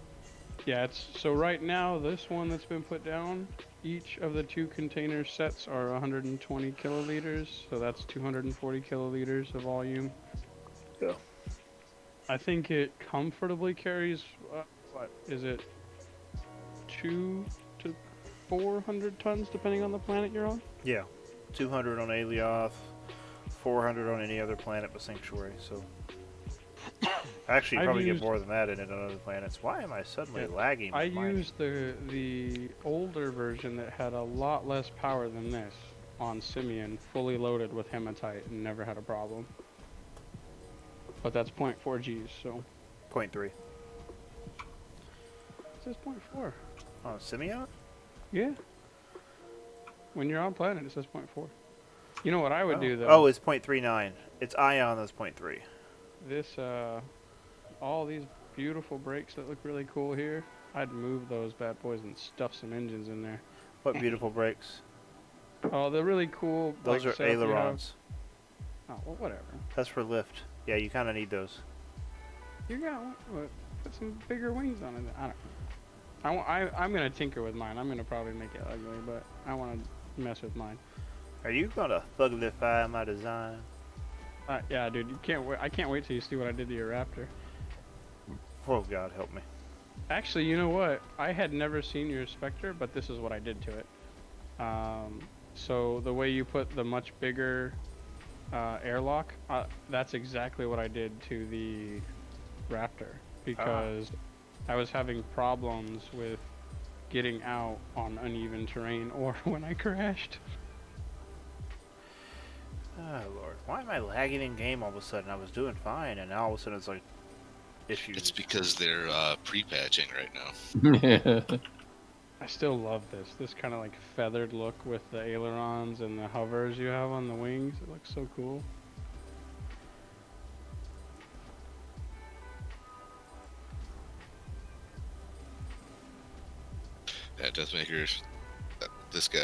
right now this one that's been put down, each of the 2 container sets are 120 kiloliters, so that's 240 kiloliters of volume. Yeah. I think it comfortably carries, what is it, 2 to 400 tons depending on the planet you're on? Yeah. 200 on Alioth, 400 on any other planet but Sanctuary, so... Actually, you I've probably used- get more than that in it on other planets. Why am I suddenly Yeah, lagging? I with mining? used the older version that had a lot less power than this on Simeon, fully loaded with hematite, and never had a problem. But that's 0.4 Gs, so... 0.3. It says 0.4. Oh, Simeon? Yeah. When you're on planet, it says 0.4. You know what I would do, though? Oh, it's 0.39. It's Ion that's 0.3. This, all these beautiful brakes that look really cool here, I'd move those bad boys and stuff some engines in there. What beautiful brakes. Oh, they're really cool. Those like, are setup you have. ailerons. Oh, well, whatever. That's for lift. Yeah, you kind of need those. You got what? Put some bigger wings on it. I don't know. I'm gonna tinker with mine. I'm gonna probably make it ugly, but I want to mess with mine. Are you gonna fuglify my design? Yeah, dude, you can't wait. I can't wait till you see what I did to your Raptor. Oh God, help me. Actually, you know what? I had never seen your Spectre, but this is what I did to it. So the way you put the much bigger airlock, that's exactly what I did to the Raptor, because I was having problems with getting out on uneven terrain or when I crashed. Oh Lord, why am I lagging in game all of a sudden? I was doing fine, and now all of a sudden it's like issues. It's because they're pre-patching right now. Yeah. I still love this kind of like feathered look with the ailerons and the hovers you have on the wings. It looks so cool. Yeah, Deathmaker. This guy,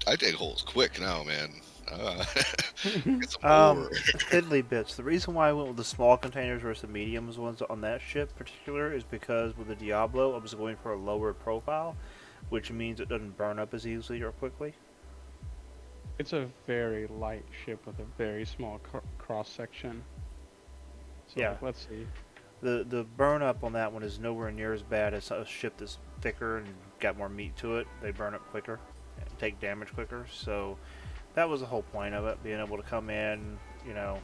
I dig holes quick now, man. Get some more. Fiddly bits. The reason why I went with the small containers versus the mediums ones on that ship in particular is because with the Diablo, I was going for a lower profile, which means it doesn't burn up as easily or quickly. It's a very light ship with a very small cross section. So Yeah. like, let's see. The burn up on that one is nowhere near as bad as a ship that's thicker and got more meat to it. They burn up quicker and take damage quicker. So that was the whole point of it, being able to come in, you know,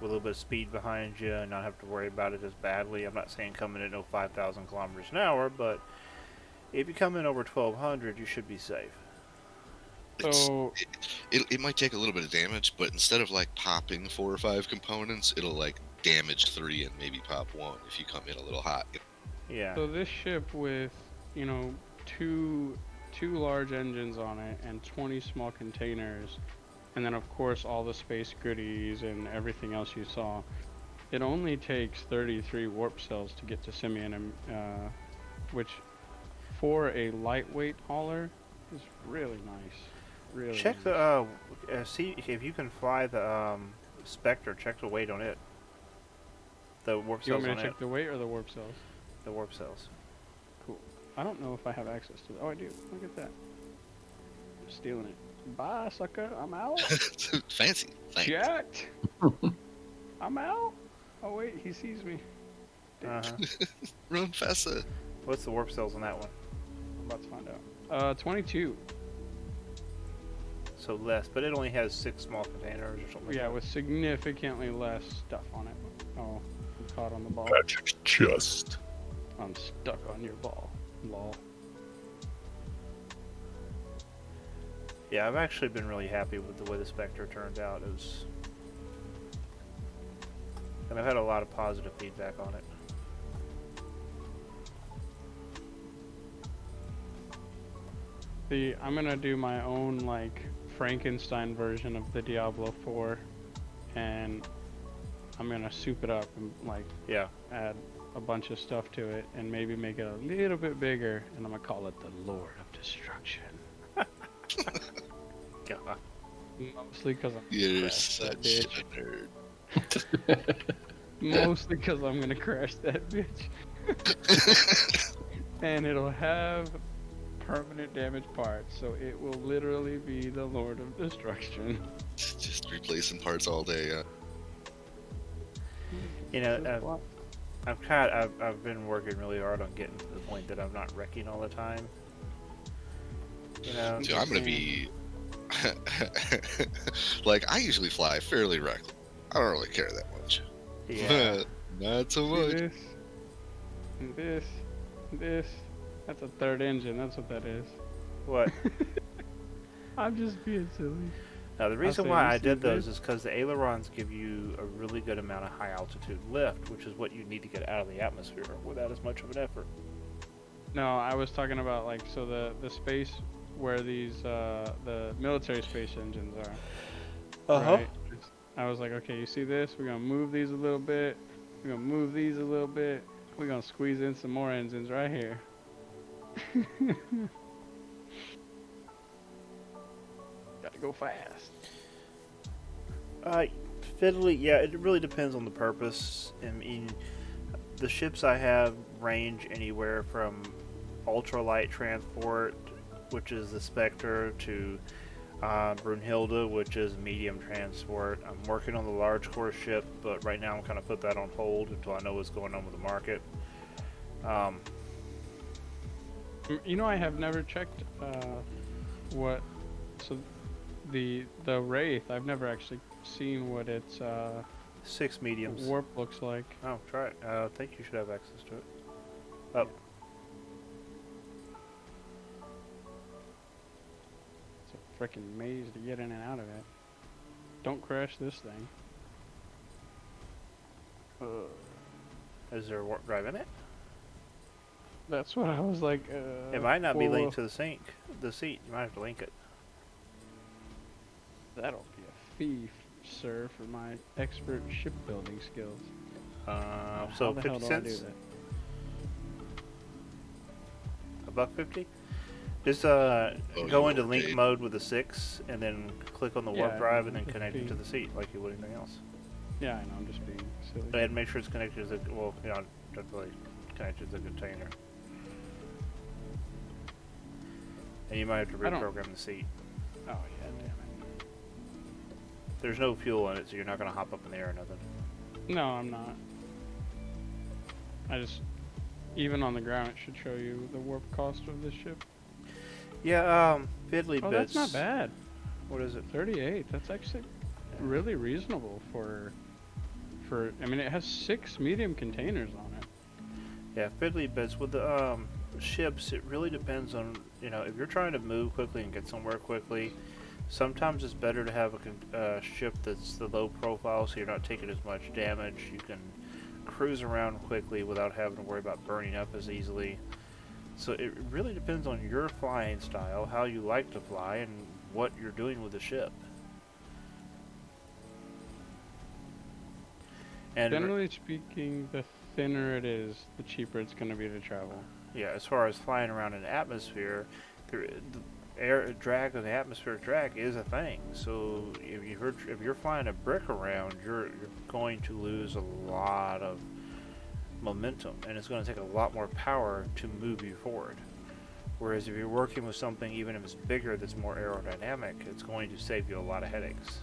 with a little bit of speed behind you and not have to worry about it as badly. I'm not saying coming in at 5,000 kilometers an hour, but if you come in over 1,200, you should be safe. So It might take a little bit of damage, but instead of like popping 4 or 5 components, it'll like damage 3 and maybe pop 1 if you come in a little hot. Yeah. So this ship with, you know, two large engines on it and 20 small containers, and then of course all the space goodies and everything else you saw, it only takes 33 warp cells to get to Simeon, which for a lightweight hauler is really nice. Really Check nice. the see if you can fly the Spectre. Check the weight on it. The warp You cells want me on to it. check the weight or the warp cells? The warp cells. Cool. I don't know if I have access to that. Oh, I do. Look at that. I'm stealing it. Bye, sucker. I'm out. Fancy. Thanks. Jacked. I'm out. Oh, wait. He sees me. Uh-huh. Run faster. What's the warp cells on that one? I'm about to find out. 22. So less, but it only has 6 small containers or something. Yeah, like with significantly less stuff on it. Oh, I'm caught on the ball. Magic chest. I'm stuck on your ball. Lol. that. Yeah, I've actually been really happy with the way the Spectre turned out. It was, and I've had a lot of positive feedback on it. I'm gonna do my own like Frankenstein version of the Diablo 4, and I'm gonna soup it up and like Yeah. add a bunch of stuff to it and maybe make it a little bit bigger, and I'm gonna call it the Lord of Destruction. God. Mostly because I'm You're crash that such bitch. a nerd. Mostly because I'm gonna crash that bitch, and it'll have permanent damage parts, so it will literally be the Lord of Destruction. Just replacing parts all day. You know, I've been working really hard on getting to the point that I'm not wrecking all the time. You know, Dude, I'm gonna be like, I usually fly fairly reckless. I don't really care that much. yeah. Not so See much. this, and this. That's a third engine. That's what that is. What? I'm just being silly. Now, the reason say why you I see did those this? is because the ailerons give you a really good amount of high altitude lift, which is what you need to get out of the atmosphere without as much of an effort. No, I was talking about like so the space where these the military space engines are. Right? I was like, okay, you see this? We're gonna move these a little bit. We're gonna move these a little bit. We're gonna squeeze in some more engines right here. Gotta go fast. Fiddly, yeah, it really depends on the purpose. I mean, the ships I have range anywhere from ultralight transport, which is the Spectre, to Brunhilde, which is medium transport. I'm working on the large core ship, but right now I'm kind of put that on hold until I know what's going on with the market. You know, I have never checked what so the Wraith. I've never actually seen what its 6 mediums. warp looks like. Oh, try it. I think you should have access to it. Oh. It's a freaking maze to get in and out of it. Don't crash this thing. Is there a warp drive in it? That's what I was like. It might not be well, linked to the seat. You might have to link it. That'll be a fee, sir, for my expert shipbuilding skills. So How the 50 hell do I do cents? that? $1.50? Just go into link mode with the 6 and then click on the warp Yeah, drive and then just connect it to be- the seat like you would anything else. Yeah, I know. I'm just being silly. And make sure it's connected to the, well, you know, definitely connected to the container. And you might have to I don't- reprogram the seat. Oh yeah, damn it. There's no fuel in it, so you're not going to hop up in the air or nothing. No, I'm not. I just, even on the ground, it should show you the warp cost of this ship. Yeah, Fiddly Oh, Bits. that's not bad. What is it? 38. That's actually really reasonable for. I mean, it has 6 medium containers on it. Yeah, Fiddly Bits. With the ships, it really depends on, you know, if you're trying to move quickly and get somewhere quickly, sometimes it's better to have a ship that's the low profile so you're not taking as much damage. You can cruise around quickly without having to worry about burning up as easily. So it really depends on your flying style, how you like to fly, and what you're doing with the ship. And Generally speaking, the thinner it is, the cheaper it's going to be to travel. yeah, as far as flying around in the atmosphere, the air drag of the atmospheric drag is a thing. So if you're flying a brick around, you're going to lose a lot of momentum, and it's going to take a lot more power to move you forward. Whereas if you're working with something, even if it's bigger, that's more aerodynamic, it's going to save you a lot of headaches.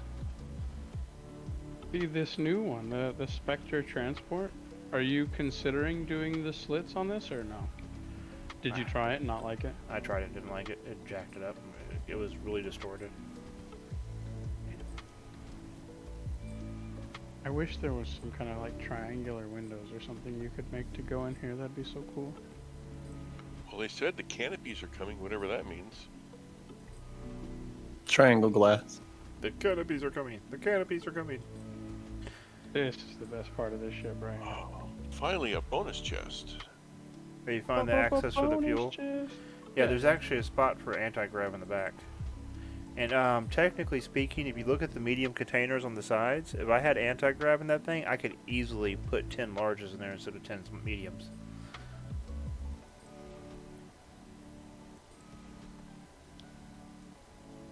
See this new one, the Spectre Transport. Are you considering doing the slits on this or no? Did you try it and not like it? I tried it, didn't like it. It jacked it up. It was really distorted. I wish there was some kind of like triangular windows or something you could make to go in here. That'd be so cool. Well, they said the canopies are coming, whatever that means. Triangle glass. The canopies are coming. The canopies are coming. This is the best part of this ship right now. Oh, finally, a bonus chest. Where you find the access for the Bonus fuel. chest. Yeah, there's actually a spot for anti-grav in the back. And technically speaking, if you look at the medium containers on the sides, if I had anti-grav in that thing, I could easily put 10 larges in there instead of 10 mediums.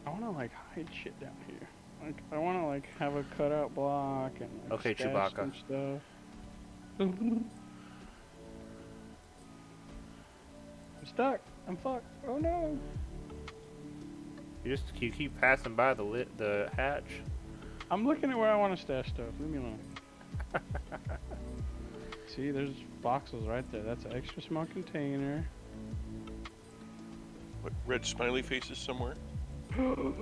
I want to like hide shit down here. Like I want to like have a cutout block and like, Okay, stash Chewbacca. some stuff. I'm stuck. I'm fucked. Oh no. You keep passing by the hatch. I'm looking at where I want to stash stuff. Leave me alone. See, there's boxes right there. That's an extra small container. What, red smiley faces somewhere? Oh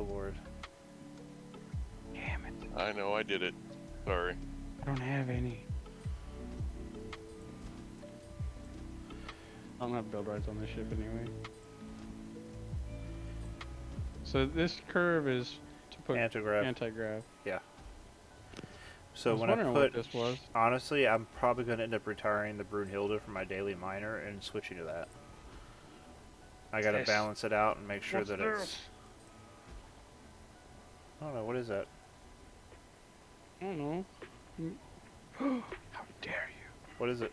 lord. Damn it. I know, I did it. Sorry. I don't have any. I don't have build rights on this ship anyway. So this curve is to put Anti-grav. anti-grav. Yeah. I So was when I wondering put, what this was. honestly, I'm probably going to end up retiring the Brunhilde from my daily miner and switching to that. I got to Yes. balance it out and make sure What's that this? it's... I don't know, what is that? I don't know. How dare you? What is it?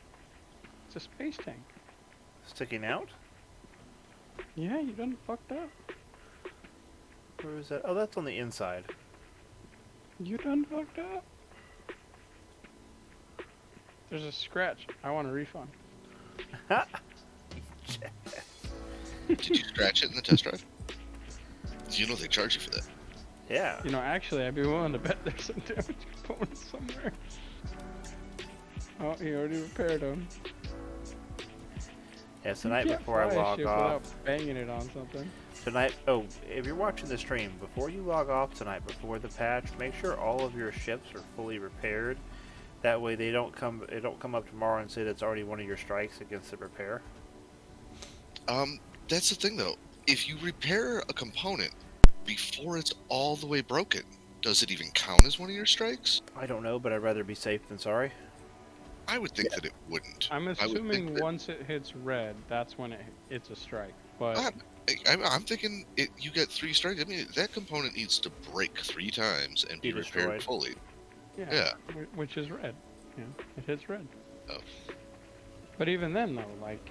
It's a space tank. Sticking out? Yeah, you done fucked up. Where is that? Oh, that's on the inside. You done fucked up. There's a scratch. I want a refund. Did you scratch it in the test drive? You know they charge you for that. Yeah. You know, actually, I'd be willing to bet there's some damage components somewhere. Oh, he already repaired them. Yeah, tonight before I log off. Without banging it on something. Tonight, oh, if you're watching the stream, before you log off tonight, before the patch, make sure all of your ships are fully repaired. That way they don't come up tomorrow and say that's already one of your strikes against the repair. That's the thing though. If you repair a component before it's all the way broken, does it even count as one of your strikes? I don't know, but I'd rather be safe than sorry. I would think that it wouldn't. I'm I would think assuming that- once it hits red, that's when it's a strike. But I'm thinking you get 3 strikes. I mean, that component needs to break 3 times and be repaired destroyed. fully. yeah, Yeah. which is red. Yeah, it hits red. Oh. But even then, though, like,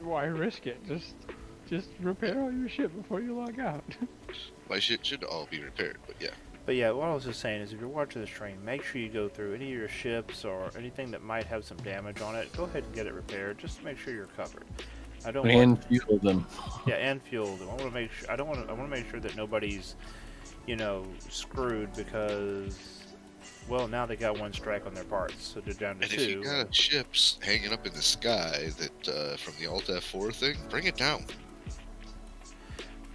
why risk it? Just repair all your shit before you log out. My shit should all be repaired, but yeah. But yeah, what I was just saying is if you're watching the stream, make sure you go through any of your ships or anything that might have some damage on it. Go ahead and get it repaired, just to make sure you're covered. I don't want, And fuel them. yeah, and fuel them. I want to make sure. I want to make sure that nobody's, screwed because, well, now they got 1 strike on their parts, so they're down to And 2. if you got ships hanging up in the sky that from the Alt F4 thing, bring it down.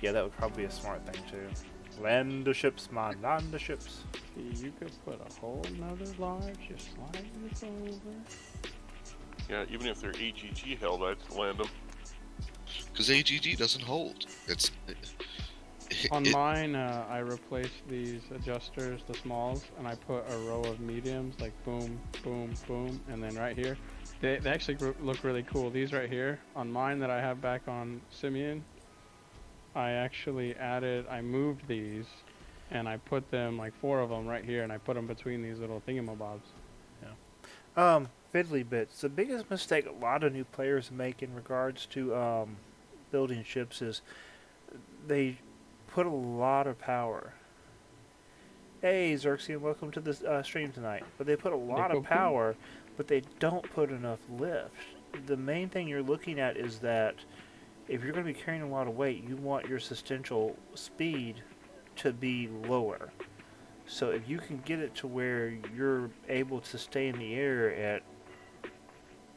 Yeah, that would probably be a smart thing too. Land the ships, man, land the ships. You could put a whole nother large just slide this over. Yeah, even if they're AGG held, I'd land them. Because AGG doesn't hold. On mine, I replaced these adjusters, the smalls, and I put a row of mediums, like boom, boom, boom, and then right here. They actually look really cool. These right here, on mine that I have back on Simeon, I moved these, and I put them, like 4 of them right here, and I put them between these little thingamabobs. Fiddly bits. The biggest mistake a lot of new players make in regards to building ships is they put a lot of power. Hey, Xerxian, welcome to the stream tonight. But they put a lot of power, but they don't put enough lift. The main thing you're looking at is that if you're going to be carrying a lot of weight, you want your substantial speed to be lower. So if you can get it to where you're able to stay in the air at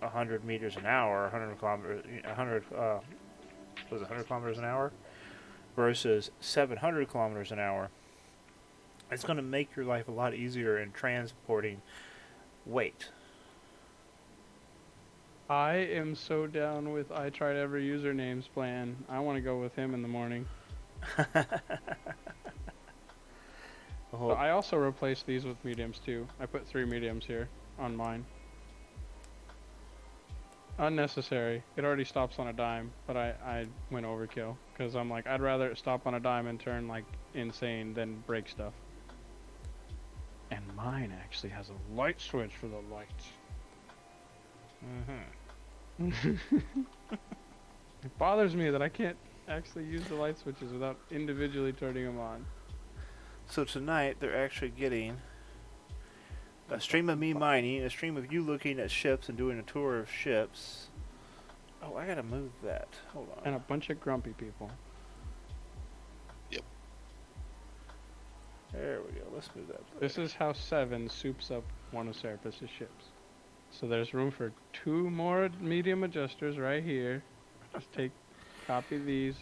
100 meters an hour, 100 kilometers an hour versus 700 kilometers an hour, it's going to make your life a lot easier in transporting weight. I am so down with I tried every usernames plan. I want to go with him in the morning. But I also replaced these with mediums too. I put 3 mediums here on mine. Unnecessary. It already stops on a dime, but I went overkill because I'm like, I'd rather it stop on a dime and turn like insane than break stuff. And mine actually has a light switch for the lights. It bothers me that I can't actually use the light switches without individually turning them on. So tonight they're actually getting a stream of me mining, a stream of you looking at ships and doing a tour of ships. Oh, I gotta move that. Hold on. And a bunch of grumpy people. Yep. There we go. Let's move that. This is how 7 soups up one of Serapis' ships. So there's room for 2 more medium adjusters right here. Just copy these,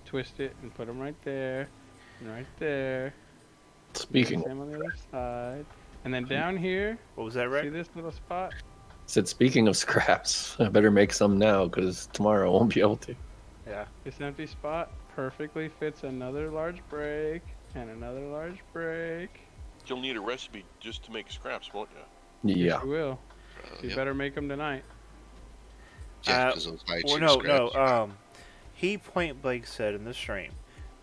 twist it, and put them right there, and right there. Speaking, Same on the other side. And then down here, What was that, see Rick? this little spot? said speaking of scraps, I better make some now because tomorrow I won't be able to. Yeah. This empty spot perfectly fits another large break and another large break. You'll need a recipe just to make scraps, won't you? Yeah. You will. You Yep. better make them tonight. Yeah, because those high Well, cheap no, scraps. no. He point blank said in the stream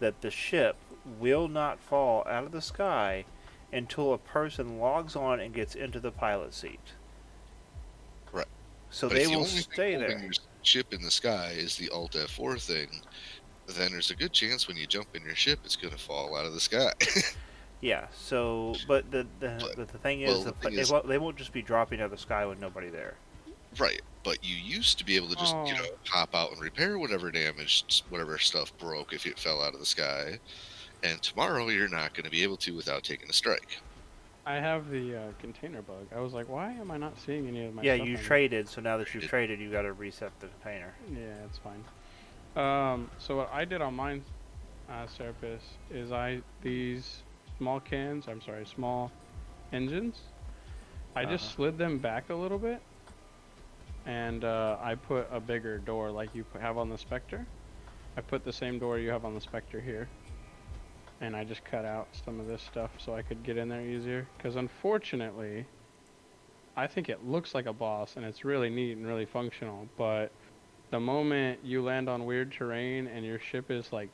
that the ship will not fall out of the sky until a person logs on and gets into the pilot seat. Right. So But they if the will only thing stay holding there. your ship in the sky is the Alt F4 thing, then there's a good chance when you jump in your ship, it's going to fall out of the sky. Yeah. So, but the thing is, well, the thing is- they won't just be dropping out of the sky with nobody there. Right, but you used to be able to just, Oh. hop out and repair whatever damaged, whatever stuff broke if it fell out of the sky. And tomorrow you're not going to be able to without taking a strike. I have the container bug. I was like, why am I not seeing any of my Yeah, stuff you on traded. So now that you've traded, you got to reset the container. this? Yeah, it's fine. So what I did on mine, Serapis, is these small small engines, I just slid them back a little bit, and I put a bigger door like you have on the Spectre. I put the same door you have on the Spectre here. And I just cut out some of this stuff so I could get in there easier. Because unfortunately, I think it looks like a boss and it's really neat and really functional. But the moment you land on weird terrain and your ship is like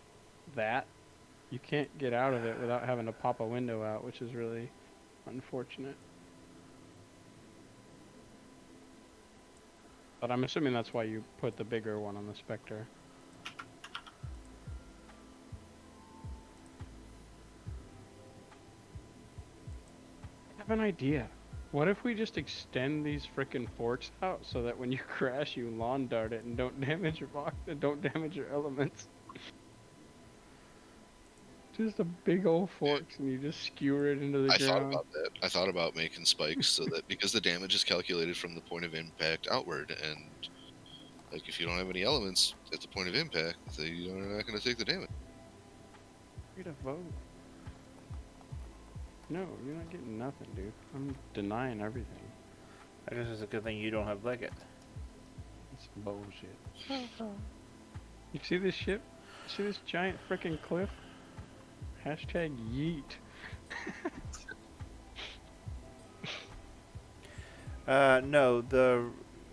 that, you can't get out of it without having to pop a window out, which is really unfortunate. But I'm assuming that's why you put the bigger one on the Spectre. I have an idea. What if we just extend these frickin' forks out so that when you crash, you lawn dart it and don't damage your box and don't damage your elements? Just a big old forks and you just skewer it into the I thought ground. about that. I thought about making spikes so that because the damage is calculated from the point of impact outward, and like if you don't have any elements at the point of impact, then you're not going to take the damage. Get a vote. No, you're not getting nothing, dude. I'm denying everything. I guess it's a good thing you don't have Leggett. It's bullshit. You see this ship? See this giant frickin' cliff? Hashtag yeet. No, the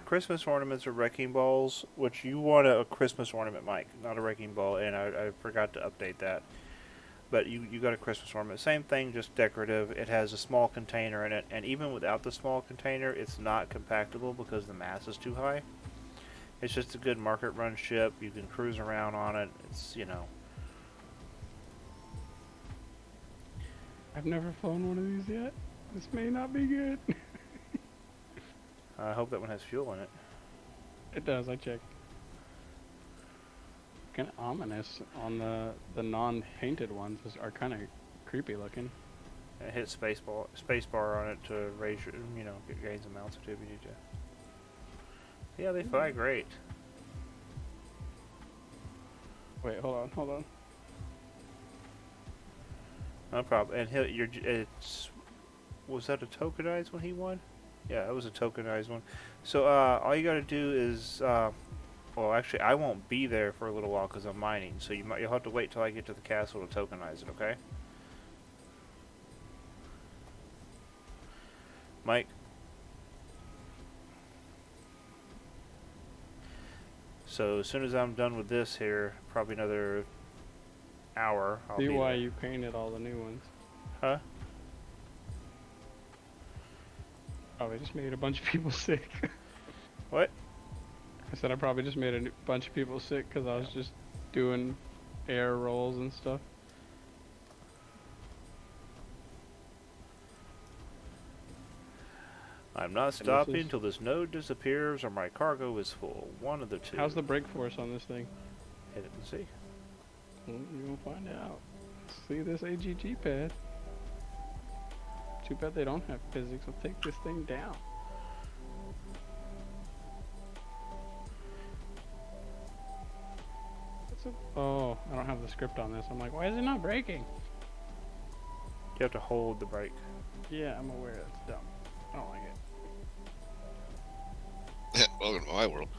Christmas ornaments are wrecking balls, which you want a Christmas ornament, Mike, not a wrecking ball, and I forgot to update that. But you got a Christmas ornament. Same thing, just decorative. It has a small container in it, and even without the small container, it's not compactable because the mass is too high. It's just a good market run ship. You can cruise around on it. It's, I've never flown one of these yet. This may not be good. I hope that one has fuel in it. It does, I checked. Kind of ominous on the non-painted ones are kind of creepy looking. And hit spacebar on it to raise your, gain some altitude if you need to. Yeah, they fly great. Wait, hold on. No problem. And was that a tokenized one he won? Yeah, it was a tokenized one. So all you got to do is, well, actually, I won't be there for a little while because I'm mining. So you'll have to wait till I get to the castle to tokenize it. Okay? Mike. So as soon as I'm done with this here, probably another hour, I'll See be why there. you painted all the new ones. Huh? Probably just made a bunch of people sick. What? I said I probably just made a bunch of people sick because I was just doing air rolls and stuff. I'm not stopping till this node disappears or my cargo is full. One of the two. How's the brake force on this thing? Hit it and see. Well, you're gonna find out. See this AGG pad. Too bad they don't have physics. I'll take this thing down. Oh, I don't have the script on this. I'm like, why is it not braking? You have to hold the brake. Yeah, I'm aware that's dumb. I don't like it. Yeah, welcome to my world.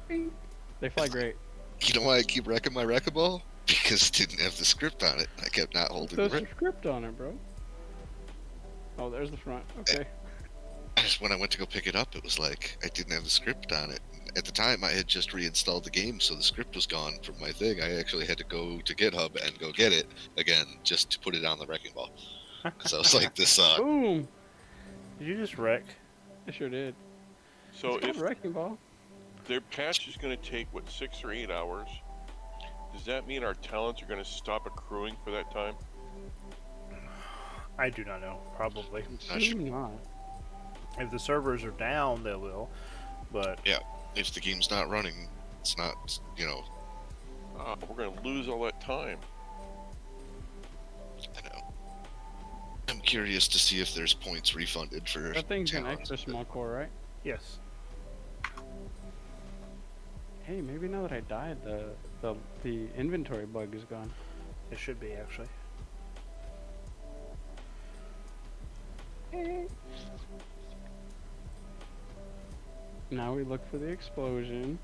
Bing. They fly great. You know why I keep wrecking my wrecking ball? Because it didn't have the script on it. I kept not holding the There's brake. a script on it, bro. Oh, there's the front. Okay. When I went to go pick it up, it was like I didn't have the script on it. At the time, I had just reinstalled the game, so the script was gone from my thing. I actually had to go to GitHub and go get it again just to put it on the wrecking ball. Because I was like, this Boom! Did you just wreck? I sure did. So It's called if wrecking ball. their patch is going to take, what, 6 or 8 hours, does that mean our talents are going to stop accruing for that time? I do not know. Probably. Not sure. Assume not. If the servers are down, they will. But If the game's not running, it's not, We're going to lose all that time. I know. I'm curious to see if there's points refunded for That thing's an talents. extra small core, right? yes. Hey, maybe now that I died, the inventory bug is gone. It should be, actually. Now we look for the explosion.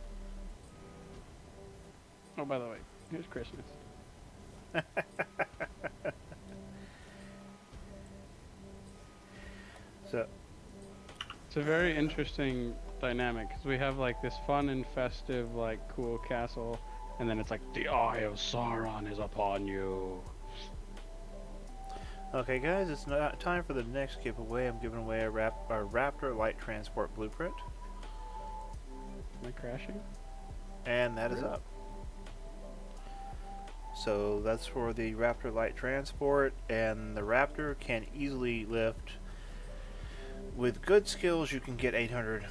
Oh, by the way, here's Christmas. So, It's a very interesting dynamic because we have like this fun and festive, like cool castle, and then it's like the eye of Sauron is upon you. okay, guys, it's not time for the next giveaway. I'm giving away a Raptor light transport blueprint, Am I crashing? and that is up. So that's for the Raptor light transport, and the Raptor can easily lift. With good skills, you can get 800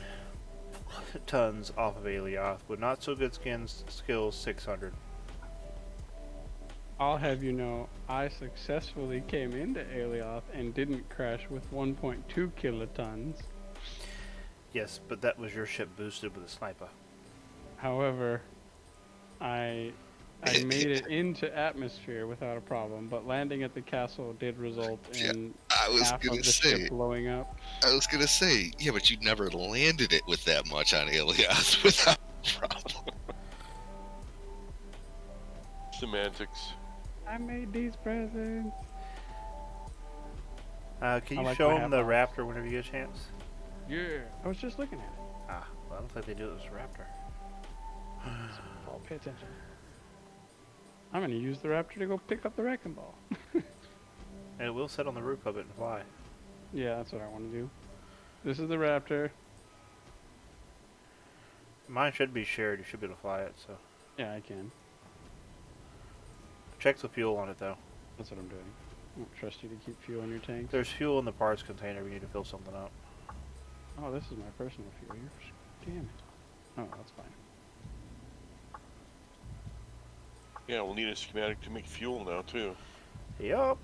tons off of Alioth. With not so good skills, 600. I'll have you know, I successfully came into Alioth and didn't crash with 1.2 kilotons. Yes, but that was your ship boosted with a sniper. However, I made it into atmosphere without a problem, but landing at the castle did result in I was half gonna of the say, ship blowing up. yeah, but you never landed it with that much on Alioth without a problem. Semantics. I made these presents. Can I you like show my them the half-elves. Raptor whenever you get a chance? Yeah. I was just looking at it. Ah, well, I don't think they do it with this Raptor. Oh, pay attention. I'm gonna use the Raptor to go pick up the wrecking ball. And it will sit on the roof of it and fly. Yeah, that's what I want to do. This is the Raptor. Mine should be shared. You should be able to fly it. So Yeah, I can. check the fuel on it though. That's what I'm doing. I don't trust you to keep fuel in your tanks. There's fuel in the parts container. We need to fill something up. Oh, this is my personal fuel. Damn it. Oh, that's fine. Yeah, we'll need a schematic to make fuel now, too. Yup.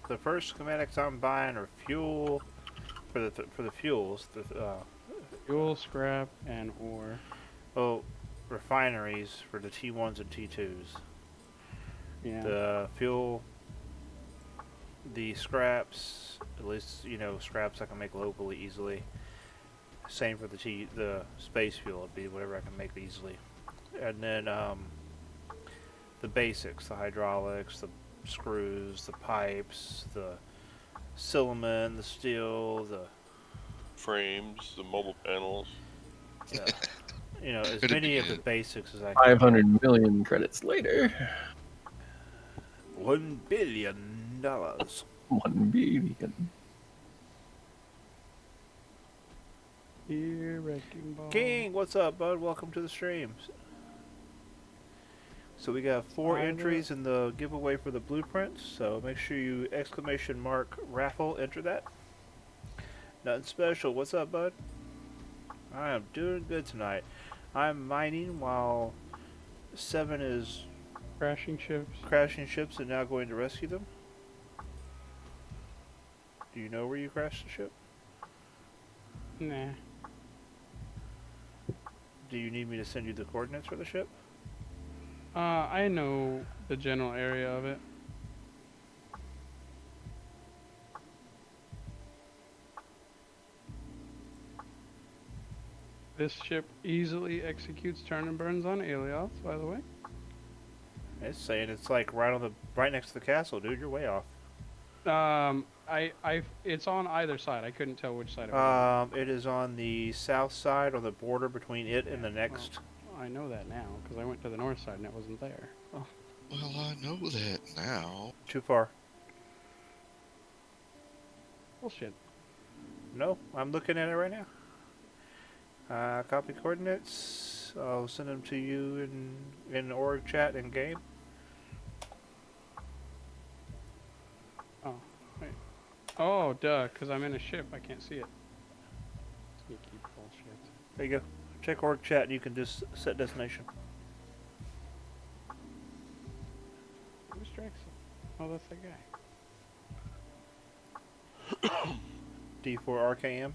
The first schematics I'm buying are fuel for the fuels. Fuel, scrap, and ore. Oh, refineries for the T1s and T2s. Yeah. The fuel, the scraps, at least scraps I can make locally easily. Same for the space fuel. It'd be whatever I can make easily. And then the basics, the hydraulics, the screws, the pipes, the cylinder, the steel, the frames, the mobile panels. Yeah. You know, as It'd many be of the it. basics as I can. 500 million credits later. $1 billion. 1 billion. Here, wrecking ball. King, what's up, bud? Welcome to the streams. So we got 4 entries in the giveaway for the blueprints. So make sure you ! raffle enter that. Nothing special. What's up, bud? I am doing good tonight. I'm mining while 7 is Crashing ships. crashing ships and now going to rescue them. Do you know where you crashed the ship? Nah. Do you need me to send you the coordinates for the ship? I know the general area of it. This ship easily executes turn and burns on Alioth, by the way. It's saying it's like right next to the castle, dude. You're way off. It's on either side. I couldn't tell which side it was. It is on the south side, on the border between it and the next. I know that now because I went to the north side and it wasn't there. Oh, Well, I know that now. Too far. bullshit. No, I'm looking at it right now. Copy coordinates. I'll send them to you in org chat in game. Oh, wait. Oh, duh, because I'm in a ship. I can't see it. Sneaky bullshit. There you go. Check org chat and you can just set destination. Who's Drexel? Oh, that's that guy. D4 RKM.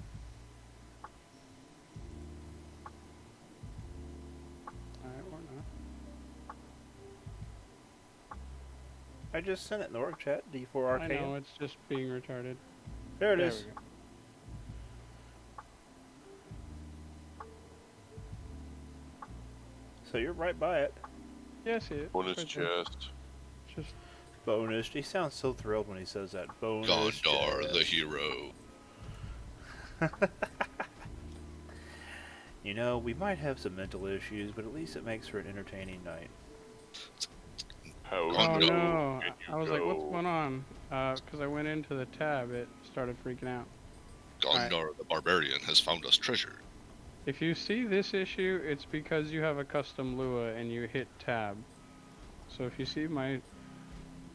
Alright, or not. I just sent it in the org chat. D4 I RKM. know, it's just being retarded. There it There is. we go. So you're right by it. Yeah, I see it. Bonus It's right there. chest. Just Bonus. He sounds so thrilled when he says that. Bonus. Gondor, chest. the hero. You know, we might have some mental issues, but at least it makes for an entertaining night. How Oh Gondor. no! can you I was like, what's go? going on? Because I went into the tab, it started freaking out. Gondor, the barbarian, has found us treasure. If you see this issue, it's because you have a custom Lua and you hit tab. So if you see my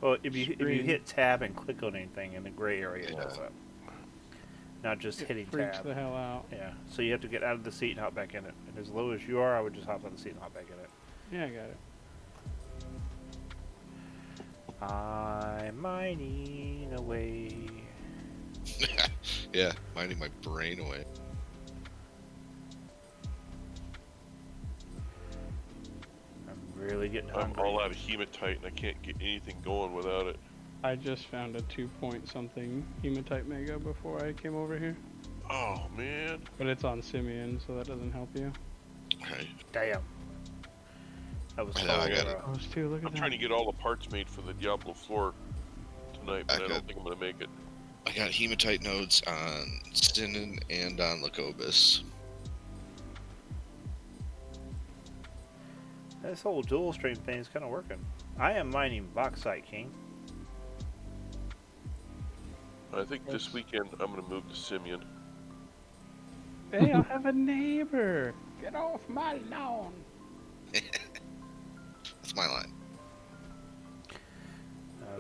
Well, if you Screen. hit tab and click on anything in the gray area, it does that. Not just hitting it freaks tab. the hell out. Yeah, so you have to get out of the seat and hop back in it. And as low as you are, I would just hop on the seat and hop back in it. Yeah, I got it. I'm mining away. Yeah, mining my brain away. I'm really getting I'm hungry. all out of hematite and I can't get anything going without it. I just found a 2-point-something hematite mega before I came over here. Oh man. But it's on Simeon, so that doesn't help you. Right. Damn. That was I know, I cold, got bro. it. Those two, look at I'm that. trying to get all the parts made for the Diablo 4 tonight, but I Okay. don't think I'm gonna make it. I got hematite nodes on Sinan and on Lacobus. This whole dual stream thing is kind of working. I am mining bauxite, King. I think this weekend I'm gonna move to Simeon. Hey, I have a neighbor! Get off my lawn! That's my line.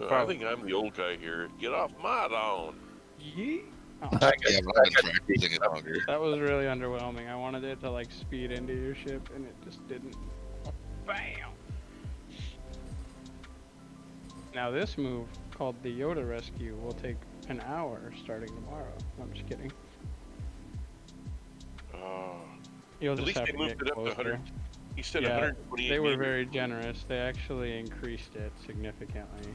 I think I'm the old guy here. Get off my lawn. Yeet! Oh, Yeah, but I've been practicing it longer. that was really underwhelming. I wanted it to like speed into your ship, and it just didn't. Bam! Now this move, called the Yoda Rescue, will take an hour starting tomorrow. I'm just kidding. You'll At just least have they to moved get it up to closer. 100. He said Yeah, 128 They were meters. very generous. They actually increased it significantly.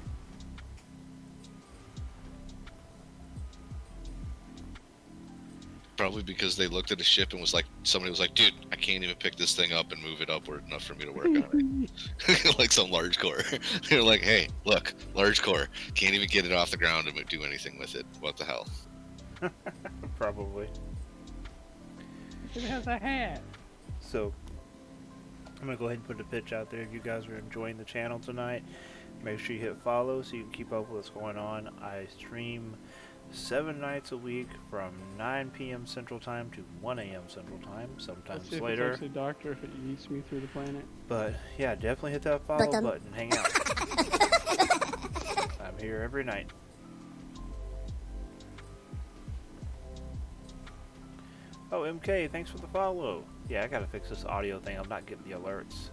Probably because they looked at a ship and was like, somebody was like, dude, I can't even pick this thing up and move it upward enough for me to work on it. Like some large core. They're like, hey, look, large core. Can't even get it off the ground and do anything with it. What the hell? Probably. It has a hat. So I'm gonna go ahead and put a pitch out there. If you guys are enjoying the channel tonight, make sure you hit follow so you can keep up with what's going on. I stream 7 nights a week from 9 p.m. Central Time to 1 a.m. Central Time, Let's sometimes see if later. it's actually Doctor if it eats me through the planet. But yeah, definitely hit that follow button and hang out. I'm here every night. Oh, MK, thanks for the follow. Yeah, I gotta fix this audio thing. I'm not getting the alerts.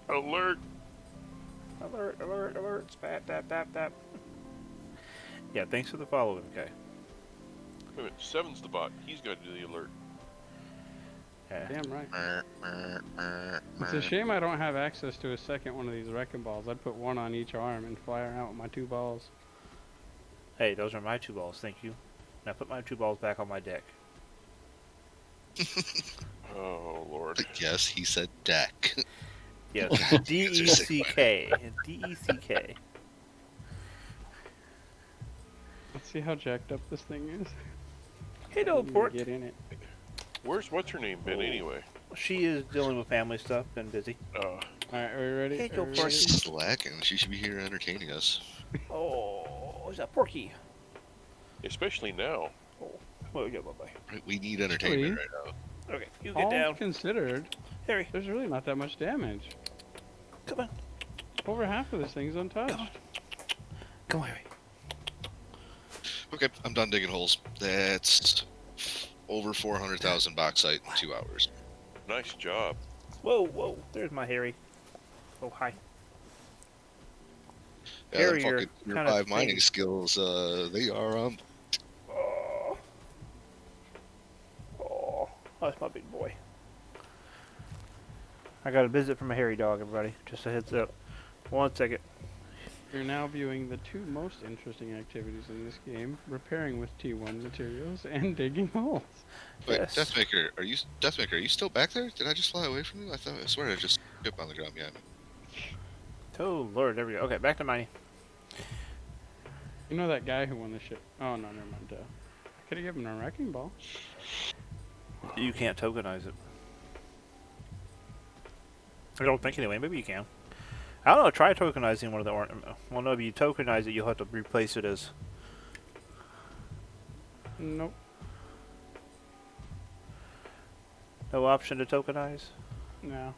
Alert! Alert, alert, alert. Spat, tap, tap, tap. Yeah, thanks for the follow, MK. Wait a minute, Seven's the bot. He's got to do the alert. Yeah. Damn right. It's a shame I don't have access to a second one of these wrecking balls. I'd put one on each arm and fly around with my 2 balls. Hey, those are my 2 balls, thank you. Now put my 2 balls back on my deck. Oh, Lord. Yes, he said deck. Yes, D-E-C-K. D-E-C-K. Let's see how jacked up this thing is. Hey, I didn't even Port. get in it. Where's what's-her-name been anyway? She is dealing with family stuff, been busy. Alright, are we ready? Hey, Are go we for it. ready? She's slacking. She should be here entertaining us. Oh, is that Porky? Especially now. Well, yeah, bye-bye. Right, we need entertainment right now. Okay, you get All down. considered, Harry, there's really not that much damage. come on. Over half of this thing's untouched. Come on, Harry. Okay, I'm done digging holes. That's over 400,000 bauxite in 2 hours. Nice job. Whoa, whoa, there's my Harry. Oh, hi. Yeah, Harry, them you're fucking tier kinda 5 mining faint. skills, they are Oh, oh, that's my big boy. I got a visit from a hairy dog, everybody. Just a heads up. 1 second. You're now viewing the 2 most interesting activities in this game: repairing with T1 materials and digging holes. Wait, Yes. Deathmaker, are you still back there? Did I just fly away from you? I swear I just skip on the ground behind me. Oh, Lord, there we go. Okay, back to mining. You know that guy who won the ship? Oh no, never mind. I could have given him a wrecking ball. You can't tokenize it. I don't think anyway. Maybe you can. I don't know. Try tokenizing one of the well, no, if you tokenize it, you'll have to replace it as. Nope. No option to tokenize? No.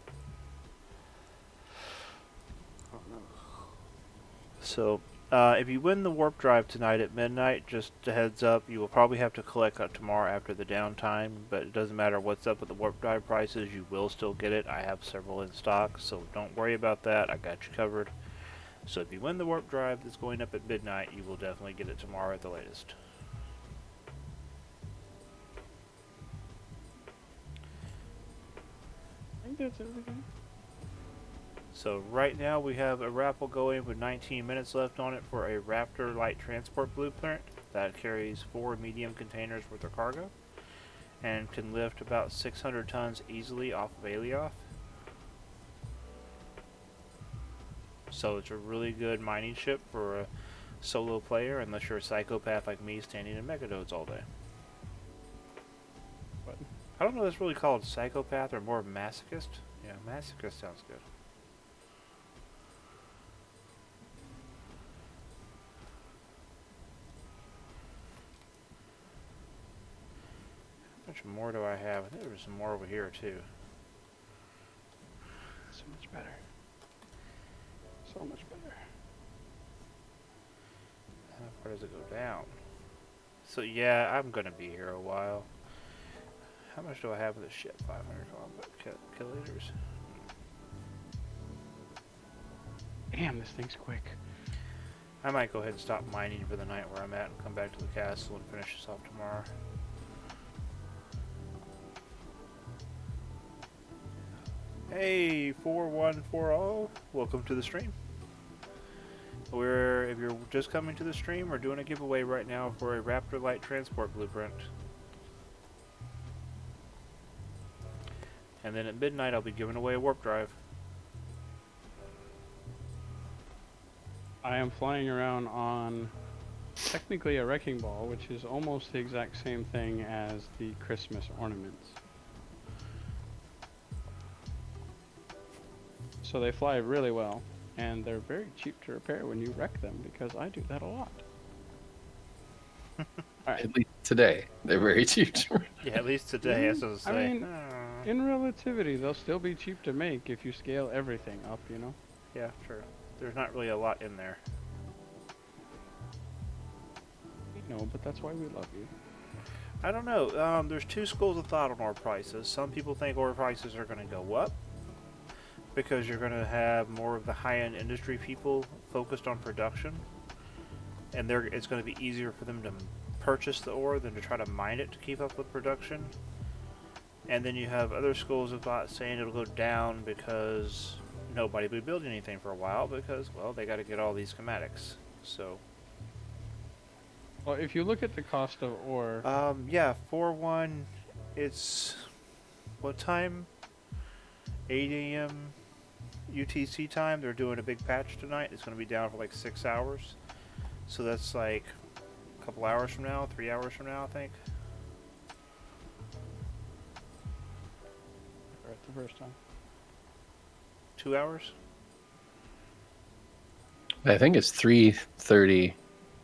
So, if you win the warp drive tonight at midnight, just a heads up, you will probably have to collect it tomorrow after the downtime, but it doesn't matter what's up with the warp drive prices, you will still get it. I have several in stock, so don't worry about that. I got you covered. So if you win the warp drive that's going up at midnight, you will definitely get it tomorrow at the latest. I think that's everything. So right now we have a raffle going with 19 minutes left on it for a Raptor light transport blueprint that carries 4 medium containers worth of cargo and can lift about 600 tons easily off of Alioth. So it's a really good mining ship for a solo player unless you're a psychopath like me standing in meganodes all day. What? I don't know if it's really called psychopath or more masochist. Yeah, masochist sounds good. How much more do I have? I think there's some more over here too. So much better. So much better. How far does it go down? So yeah, I'm gonna be here a while. How much do I have of this ship? 500 kiloliters. Damn, this thing's quick. I might go ahead and stop mining for the night where I'm at and come back to the castle and finish this off tomorrow. Hey, 4140, welcome to the stream. If you're just coming to the stream, we're doing a giveaway right now for a Raptor Light Transport Blueprint. And then at midnight, I'll be giving away a warp drive. I am flying around on technically a wrecking ball, which is almost the exact same thing as the Christmas ornaments. So they fly really well, and they're very cheap to repair when you wreck them, because I do that a lot. Alright. At least today, they're very cheap. Yeah, at least today, as I was I saying. mean, in relativity, they'll still be cheap to make if you scale everything up, you know? Yeah, true. There's not really a lot in there. No, but that's why we love you. I don't know. There's two schools of thought on ore prices. Some people think ore prices are going to go up because you're going to have more of the high-end industry people focused on production, and it's going to be easier for them to purchase the ore than to try to mine it to keep up with production. And then you have other schools of thought saying it'll go down because nobody will be building anything for a while because, well, they got to get all these schematics. So, Well, if you look at the cost of ore, yeah, 4-1, it's what time? 8 a.m. UTC time. They're doing a big patch tonight. It's going to be down for like 6 hours. So that's like a couple hours from now, 3 hours from now, I think. right the first time. 2 hours? I think it's 3:30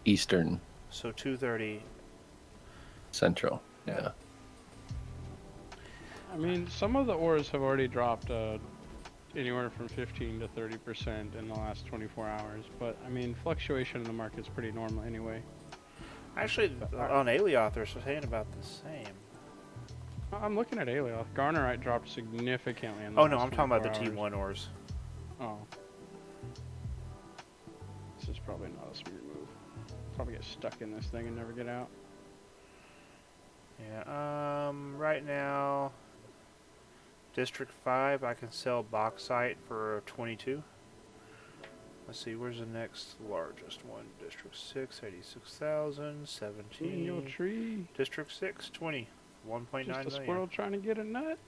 Eastern So 2:30. Central. Yeah. I mean, some of the ores have already dropped anywhere from 15 to 30% in the last 24 hours, but I mean, fluctuation in the market's pretty normal anyway. Actually, on Alioth, they're saying about the same. I'm looking at Alioth. Garnerite dropped significantly in the Oh no, last I'm talking about the 24 hours. T1 ores. Oh. This is probably not a smart move. Probably get stuck in this thing and never get out. Yeah, right now, District 5, I can sell bauxite for 22. Let's see, where's the next largest one? District 6, 86,000, In your 17. tree. District 6, 20, 1.9 Just a million. squirrel trying to get a nut?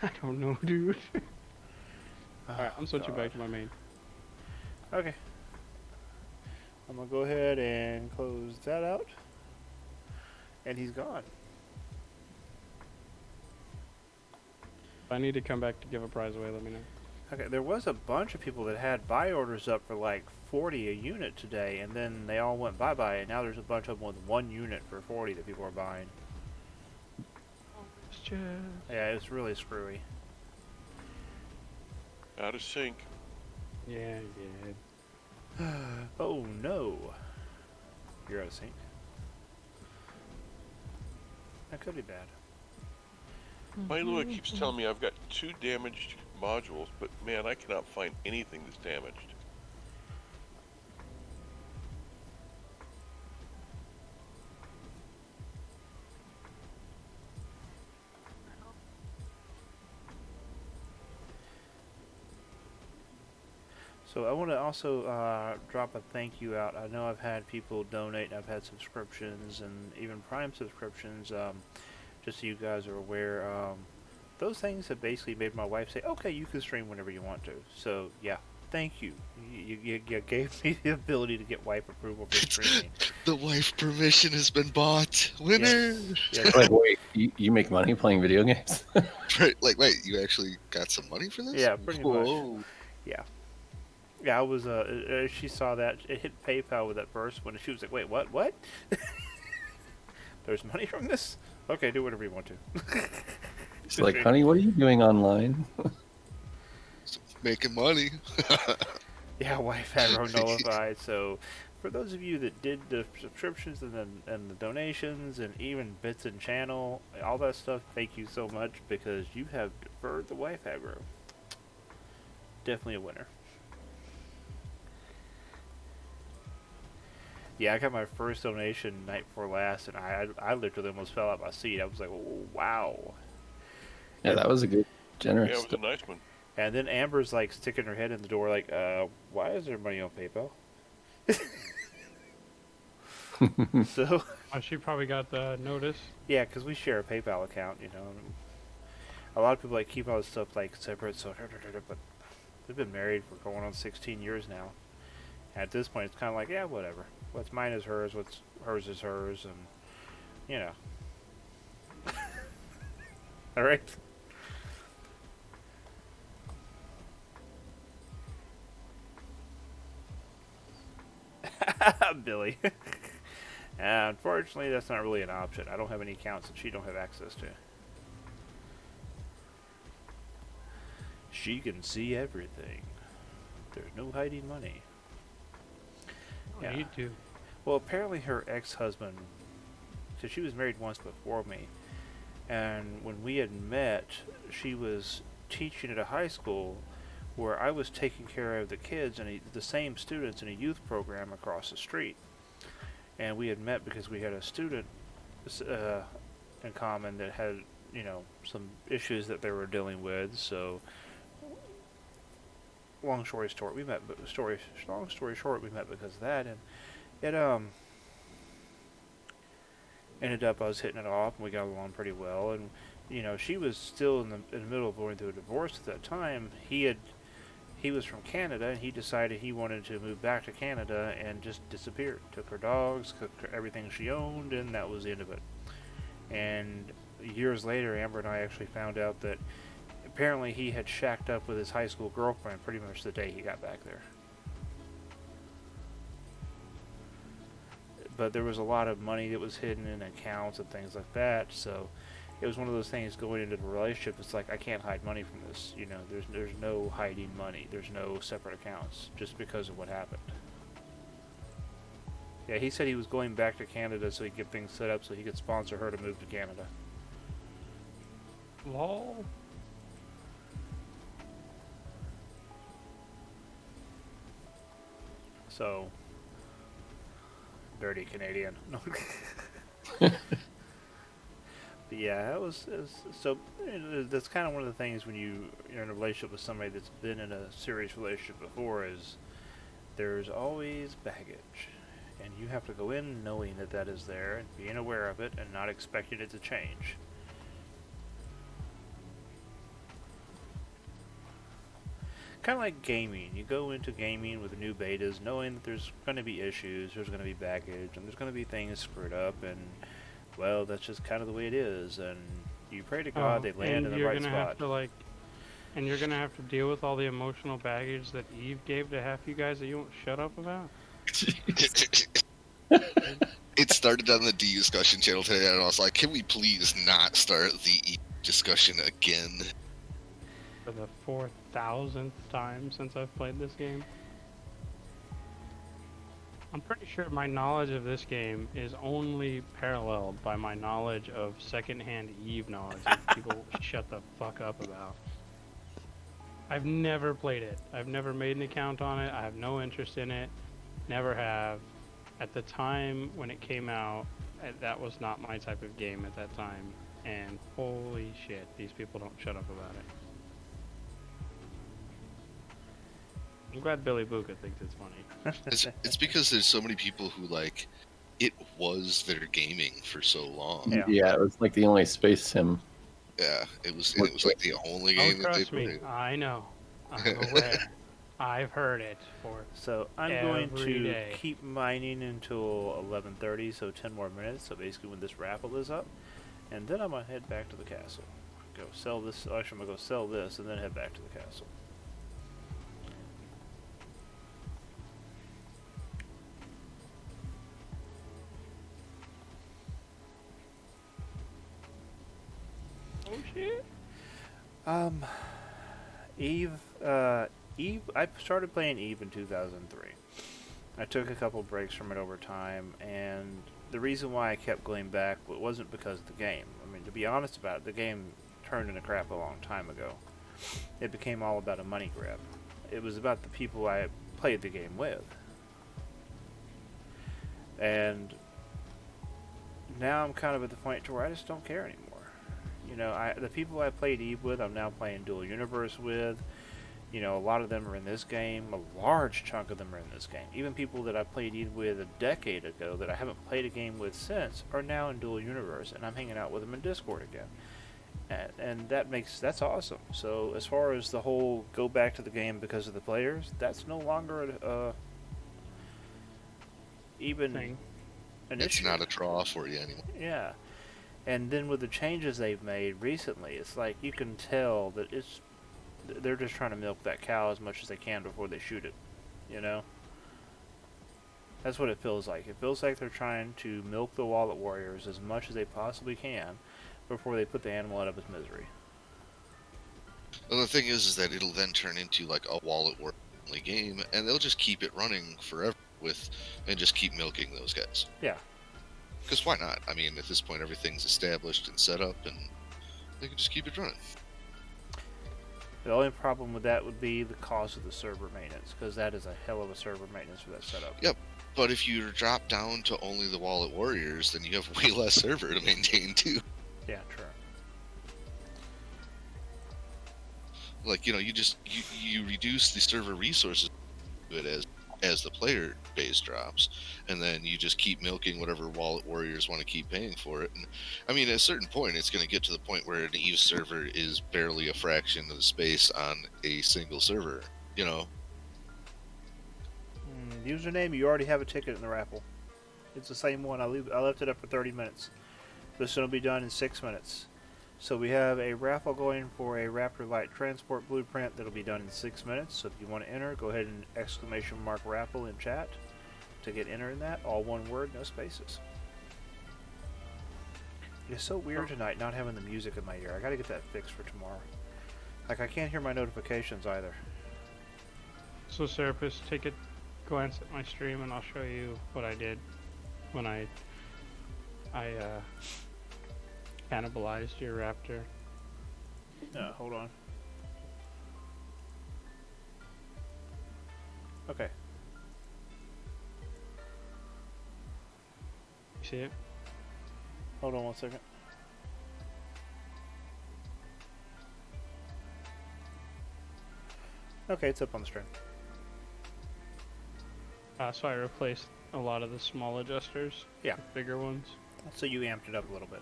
I don't know, dude. Alright, I'm switching back to my main. Okay. I'm gonna go ahead and close that out. And he's gone. If I need to come back to give a prize away, let me know. Okay, there was a bunch of people that had buy orders up for like 40 a unit today, and then they all went bye-bye, and now there's a bunch of them with 1 unit for 40 that people are buying. It's just... Yeah, it's really screwy. Out of sync. Yeah, yeah. Oh no. You're out of sync. That could be bad. My Lua keeps telling me I've got 2 damaged modules, but man, I cannot find anything that's damaged. So I want to also drop a thank you out. I know I've had people donate, I've had subscriptions and even Prime subscriptions, just so you guys are aware. Those things have basically made my wife say, okay, you can stream whenever you want to. So yeah, thank you. You gave me the ability to get wife approval for streaming. The wife permission has been bought. Winner! Yes. Like, wait, you make money playing video games? Right, like, wait, you actually got some money for this? Yeah, pretty much. Whoa. Yeah, I was, she saw that, it hit PayPal with that first one, and she was like, wait, what? There's money from this? Okay, do whatever you want to. She's like, honey, what are you doing online? Making money. Yeah, wife had her nullified, so for those of you that did the subscriptions and the donations and even bits and channel, all that stuff, thank you so much, because you have deferred the wife aggro. Definitely a winner. Yeah, I got my first donation night before last, and I literally almost fell out my seat. I was like, oh, wow. Yeah, that was a good, generous. Yeah, it was a nice one. And then Amber's like sticking her head in the door, like, why is there money on PayPal? So, Oh, she probably got the notice. yeah, because we share a PayPal account, you know. A lot of people like keep all this stuff like separate, so but they've been married for going on 16 years now. At this point, it's kind of like, yeah, whatever. What's mine is hers. What's hers is hers, and you know. All right. Billy. Unfortunately, that's not really an option. I don't have any accounts that she don't have access to. She can see everything. There's no hiding money. Yeah. You too. Well, apparently her ex-husband, because she was married once before me, and when we had met, she was teaching at a high school where I was taking care of the kids and the same students in a youth program across the street. And we had met because we had a student in common that had, some issues that they were dealing with. So, long story short, we met. Long story short, we met because of that, and it ended up I was hitting it off, and we got along pretty well. And she was still in the middle of going through a divorce at that time. He was from Canada, and he decided he wanted to move back to Canada and just disappeared. Took her dogs, took everything she owned, and that was the end of it. And years later, Amber and I actually found out that apparently he had shacked up with his high school girlfriend pretty much the day he got back there. But there was a lot of money that was hidden in accounts and things like that, so it was one of those things going into the relationship. It's like, I can't hide money from this. There's no hiding money. There's no separate accounts just because of what happened. Yeah, he said he was going back to Canada so he could get things set up so he could sponsor her to move to Canada. Lol. So, dirty Canadian. But yeah, it was so. That's kind of one of the things when you're in a relationship with somebody that's been in a serious relationship before, is there's always baggage, and you have to go in knowing that that is there and being aware of it and not expecting it to change. Kind of like gaming. You go into gaming with new betas knowing that there's going to be issues, there's going to be baggage, and there's going to be things screwed up, and well, that's just kind of the way it is, and you pray to God they land in the right spot. And you're gonna have to deal with all the emotional baggage that Eve gave to half you guys that you won't shut up about. It started on the D discussion channel today, and I was like, can we please not start the E discussion again? For the 4,000th time since I've played this game. I'm pretty sure my knowledge of this game is only paralleled by my knowledge of secondhand Eve knowledge that people shut the fuck up about. I've never played it. I've never made an account on it. I have no interest in it. Never have. At the time when it came out, that was not my type of game at that time. And holy shit, these people don't shut up about it. I'm glad Billy Buka thinks it's funny. It's because there's so many people who, like, it was their gaming for so long. Yeah, it was like the only space sim. Yeah, it was like the only game that they trust me, played. I know. I'm aware. I've heard it for So I'm going every to day. keep mining until 11:30, so 10 more minutes. So basically, when this raffle is up, and then I'm gonna head back to the castle. Go sell this. Actually, I'm gonna go sell this, and then head back to the castle. Oh shit. Eve, I started playing Eve in 2003. I took a couple breaks from it over time, and the reason why I kept going back wasn't because of the game. I mean, to be honest about it, the game turned into crap a long time ago. It became all about a money grab. It was about the people I played the game with. And now I'm kind of at the point to where I just don't care anymore. The people I played Eve with, I'm now playing Dual Universe with. A lot of them are in this game. A large chunk of them are in this game. Even people that I played Eve with a decade ago that I haven't played a game with since are now in Dual Universe, and I'm hanging out with them in Discord again. And that's awesome. So as far as the whole go back to the game because of the players, that's no longer even thing. an It's issue. not a draw for you anymore. Yeah. And then with the changes they've made recently, it's like you can tell that they're just trying to milk that cow as much as they can before they shoot it. You know? That's what it feels like. It feels like they're trying to milk the Wallet Warriors as much as they possibly can before they put the animal out of its misery. Well, the thing is that it'll then turn into like a wallet war only game, and they'll just keep it running forever and just keep milking those guys. Yeah. Because why not? I mean, at this point, everything's established and set up, and they can just keep it running. The only problem with that would be the cost of the server maintenance, because that is a hell of a server maintenance for that setup. Yep. But if you drop down to only the Wallet Warriors, then you have way less server to maintain too. Yeah, true. Like, you know, you reduce the server resources to it as the player base drops, and then you just keep milking whatever Wallet Warriors want to keep paying for it. And I mean, at a certain point, it's going to get to the point where an EVE server is barely a fraction of the space on a single server. You know. Username, you already have a ticket in the raffle. It's the same one. I left it up for 30 minutes. This one will be done in 6 minutes. So we have a raffle going for a Raptor Light Transport Blueprint that'll be done in 6 minutes. So if you want to enter, go ahead and !raffle in chat to get entered in that. All one word, no spaces. It's so weird tonight not having the music in my ear. I gotta get that fixed for tomorrow. Like, I can't hear my notifications either. So Serapis, take a glance at my stream and I'll show you what I did when I cannibalized your raptor. Hold on. Okay. You see it? Hold on 1 second. Okay, it's up on the stream. So I replaced a lot of the small adjusters Yeah. with bigger ones. So you amped it up a little bit.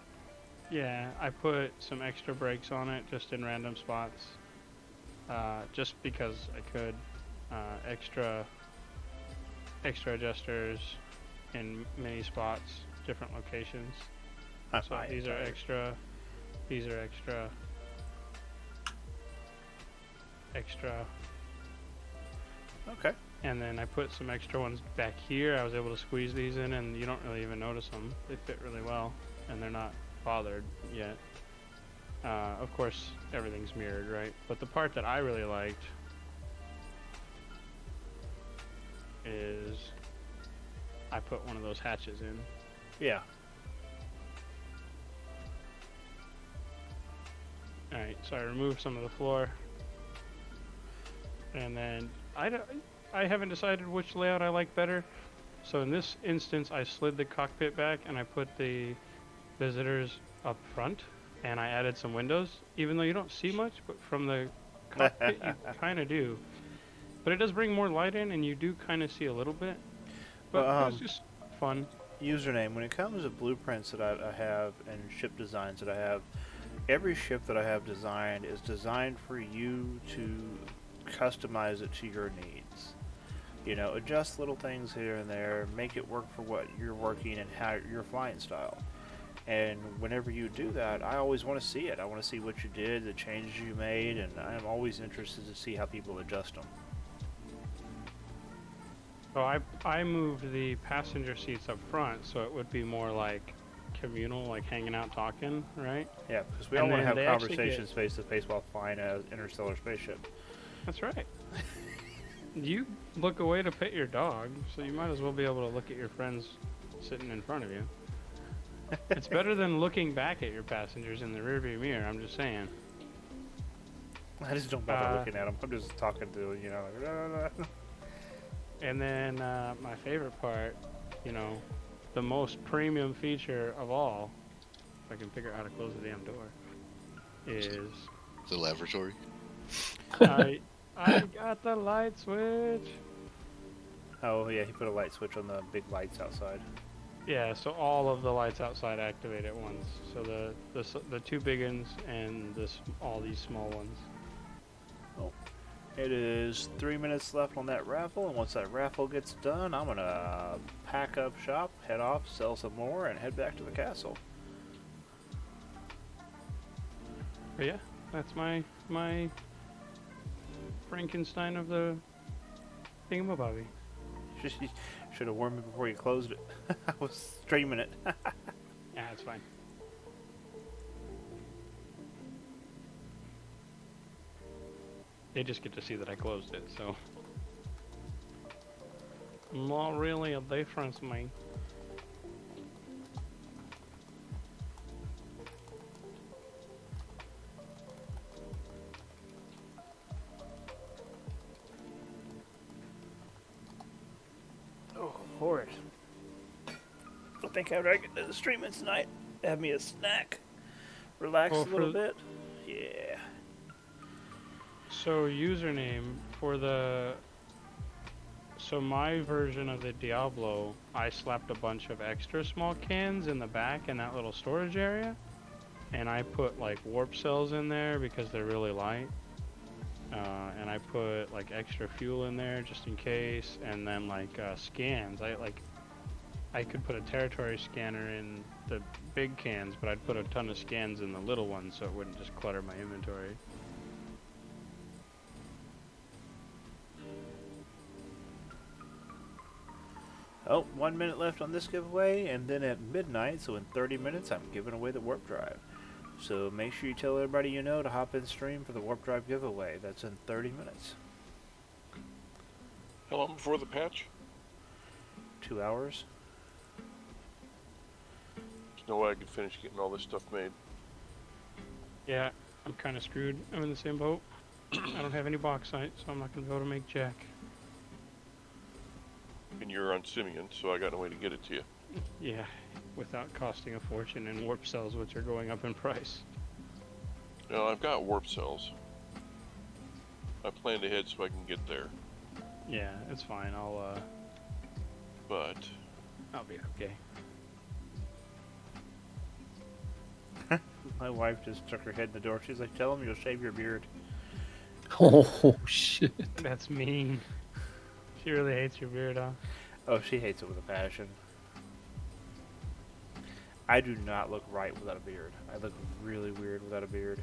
Yeah, I put some extra brakes on it just in random spots. Just because I could. Extra adjusters in many spots, different locations. So these are extra. These are extra. Extra. Okay. And then I put some extra ones back here. I was able to squeeze these in, and you don't really even notice them. They fit really well, and they're not bothered yet. Of course, everything's mirrored, right? But the part that I really liked is I put one of those hatches in. Yeah. Alright, so I removed some of the floor. And then I haven't decided which layout I like better. So in this instance, I slid the cockpit back and I put the visitors up front. And I added some windows, even though you don't see much, but from the cockpit you kind of do. But it does bring more light in, and you do kind of see a little bit. But it was just fun. Username, when it comes to blueprints that I have and ship designs that I have, every ship that I have designed is designed for you to customize it to your needs. You know, adjust little things here and there, make it work for what you're working and how your flying style. And whenever you do that, I always want to see it. I want to see what you did, the changes you made, and I'm always interested to see how people adjust them. So I moved the passenger seats up front, so it would be more like communal, like hanging out talking, right? Yeah, because we all And want to then have they actually conversations face to face while flying an interstellar spaceship. That's right. You look away to pet your dog, so you might as well be able to look at your friends sitting in front of you. It's better than looking back at your passengers in the rearview mirror, I'm just saying. I just don't bother looking at them. I'm just talking to, you know, like, And then my favorite part, you know, the most premium feature of all, if I can figure out how to close the damn door, is The laboratory. I got the light switch. Oh yeah, he put a light switch on the big lights outside. Yeah, so all of the lights outside activate at once. So the two big ones and all these small ones. Oh. It is 3 minutes left on that raffle, and once that raffle gets done, I'm gonna pack up shop, head off, sell some more, and head back to the castle. But yeah, that's my Frankenstein of the thingamabobby. Should have warned me before you closed it. I was streaming it. Yeah, it's fine. They just get to see that I closed it, so not really a difference, mate. Oh, Lord. I think after I get to the streaming tonight, have me a snack, relax a little bit. Yeah. So username for the... So my version of the Diablo, I slapped a bunch of extra small cans in the back in that little storage area. And I put like warp cells in there because they're really light. And I put like extra fuel in there just in case. And then like scans. I could put a territory scanner in the big cans, but I'd put a ton of scans in the little ones so it wouldn't just clutter my inventory. Oh, 1 minute left on this giveaway, and then at midnight, so in 30 minutes, I'm giving away the warp drive. So make sure you tell everybody you know to hop in stream for the warp drive giveaway. That's in 30 minutes. How long before the patch? 2 hours. There's no way I could finish getting all this stuff made. Yeah, I'm kind of screwed. I'm in the same boat. I don't have any bauxite, so I'm not going to be able to make jack. And you're on Simeon, so I got no way to get it to you. Yeah, without costing a fortune in warp cells, which are going up in price. No, I've got warp cells. I planned ahead so I can get there. Yeah, it's fine. But I'll be okay. My wife just stuck her head in the door. She's like, tell him you'll shave your beard. Oh shit! That's mean. She really hates your beard, huh? Oh, she hates it with a passion. I do not look right without a beard. I look really weird without a beard.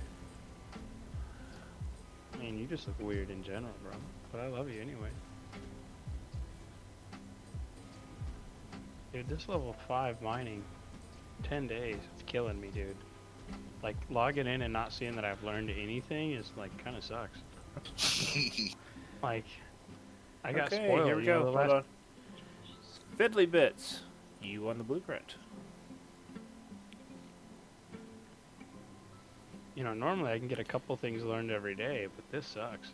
I mean, you just look weird in general, bro. But I love you anyway. Dude, this level 5 mining, 10 days, it's killing me, dude. Like, logging in and not seeing that I've learned anything is, like, kind of sucks. Like, I got okay, spoiled. here we you know, go. the Hold last- on. Fiddly Bits. You won the blueprint. You know, normally I can get a couple things learned every day, but this sucks.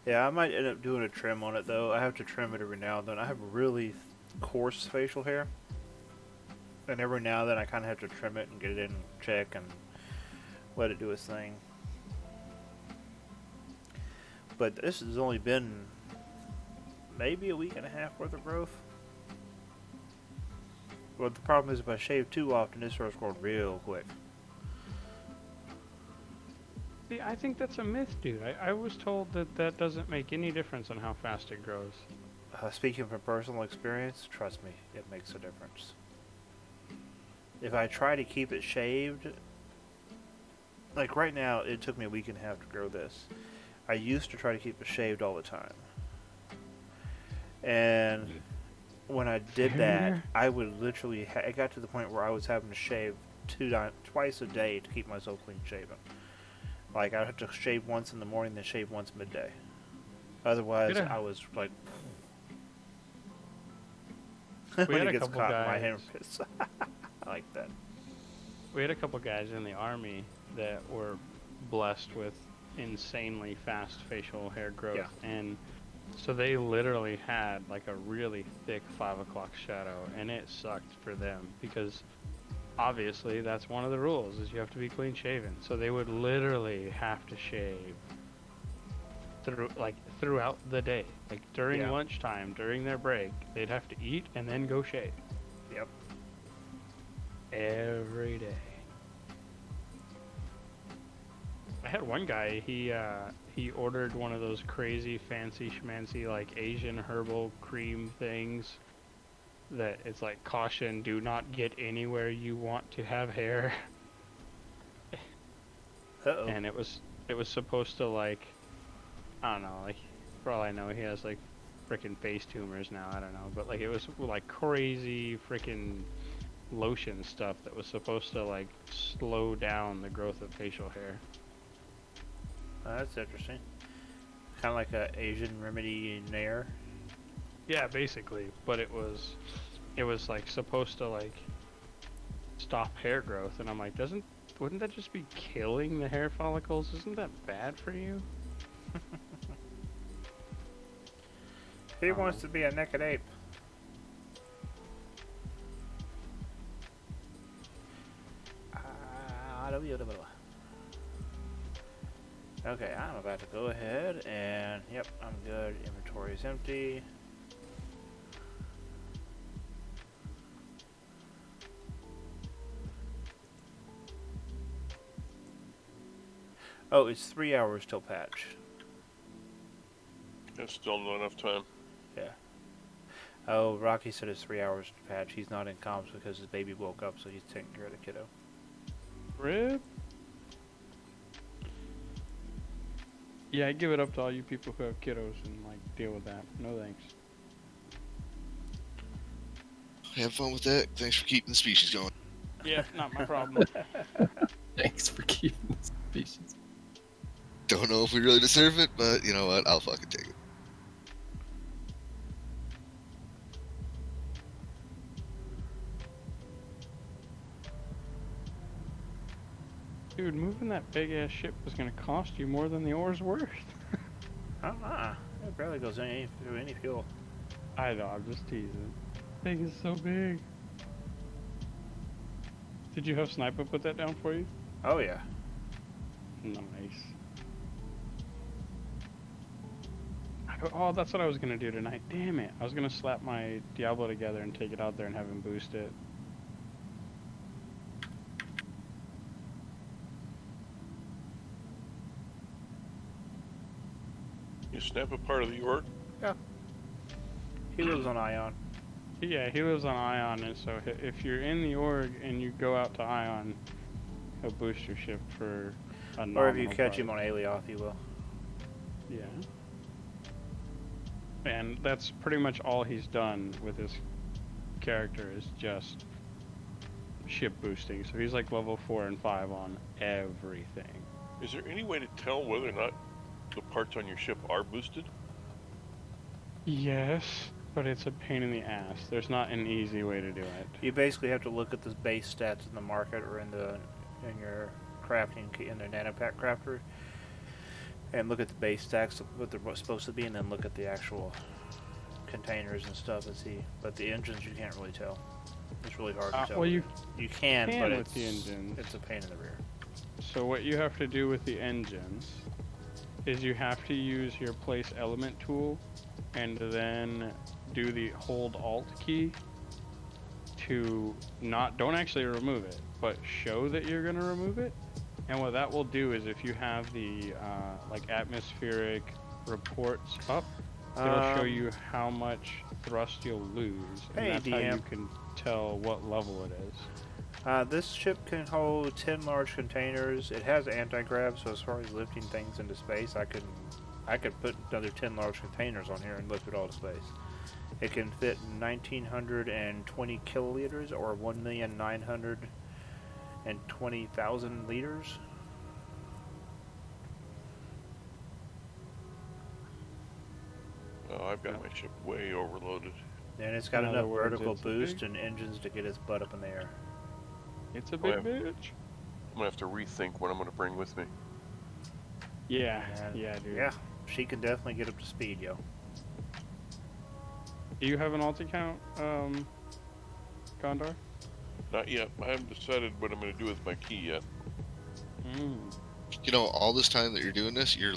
Yeah, I might end up doing a trim on it, though. I have to trim it every now and then. I have really coarse facial hair. And every now and then I kind of have to trim it and get it in check and let it do its thing. But this has only been maybe a week and a half worth of growth. Well, the problem is if I shave too often, it starts growing real quick. See, I think that's a myth, dude. I was told that that doesn't make any difference on how fast it grows. Speaking from personal experience, trust me, it makes a difference. If I try to keep it shaved, like right now, it took me a week and a half to grow this. I used to try to keep it shaved all the time. And when I did that, I would literally, it got to the point where I was having to shave twice a day to keep myself clean shaven. Like, I'd have to shave once in the morning, then shave once midday. Otherwise, I was like, We when had it a gets couple caught in my guys. armpits. I like that. We had a couple guys in the army that were blessed with insanely fast facial hair growth, Yeah. and so they literally had like a really thick 5 o'clock shadow, and it sucked for them because obviously that's one of the rules is you have to be clean shaven. So they would literally have to shave throughout the day, like during lunchtime, during their break, they'd have to eat and then go shave. Yep. Every day. had one guy. He ordered one of those crazy fancy schmancy like Asian herbal cream things. That it's like caution: do not get anywhere you want to have hair. Uh-oh. And it was supposed to like, I don't know, like for all I know he has like freaking face tumors now. I don't know, but like it was like crazy freaking lotion stuff that was supposed to like slow down the growth of facial hair. That's interesting. Kind of like a Asian remedy nair. Yeah, basically, but it was like supposed to like stop hair growth, and I'm like, wouldn't that just be killing the hair follicles? Isn't that bad for you? He wants to be a naked ape. Okay, I'm about to go ahead and, yep, I'm good. Inventory is empty. Oh, it's 3 hours till patch. That's still not enough time. Yeah. Oh, Rocky said it's 3 hours to patch. He's not in comms because his baby woke up, so he's taking care of the kiddo. Rip. Yeah, I give it up to all you people who have kiddos and like deal with that. No thanks. Have fun with that. Thanks for keeping the species going. Yeah, not my problem. Thanks for keeping the species. Don't know if we really deserve it, but you know what? I'll fucking take it. Dude, moving that big ass ship was gonna cost you more than the ore's worth. It barely goes through any fuel. I know, I'm just teasing. Thing is so big. Did you have Sniper put that down for you? Oh, yeah. Nice. Oh, that's what I was gonna do tonight. Damn it. I was gonna slap my Diablo together and take it out there and have him boost it. You snap a part of the orc? He lives on Ion. Yeah, he lives on Ion, and so if you're in the org and you go out to Ion, he'll boost your ship for a Or if you nominal catch him price. on Alioth, he will. Yeah. And that's pretty much all he's done with his character is just ship boosting. So he's like level 4 and 5 on everything. Is there any way to tell whether or not the parts on your ship are boosted? Yes, but it's a pain in the ass. There's not an easy way to do it. You basically have to look at the base stats in the market or in your crafting in the nanopack crafter, and look at the base stacks of what they're supposed to be, and then look at the actual containers and stuff and see. But the engines you can't really tell. It's really hard to tell. Well, you can, but with it's the engines. It's a pain in the rear. So what you have to do with the engines is you have to use your place element tool and then do the hold alt key to don't actually remove it, but show that you're going to remove it. And what that will do is if you have the like atmospheric reports up, it'll show you how much thrust you'll lose, and Hey, that's DM. how you can tell what level it is. This ship can hold 10 large containers. It has anti-grav, so as far as lifting things into space, I could put another 10 large containers on here and lift it all to space. It can fit 1,920 kiloliters or 1,920,000 liters. Oh, I've got my ship way overloaded. And it's got In other enough words, vertical it's a boost big- and engines to get its butt up in the air. It's a big yeah. bitch. I'm gonna have to rethink what I'm gonna bring with me. Yeah, And yeah, dude. Yeah, she can definitely get up to speed, yo. Do you have an alt account, Gondar? Not yet. I haven't decided what I'm gonna do with my key yet. You know, all this time that you're doing this, you're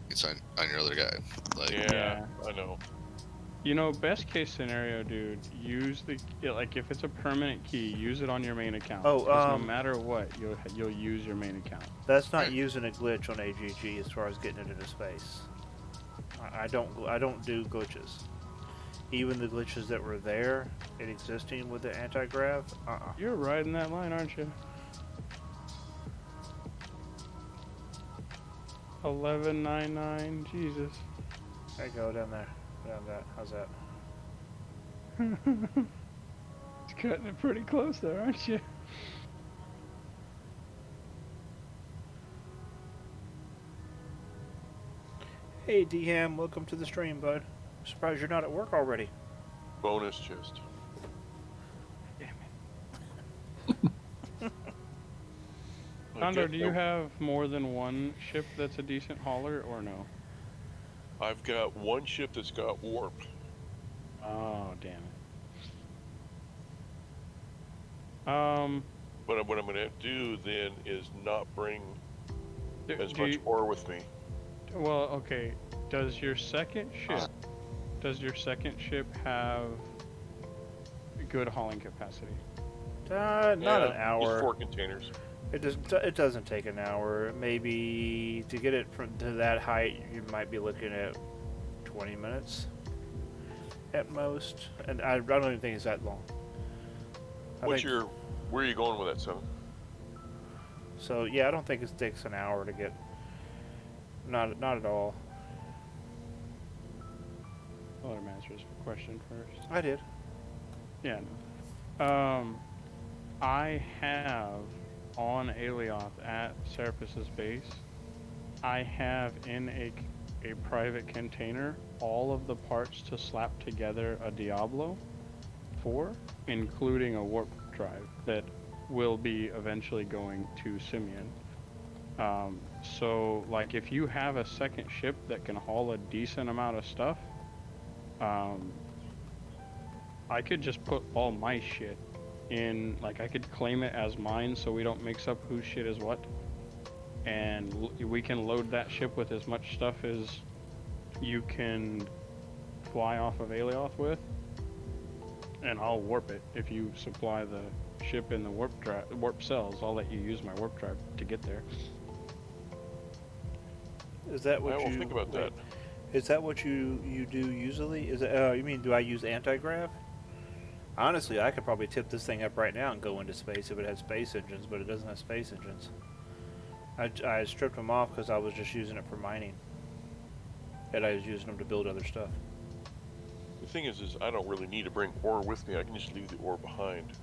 it's on your other guy. Like, Yeah, I know. You know, best case scenario, dude, use like if it's a permanent key, use it on your main account. Oh, Because no matter what, you'll use your main account. that's not using a glitch on AGG as far as getting it into space. I don't do glitches. Even the glitches that were there and existing with the anti-grav, You're riding that line, aren't you? 1199, Jesus. I go down there, down that. How's that? It's cutting it pretty close there, aren't you? Hey, D-Ham, welcome to the stream, bud. I'm surprised you're not at work already. Bonus chest. Damn it. Condor, do you have more than one ship that's a decent hauler, or no? I've got one ship that's got warp. Oh, damn it. But what I'm going to do then is not bring as do much you- ore with me. Well, okay. Does your second ship have good hauling capacity? Not an Just hour. 4 containers. It doesn't take an hour. Maybe to get it from to that height, you might be looking at 20 minutes at most. And I don't even think it's that long. Where are you going with that, Seven? So yeah, I don't think it takes an hour to get. Not at all. I'll let him answer his question first. I did. Yeah. I have on Alioth at Serapus's base, I have in a private container all of the parts to slap together a Diablo 4, including a warp drive that will be eventually going to Simeon. So, like, if you have a second ship that can haul a decent amount of stuff, I could just put all my shit in, like, I could claim it as mine so we don't mix up whose shit is what. And we can load that ship with as much stuff as you can fly off of Alioth with. And I'll warp it. If you supply the ship in the warp cells, I'll let you use my warp drive to get there. Is that what I will you think about that. Is that what you do usually? Is it? You mean do I use anti-grav? Honestly, I could probably tip this thing up right now and go into space if it had space engines, but it doesn't have space engines. I stripped them off because I was just using it for mining, and I was using them to build other stuff. The thing is I don't really need to bring ore with me. I can just leave the ore behind.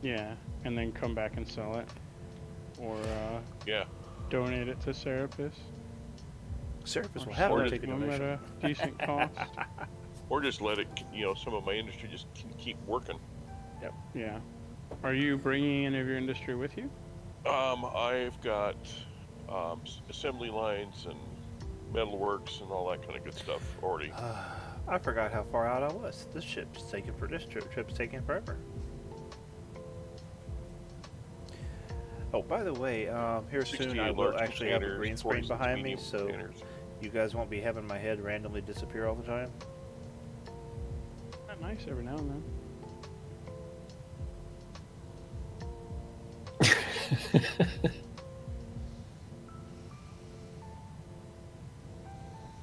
Yeah, and then come back and sell it. Or, Yeah. donate it to Serapis. Serapis will Or have sell to it take a to 'em at donation. a decent cost. Or just let it, some of my industry just keep working. Yep. Yeah. Are you bringing any of your industry with you? I've got assembly lines and metalworks and all that kind of good stuff already. I forgot how far out I was. This trip's taking forever. Oh, by the way, here soon 68 I will large actually have a containers, green screen 46 behind me, medium so containers. you guys won't be having my head randomly disappear all the time. Not nice every now and then.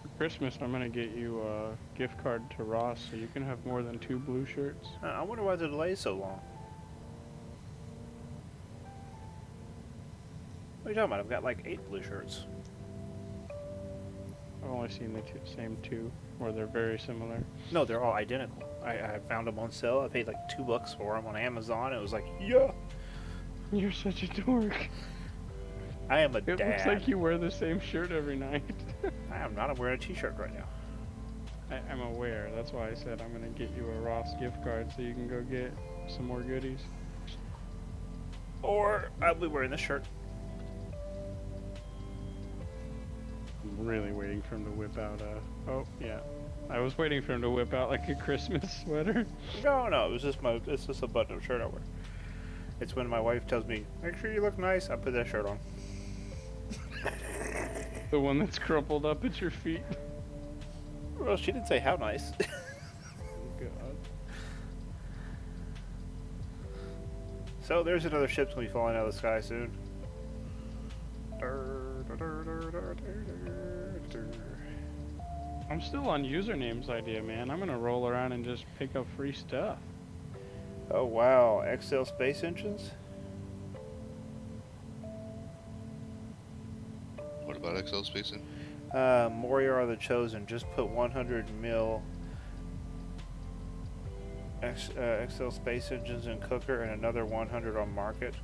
For Christmas, I'm gonna get you a gift card to Ross so you can have more than 2 blue shirts. I wonder why the delay is so long. What are you talking about? I've got like 8 blue shirts. I've only seen the same 2, or they're very similar. No, they're all identical. I found them on sale. I paid like $2 for them on Amazon. It was like, yeah, You're such a dork. I am a It dad. looks like you wear the same shirt every night. I am not. I'm wearing a t-shirt right now. I'm aware. That's why I said I'm gonna get you a Ross gift card so you can go get some more goodies. Or I'll be wearing this shirt. I'm really waiting for him to whip out a... Oh, yeah. I was waiting for him to whip out like a Christmas sweater. No, it's just a button-up shirt I wear. It's when my wife tells me, make sure you look nice, I put that shirt on. The one that's crumpled up at your feet. Well, she didn't say how nice. So there's another ship's gonna be falling out of the sky soon. I'm still on usernames idea, man. I'm gonna roll around and just pick up free stuff. Oh wow, XL space engines? What about XL Spacing? Moria are the chosen. Just put 100 mil XL space engines in cooker and another 100 on market.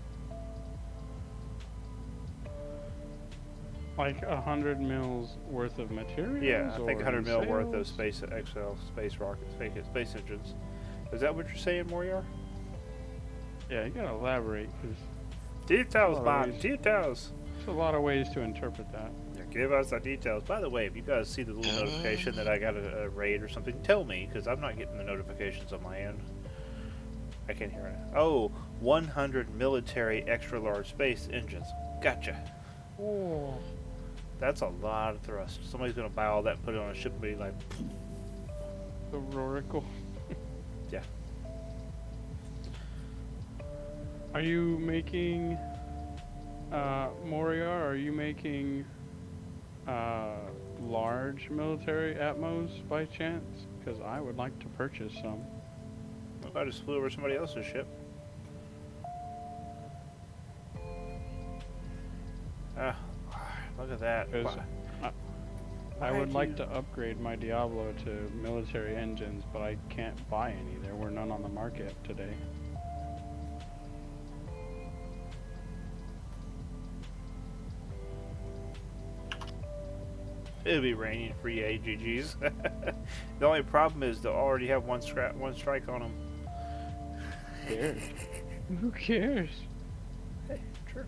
Like 100 mils worth of materials? Yeah, I think or 100 mil worth of sales? XL space rockets, space engines. Is that what you're saying, Moriar? Yeah, you gotta elaborate, because Details, Oh, man, nice. details. there's a lot of ways to interpret that. Yeah, give us the details. By the way, if you guys see the little notification that I got a raid or something, tell me, because I'm not getting the notifications on my end. I can't hear it. Oh, 100 military extra large space engines. Gotcha. Oh. That's a lot of thrust. Somebody's gonna buy all that and put it on a ship and be like, The Rorical. yeah. Are you making, Moria, are you making, large military Atmos by chance? Because I would like to purchase some. What if I just flew over somebody else's ship? Ah, look at that. 'Cause Why- I why would do like you- to upgrade my Diablo to military engines, but I can't buy any. There were none on the market today. It'll be raining free AGGs. The only problem is they'll already have one strike on them. Who cares? Who cares? Hey, true.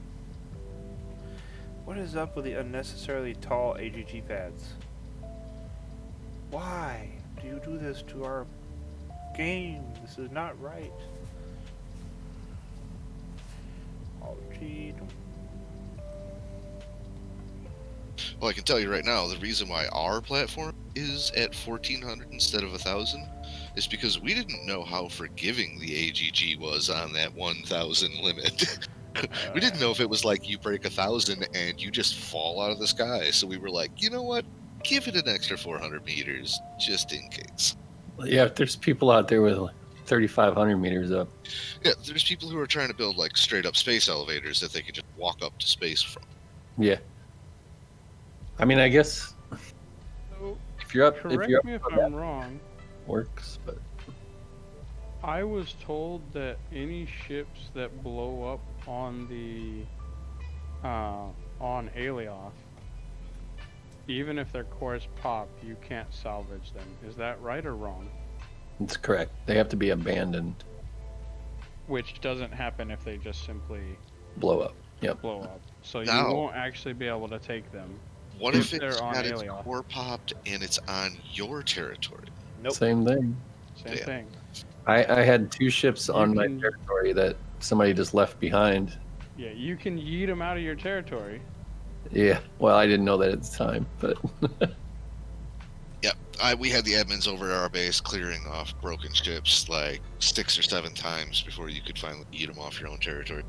What is up with the unnecessarily tall AGG pads? Why do you do this to our game? This is not right. Oh, gee. Well, I can tell you right now, the reason why our platform is at 1400 instead of 1000 is because we didn't know how forgiving the AGG was on that 1000 limit. We didn't know if it was like you break 1000 and you just fall out of the sky. So we were like, you know what? Give it an extra 400 meters just in case. Yeah, there's people out there with like 3,500 meters up. Yeah, there's people who are trying to build like straight up space elevators that they could just walk up to space from. Yeah. I mean, I guess So, if you're up, correct if you're up, me if for that, I'm wrong. works. But I was told that any ships that blow up on the on Alioth, even if their cores pop, you can't salvage them. Is that right or wrong? it's correct. They have to be abandoned, Which doesn't happen if they just simply blow up. Yep. blow up. So No. you won't actually be able to take them. What if They're it's on got its Alioth. core popped and it's on your territory? Nope. Same thing. Same Yeah. thing. I had 2 ships on my can- territory that somebody just left behind. Yeah, you can yeet them out of your territory. Yeah. Well, I didn't know that at the time, but Yep, we had the admins over at our base clearing off broken ships like 6 or 7 times before you could finally eat them off your own territory.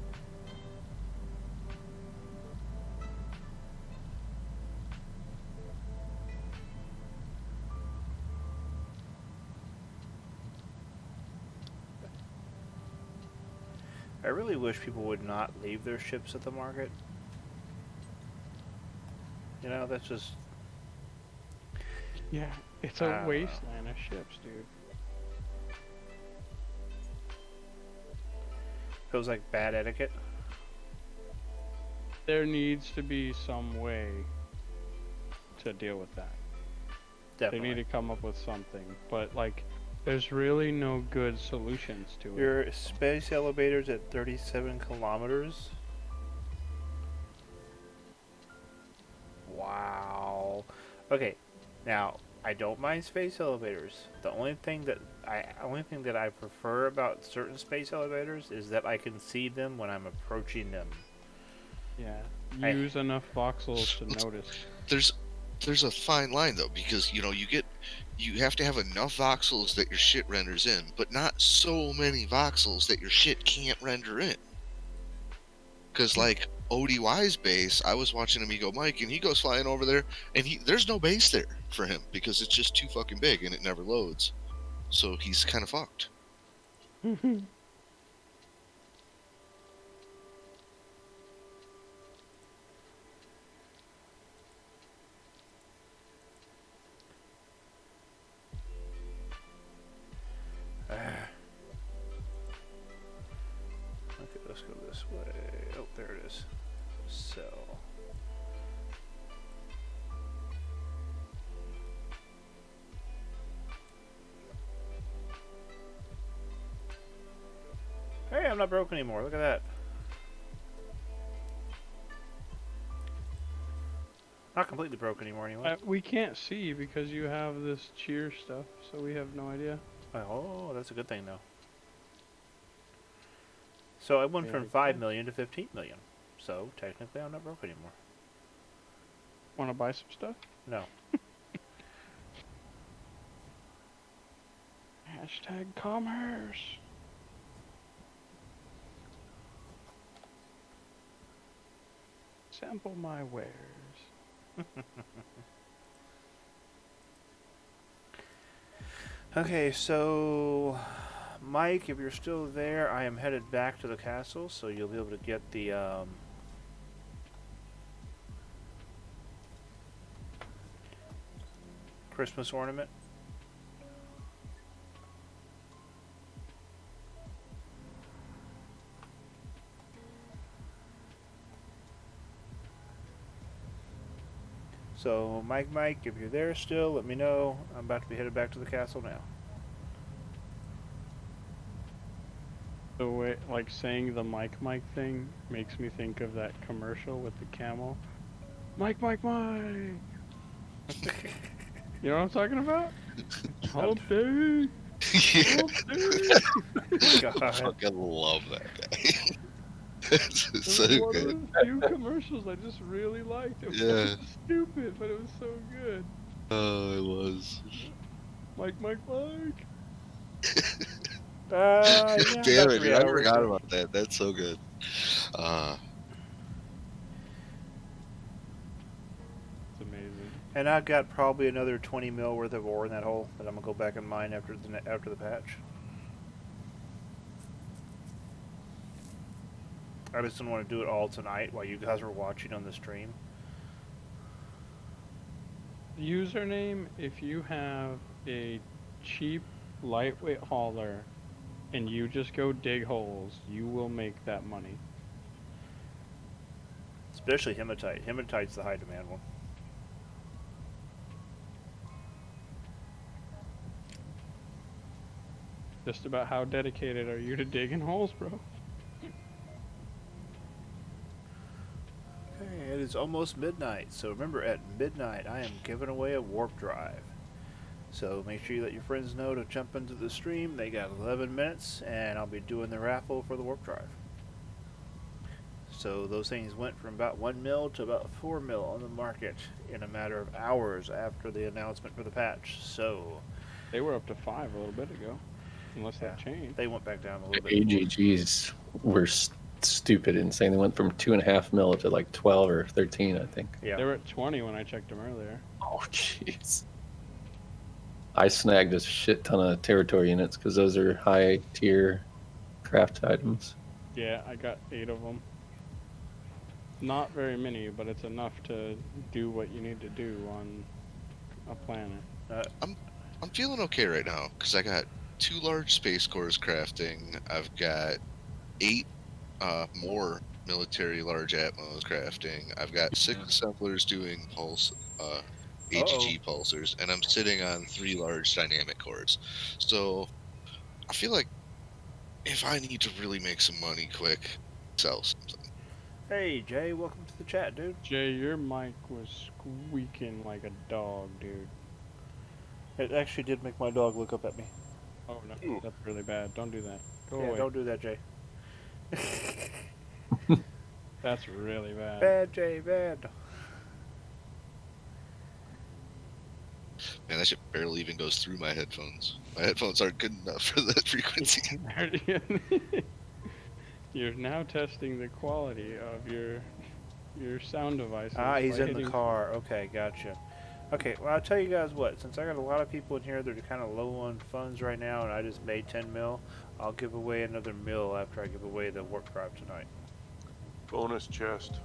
I really wish people would not leave their ships at the market. You know, that's just Yeah, it's I a don't know. wasteland of ships, dude. feels like bad etiquette. There needs to be some way to deal with that. Definitely. They need to come up with something, but like, there's really no good solutions to it. Your space elevators at 37 kilometers. Wow. Okay, now I don't mind space elevators. The only thing that I prefer about certain space elevators is that I can see them when I'm approaching them. Yeah, I- use enough voxels to notice. There's a fine line though, because you have to have enough voxels that your shit renders in, but not so many voxels that your shit can't render in. Because like ODY's base, I was watching him. He go Mike, and he goes flying over there, and there's no base there for him because it's just too fucking big and it never loads. So he's kind of fucked. Okay, let's go this way. Oh, there it is. Sell. Hey, I'm not broke anymore. Look at that. Not completely broke anymore, anyway. We can't see because you have this cheer stuff, so we have no idea. Oh, that's a good thing, though. So I went from Very 5 good. million to 15 million. So technically, I'm not broke anymore. Want to buy some stuff? No. Hashtag commerce. Sample my wares. Okay, so Mike, if you're still there, I am headed back to the castle, so you'll be able to get the Christmas ornament. So, Mike, if you're there still, let me know. I'm about to be headed back to the castle now. The way, like saying the Mike thing makes me think of that commercial with the camel. Mike. You know what I'm talking about? Hump day. Yeah. Hump day. I fucking love that guy. It's It so was one good. of the few commercials I just really liked. It was Yeah. stupid, but it was so good. Oh, it was. Mike. Yeah, Damn about it, 3 dude! I hours. forgot about that. That's so good. It's amazing. And I've got probably another 20 mil worth of ore in that hole that I'm gonna go back and mine after the patch. I just didn't want to do it all tonight while you guys were watching on the stream. Username, if you have a cheap, lightweight hauler and you just go dig holes, you will make that money. Especially hematite. Hematite's the high demand one. Just about how dedicated are you to digging holes, bro? Okay, it is almost midnight, so remember at midnight I am giving away a warp drive. So make sure you let your friends know to jump into the stream. They got 11 minutes, and I'll be doing the raffle for the warp drive. So those things went from about 1 mil to about 4 mil on the market in a matter of hours after the announcement for the patch. So They were up to 5 a little bit ago, unless that changed. they went back down a little bit. AGGs were stupid insane. They went from 2.5 mil to like 12 or 13, I think. Yeah. They were at 20 when I checked them earlier. Oh, jeez. I snagged a shit ton of territory units because those are high tier craft items. Yeah, I got 8 of them. Not very many, but it's enough to do what you need to do on a planet. I'm feeling okay right now because I got 2 large space cores crafting. I've got 8 more military large atmos crafting. I've got 6 assemblers doing pulse AGG pulsers, and I'm sitting on 3 large dynamic cores. So I feel like if I need to really make some money quick, sell something. Hey Jay, welcome to the chat, dude. Jay, your mic was squeaking like a dog, dude. It actually did make my dog look up at me. Oh no, that's really bad. Don't do that. Go Yeah, away. don't do that, Jay. That's really bad. Bad, Jay, bad. Man, that shit barely even goes through my headphones. My headphones aren't good enough for that frequency. You're now testing the quality of your sound devices. Ah, he's by in the hitting- car. Okay, gotcha. Okay, well, I'll tell you guys what. Since I got a lot of people in here that are kind of low on funds right now, and I just made 10 mil, I'll give away another mil after I give away the warp drive tonight. Bonus chest.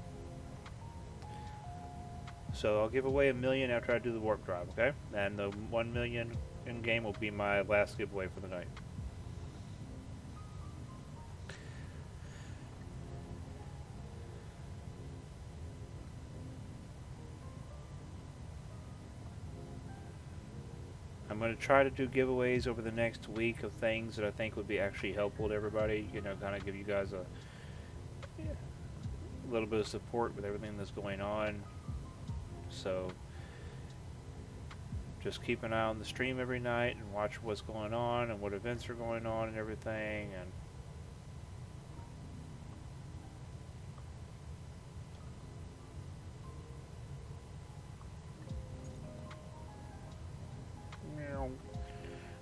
So I'll give away $1 million after I do the warp drive, okay? And the 1 million in game will be my last giveaway for the night. I'm going to try to do giveaways over the next week of things that I think would be actually helpful to everybody. You know, kind of give you guys a little bit of support with everything that's going on. So just keep an eye on the stream every night and watch what's going on and what events are going on and everything. And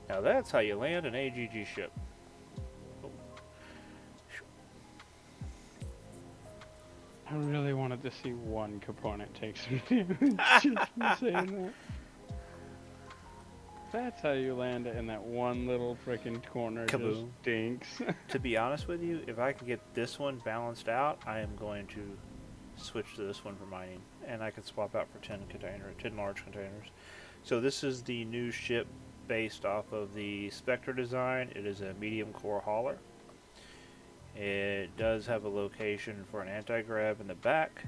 now that's how you land an AGG ship. I really wanted to see one component take some damage just for saying that. That's how you land it in that one little freaking corner. Just Kaboom. stinks. To be honest with you, if I can get this one balanced out, I am going to switch to this one for mining, and I can swap out for 10 large containers. So this is the new ship based off of the Spectre design. It is a medium core hauler. It does have a location for an anti-grav in the back.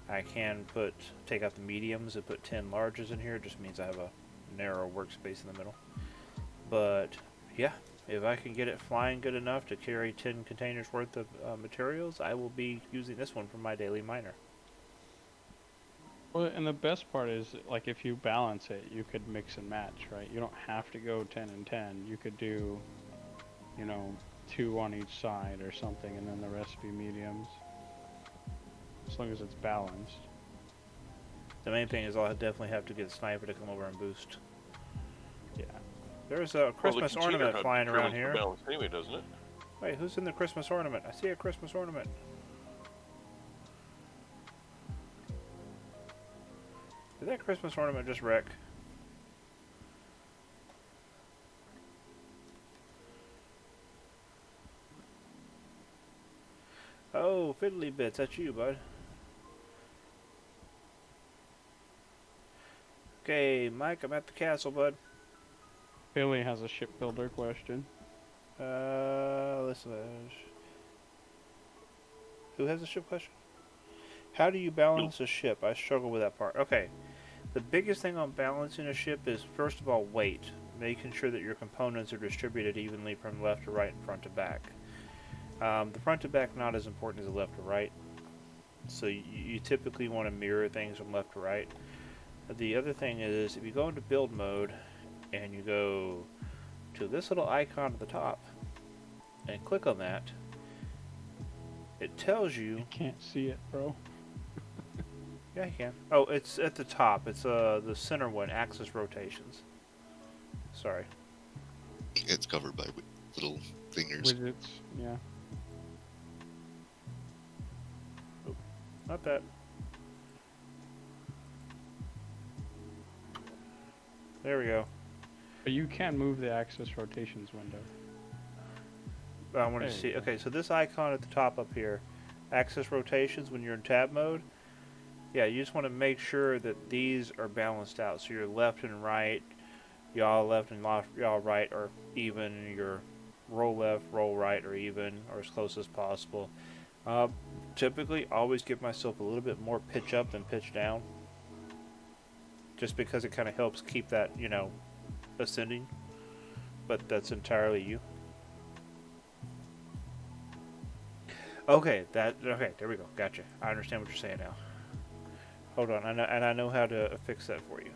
I can take out the mediums and put 10 larges in here. It just means I have a narrow workspace in the middle. But yeah, if I can get it flying good enough to carry 10 containers worth of materials, I will be using this one for my daily miner. Well, and the best part is, like, if you balance it, you could mix and match, right? You don't have to go 10 and 10. You could do, you know, 2 on each side or something, and then the rest be mediums. As long as it's balanced. The main thing is I'll definitely have to get a sniper to come over and boost. Yeah. There's a Christmas ornament flying around here. Balance anyway, doesn't it? Wait, who's in the Christmas ornament? I see a Christmas ornament. Did that Christmas ornament just wreck? Oh, Fiddly Bits, that's you, bud. Okay, Mike, I'm at the castle, bud. Billy has a shipbuilder question. Listen. Who has a ship question? How do you balance a ship? I struggle with that part. Okay. The biggest thing on balancing a ship is, first of all, weight. Making sure that your components are distributed evenly from left to right and front to back. The front to back not as important as the left to right. So you typically want to mirror things from left to right. The other thing is, if you go into build mode and you go to this little icon at the top and click on that, it tells you... I can't see it, bro. Yeah, you can. Oh, it's at the top. It's the center one, axis rotations. Sorry. It's covered by little fingers. Widgets, yeah. Not that. There we go. But you can move the axis rotations window. I want to There see. you go. Okay, so this icon at the top up here, axis rotations when you're in tab mode. Yeah, you just want to make sure that these are balanced out. So your left and right, y'all left and y'all right are even. Your roll left, roll right are even, or as close as possible. Typically, always give myself a little bit more pitch up than pitch down. Just because it kind of helps keep that, you know, ascending. But that's entirely you. Okay, there we go. Gotcha. I understand what you're saying now. Hold on, I know how to fix that for you.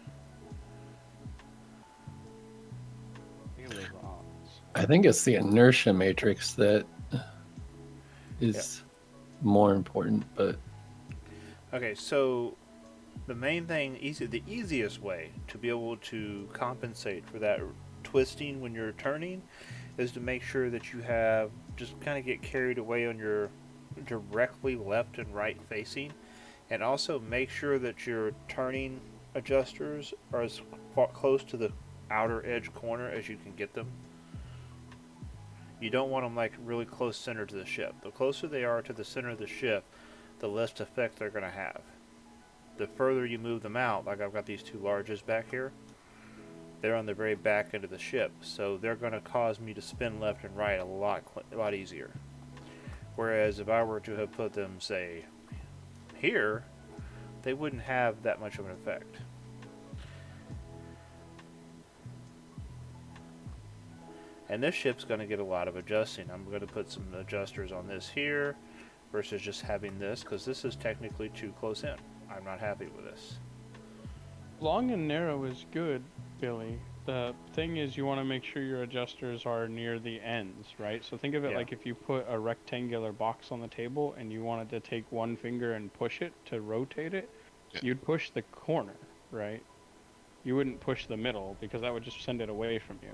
I think it's the inertia matrix that is more important, but Okay, so the main thing, the easiest way to be able to compensate for that twisting when you're turning is to make sure that you have just kind of get carried away on your directly left and right facing, and also make sure that your turning adjusters are as far, close to the outer edge corner as you can get them. You don't want them like really close center to the ship. The closer they are to the center of the ship, the less effect they're going to have. The further you move them out, like I've got these two larges back here, they're on the very back end of the ship, so they're going to cause me to spin left and right a lot easier. Whereas if I were to have put them, say, here, they wouldn't have that much of an effect. And this ship's going to get a lot of adjusting. I'm going to put some adjusters on this here versus just having this, because this is technically too close in. I'm not happy with this. Long and narrow is good, Billy. The thing is, you want to make sure your adjusters are near the ends, right? So think of it like if you put a rectangular box on the table and you wanted to take one finger and push it to rotate it, you'd push the corner, right? You wouldn't push the middle, because that would just send it away from you.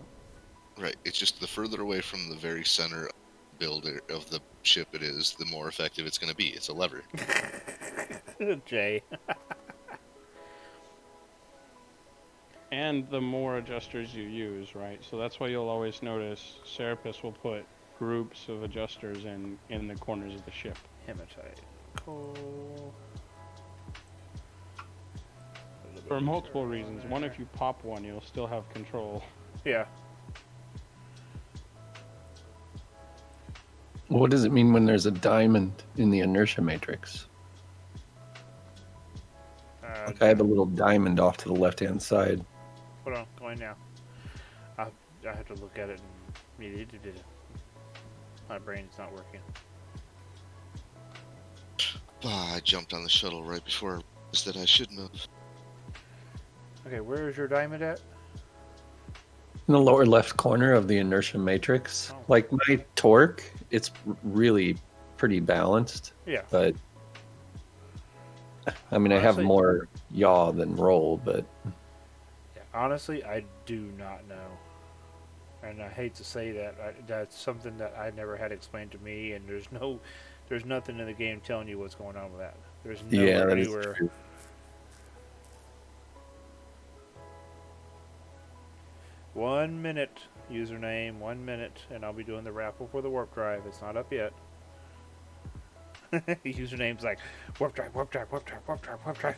Right. It's just the further away from the very center builder of the ship it is, the more effective it's going to be. It's a lever. Jay. And the more adjusters you use, right? So that's why you'll always notice Serapis will put groups of adjusters in the corners of the ship. Hematite. Coal. For multiple reasons. One, if you pop one, you'll still have control. Yeah. What does it mean when there's a diamond in the inertia matrix? Like I have a little diamond off to the left-hand side. Hold on, going now. I have to look at it and my brain's not working. I jumped on the shuttle right before I realized that I shouldn't have. Okay, where is your diamond at? In the lower left corner of the inertia matrix. Oh. Like my torque, it's really pretty balanced. Yeah. But I mean, I have Honestly- more yaw than roll, but Yeah, honestly, I do not know. And I hate to say that. That's something that I never had explained to me, and there's nothing in the game telling you what's going on with that. There's nowhere that is anywhere. true. 1 minute, username, 1 minute, and I'll be doing the raffle for the warp drive. It's not up yet. Username's like warp drive, warp drive, warp drive, warp drive, warp drive.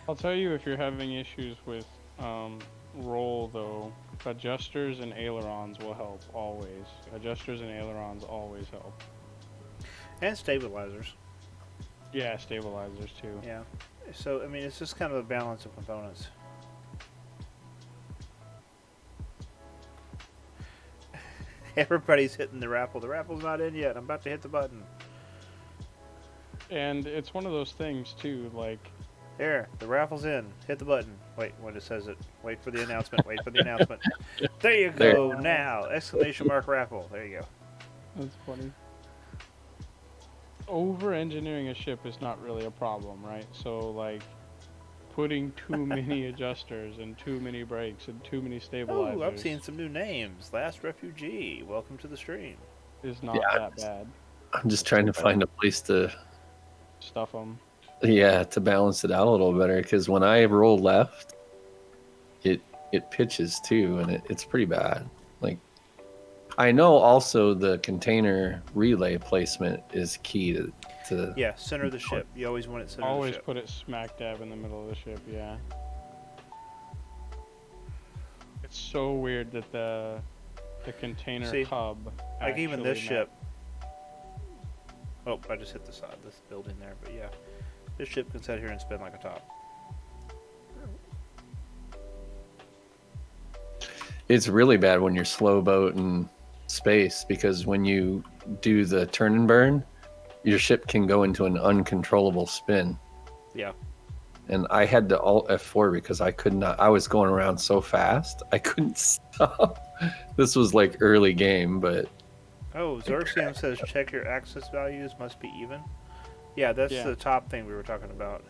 I'll tell you, if you're having issues with roll, though, adjusters and ailerons will help always. Adjusters and ailerons always help. And stabilizers. Yeah, stabilizers too. Yeah. So, I mean, it's just kind of a balance of components. Everybody's hitting the raffle. The raffle's not in yet. I'm about to hit the button. And it's one of those things too, like, There, the raffle's in. Hit the button. Wait, when it says it. Wait for the announcement. Wait for the announcement. There you go. Now, exclamation mark raffle. There you go. that's funny. Over engineering a ship is not really a problem, right? So like putting too many adjusters and too many brakes and too many stabilizers Oh, I'm seeing some new names. Last Refugee. Welcome to the stream. is not Yeah, that bad. I'm just trying to find a place to, Stuff them. to balance it out a little better. Because when I roll left, it pitches too, and it's pretty bad. Like, I know also the container relay placement is key to Yeah, center of the ship. You always want it center of the Always ship. put it smack dab in the middle of the ship, yeah. It's so weird that the container See, hub Like even actually this ship. Oh, I just hit the side, this building there, but yeah. This ship can sit here and spin like a top. It's really bad when you're slow boat in space, because when you do the turn and burn, your ship can go into an uncontrollable spin. Yeah. And I had to alt F4 because I could not. I was going around so fast, I couldn't stop. This was like early game, but Oh, Xerxium says check your access values must be even. Yeah, that's Yeah. the top thing we were talking about.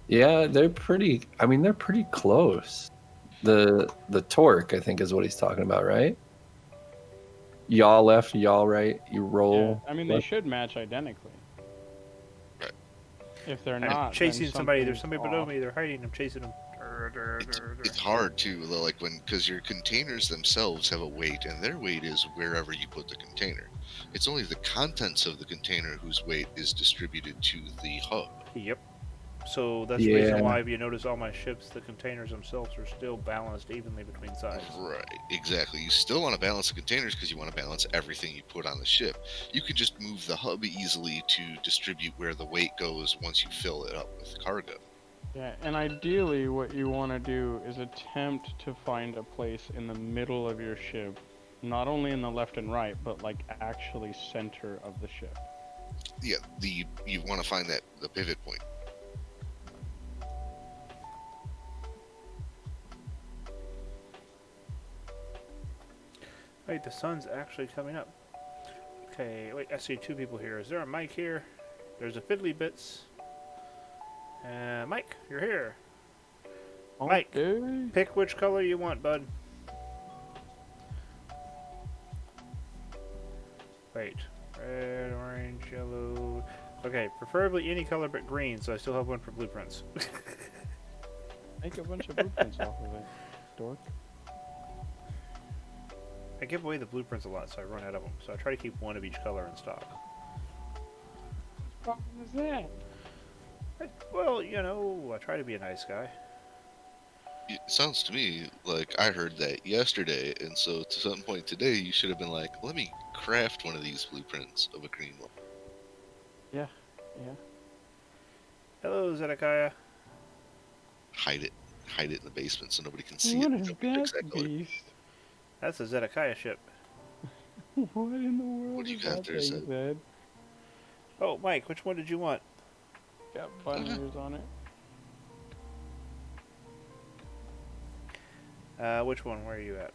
yeah, they're pretty. I mean, they're pretty close. The torque, I think, is what he's talking about, right? Yaw left, yaw right. You Yeah, roll. I mean they left. should match identically. Right. If they're I'm not, chasing then somebody. There's something's somebody below off. me. They're hiding. I'm chasing them. It's hard too, like because your containers themselves have a weight, and their weight is wherever you put the container. It's only the contents of the container whose weight is distributed to the hub. Yep. So that's the reason Yeah. why, if you notice, all my ships, the containers themselves are still balanced evenly between sides. Right, exactly. You still want to balance the containers because you want to balance everything you put on the ship. You can just move the hub easily to distribute where the weight goes once you fill it up with cargo. Yeah, and ideally what you want to do is attempt to find a place in the middle of your ship, not only in the left and right, but like actually center of the ship. Yeah, you want to find the pivot point. Wait, the sun's actually coming up. Okay, wait, I see two people here. Is there a Mike here? There's a Fiddly Bits. Mike, you're here. Mike, Okay. pick which color you want, bud. Wait, red, orange, yellow. Okay, preferably any color but green, so I still have one for blueprints. Make a bunch of blueprints off of it, dork. I give away the blueprints a lot, so I run out of them. So I try to keep one of each color in stock. What problem is that? Well, you know, I try to be a nice guy. It sounds to me like I heard that yesterday, and so to some point today, you should have been like, "Let me craft one of these blueprints of a green one." Yeah. Hello, Zedekiah. Hide it in the basement so nobody can see What it. is Nobody picks that color. beast? That's a Zedekiah ship. What in the world What do you is got that there, thing, Zed? Zed? Oh, Mike, which one did you want? Got bunny ears on it. Which one? Where are you at?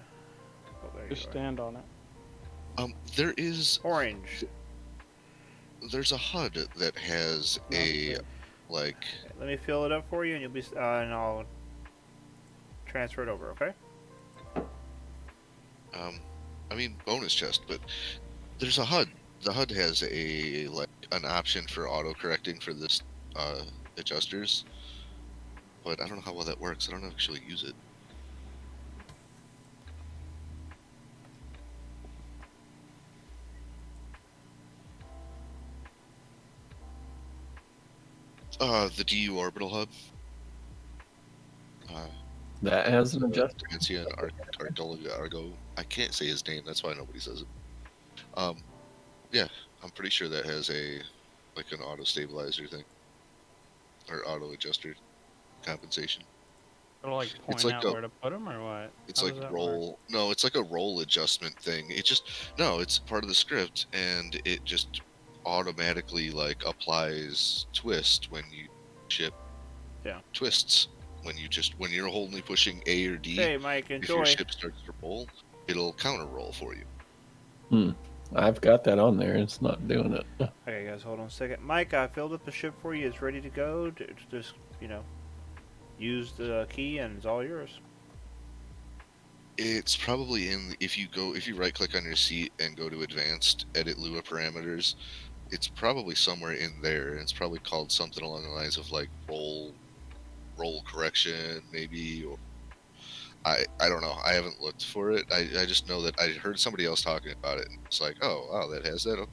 Oh, there Just you are. stand on it. There is Orange. there's a HUD that has Not a there. like Okay, let me fill it up for you, and you'll be and I'll transfer it over. Okay? I mean bonus chest, but there's a HUD. The HUD has a like an option for auto correcting for this adjusters, but I don't know how well that works. I don't actually use it. The DU orbital hub. That has an adjustment. Francia Argo. I can't say his name. That's why nobody says it. Yeah, I'm pretty sure that has a like an auto stabilizer thing or auto adjuster compensation. It'll like point like out a- where to put them or what? It's How like does that roll. work? No, it's like a roll adjustment thing. It just no, it's part of the script, and it just automatically like applies twist when you ship. Yeah. Twists when you're only pushing A or D. Hey, Mike, If your enjoy. ship starts to roll, it'll counter roll for you. I've got that on there. It's not doing it. Okay, guys, hold on a second. Mike, I filled up the ship for you. It's ready to go. Just, use the key, and it's all yours. It's probably if you right click on your seat and go to advanced, edit Lua parameters, it's probably somewhere in there, and it's probably called something along the lines of like roll correction maybe, or I don't know. I haven't looked for it. I just know that I heard somebody else talking about it, and it's like, oh wow, that has that.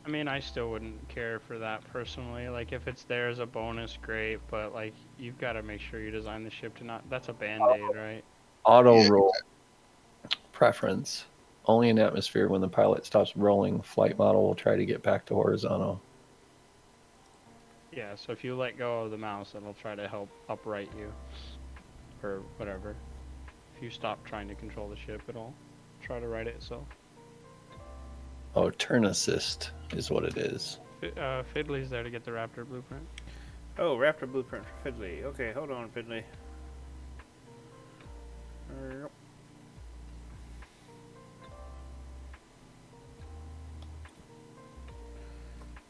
I mean, I still wouldn't care for that personally. Like, if it's there as a bonus, great. But like, you've got to make sure you design the ship to not. That's a band-aid, right? Auto Yeah. roll preference. Only in atmosphere. When the pilot stops rolling, flight model will try to get back to horizontal. Yeah. So if you let go of the mouse, it'll try to help upright you, or whatever. If you stop trying to control the ship, it'll try to right itself. Oh, turn assist is what it is. Fiddly's there to get the Raptor blueprint. Oh, Raptor blueprint for Fiddly. Okay, hold on, Fiddly.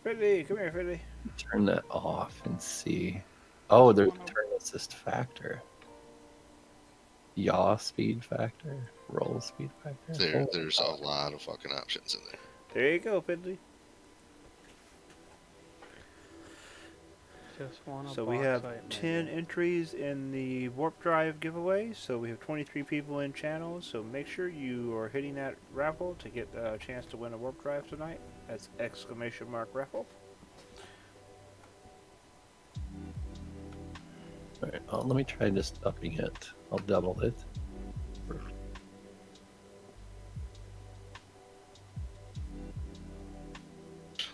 Fiddly, come here, Fiddly. Turn that off and see. Oh, there's a turn assist factor. Yaw speed factor. Roll speed 5 there. There's a lot of fucking options in there. There you go, Pidley. Just want So we have 10 entries in the warp drive giveaway. So we have 23 people in channels. So make sure you are hitting that raffle to get a chance to win a warp drive tonight. That's !raffle. Alright, let me try just upping it. I'll double it.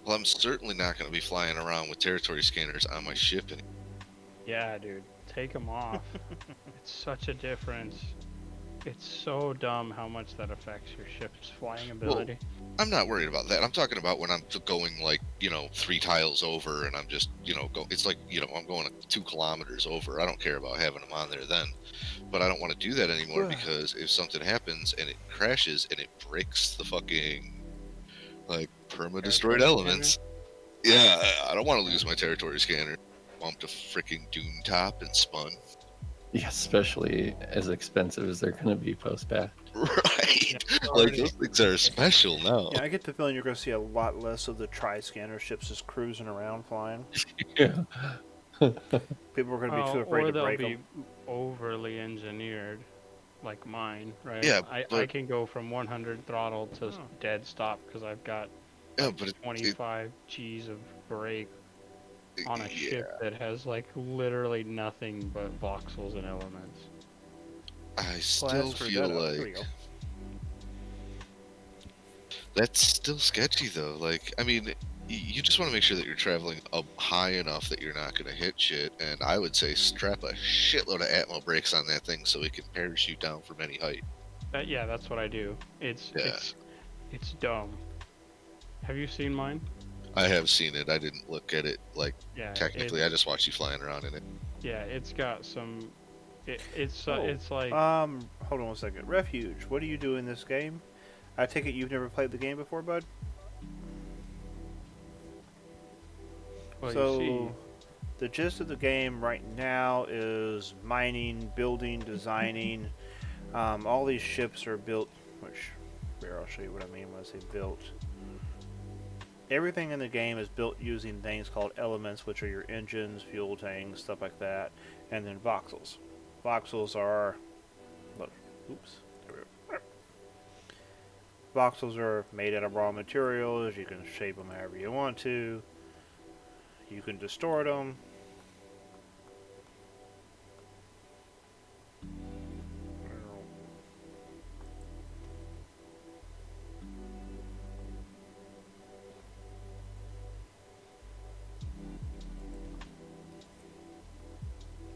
Well, I'm certainly not going to be flying around with territory scanners on my ship anymore. Yeah, dude, take them off. It's such a difference. It's so dumb how much that affects your ship's flying ability. Well, I'm not worried about that. I'm talking about when I'm going like, 3 tiles over and I'm just, it's like, I'm going 2 kilometers over. I don't care about having them on there then. But I don't want to do that anymore because if something happens and it crashes and it breaks the fucking, perma-destroyed elements, yeah, I don't want to lose my territory scanner. Bumped a freaking dune top and spun. Yeah, especially as expensive as they're going to be post-patch. Right. Like, those things are special now. Yeah, I get the feeling you're going to see a lot less of the tri-scanner ships just cruising around flying. Yeah. People are going to be too afraid to break them. Or they'll be overly engineered, like mine, right? Yeah, I can go from 100 throttle to dead stop because I've got 25 G's of brake on a ship that has literally nothing but voxels and elements. I still feel like that's still sketchy though. You just want to make sure that you're traveling up high enough that you're not going to hit shit, and I would say strap a shitload of atmo brakes on that thing so it can parachute down from any height. Yeah, that's what I do. It's dumb. Have you seen mine? I have seen it. I didn't look at it technically. I just watched you flying around in it. Yeah, it's got some. It's like. Hold on one second. Refuge, what do you do in this game? I take it you've never played the game before, bud? Well, so, the gist of the game right now is mining, building, designing. All these ships are built, here I'll show you what I mean when I say built. Everything in the game is built using things called elements, which are your engines, fuel tanks, stuff like that, and then voxels. Voxels are, voxels are made out of raw materials. You can shape them however you want to. You can distort them.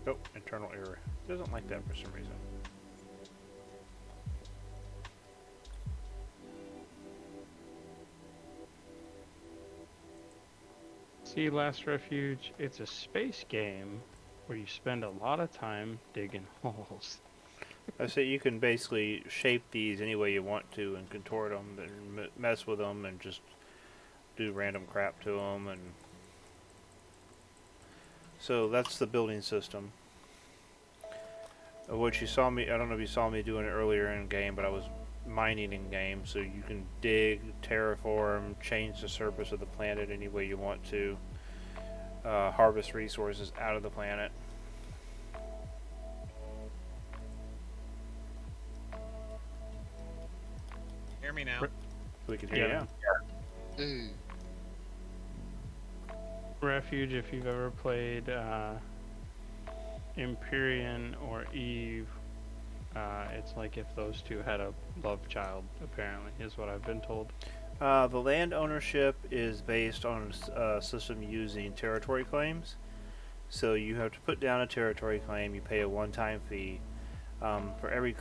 Oh, internal error. Doesn't like that for some reason. See, Last Refuge, it's a space game where you spend a lot of time digging holes. I say you can basically shape these any way you want to and contort them and mess with them and just do random crap to them. And so that's the building system. What you saw me, I don't know if you saw me doing it earlier in game, but I was mining in game, so you can dig, terraform, change the surface of the planet any way you want to, harvest resources out of the planet. Hear me now? We can hear you now. Refuge, if you've ever played Empyrean or Eve, it's like if those two had a love child, apparently, is what I've been told. The land ownership is based on a system using territory claims. So you have to put down a territory claim, you pay a one-time fee. For every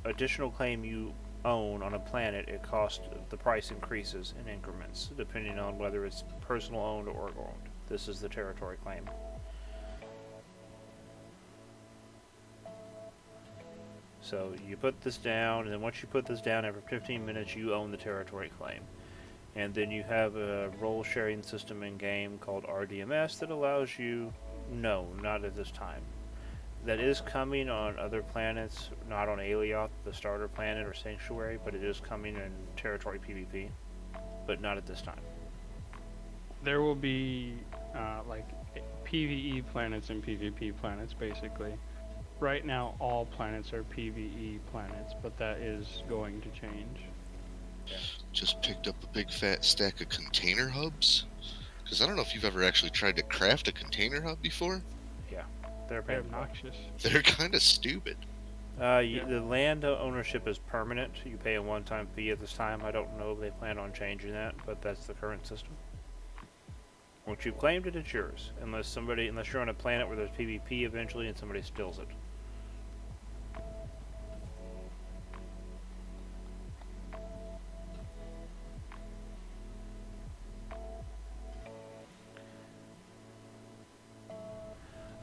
additional claim you own on a planet, the price increases in increments, depending on whether it's personal owned or owned. This is the territory claim. So you put this down, and then once you put this down, after 15 minutes, you own the territory claim. And then you have a role-sharing system in-game called RDMS that allows you, no, not at this time, that is coming on other planets, not on Alioth, the starter planet or Sanctuary, but it is coming in territory PvP, but not at this time. There will be like PvE planets and PvP planets, basically. Right now, all planets are PvE planets, but that is going to change. Just picked up a big fat stack of container hubs. Because I don't know if you've ever actually tried to craft a container hub before. Yeah, they're They're painful. obnoxious. They're kind of stupid. The land ownership is permanent. You pay a one-time fee at this time. I don't know if they plan on changing that, but that's the current system. Once you've claimed it, it's yours. Unless you're on a planet where there's PvP eventually and somebody steals it.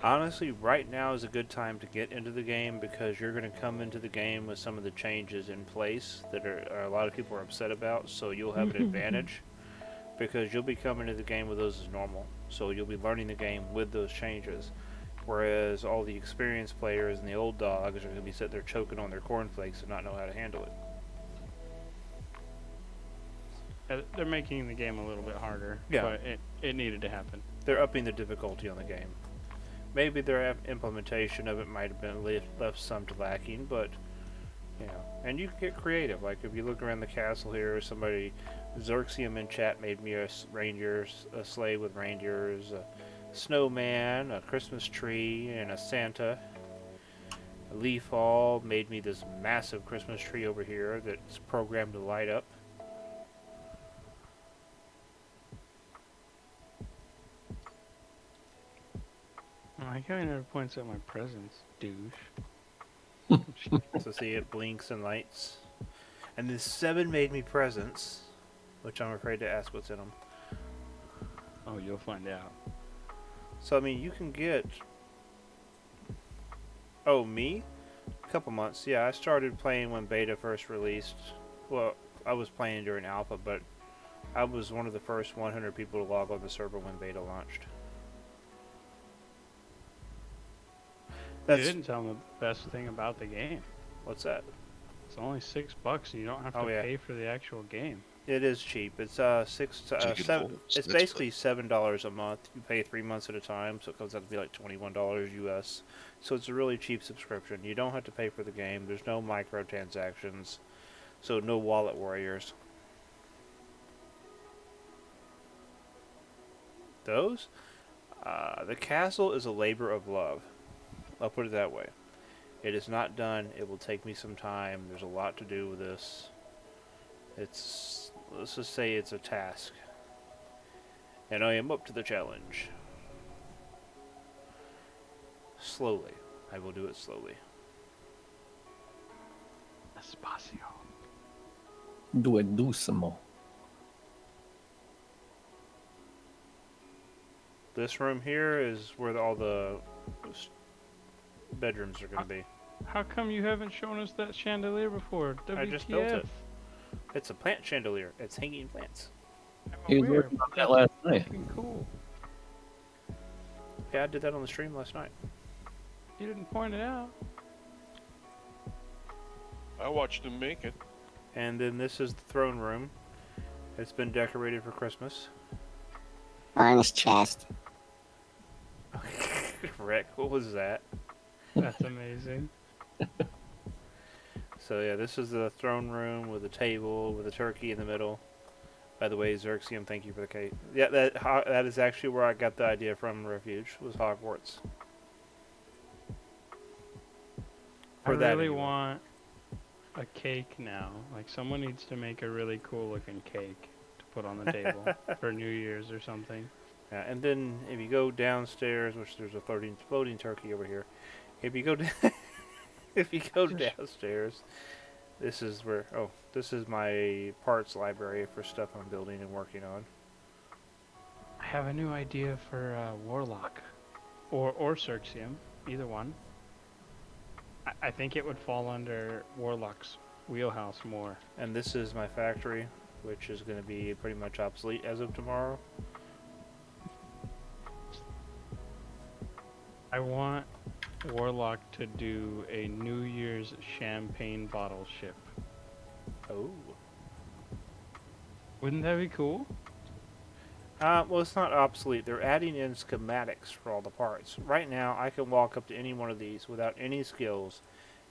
Honestly, right now is a good time to get into the game because you're going to come into the game with some of the changes in place that a lot of people are upset about, so you'll have an advantage because you'll be coming into the game with those as normal. So you'll be learning the game with those changes. Whereas all the experienced players and the old dogs are going to be sitting there choking on their cornflakes and not know how to handle it. They're making the game a little bit harder, Yeah. but it needed to happen. They're upping the difficulty on the game. Maybe their implementation of it might have been left some to lacking, but you know, and you can get creative. Like if you look around the castle here, Xerxium in chat made me a sleigh with reindeers, a snowman, a Christmas tree, and a Santa. A leaf fall made me this massive Christmas tree over here that's programmed to light up. I like how he never points out my presents, douche. So see, it blinks and lights. And then 7 made me presents, which I'm afraid to ask what's in them. Oh, you'll find out. So I mean, you can get. Oh, me? A couple months. Yeah, I started playing when beta first released. Well, I was playing during alpha, but I was one of the first 100 people to log on the server when beta launched. You didn't tell them the best thing about the game. What's that? It's only $6, and you don't have to pay for the actual game. It is cheap. It's seven. It's basically $7 a month. You pay 3 months at a time, so it comes out to be like $21 US. So it's a really cheap subscription. You don't have to pay for the game. There's no microtransactions, so no wallet warriors. Those, the castle is a labor of love. I'll put it that way. It is not done. It will take me some time. There's a lot to do with this. Let's just say it's a task. And I am up to the challenge. Slowly. I will do it slowly. Espacio. Duodusimo. This room here is where all the bedrooms are going to be. How come you haven't shown us that chandelier before? WTF? I just built it. It's a plant chandelier. It's hanging plants. He was working on that last night. Fucking cool. Yeah, I did that on the stream last night. You didn't point it out. I watched him make it. And then this is the throne room. It's been decorated for Christmas. Orange chest. Rick, what was that? That's amazing. So yeah, this is the throne room with a table with a turkey in the middle. By the way, Xerxium, thank you for the cake. Yeah, that is actually where I got the idea from. Refuge was Hogwarts. I really want a cake now. Like someone needs to make a really cool looking cake to put on the table for New Year's or something. Yeah, and then if you go downstairs, which there's a floating turkey over here. If you go downstairs, this is where this is my parts library for stuff I'm building and working on. I have a new idea for Warlock or Xerxium, either one. I think it would fall under Warlock's wheelhouse more. And this is my factory, which is going to be pretty much obsolete as of tomorrow. I want Warlock to do a New Year's champagne bottle ship. Oh. Wouldn't that be cool? Well, it's not obsolete. They're adding in schematics for all the parts. Right now, I can walk up to any one of these without any skills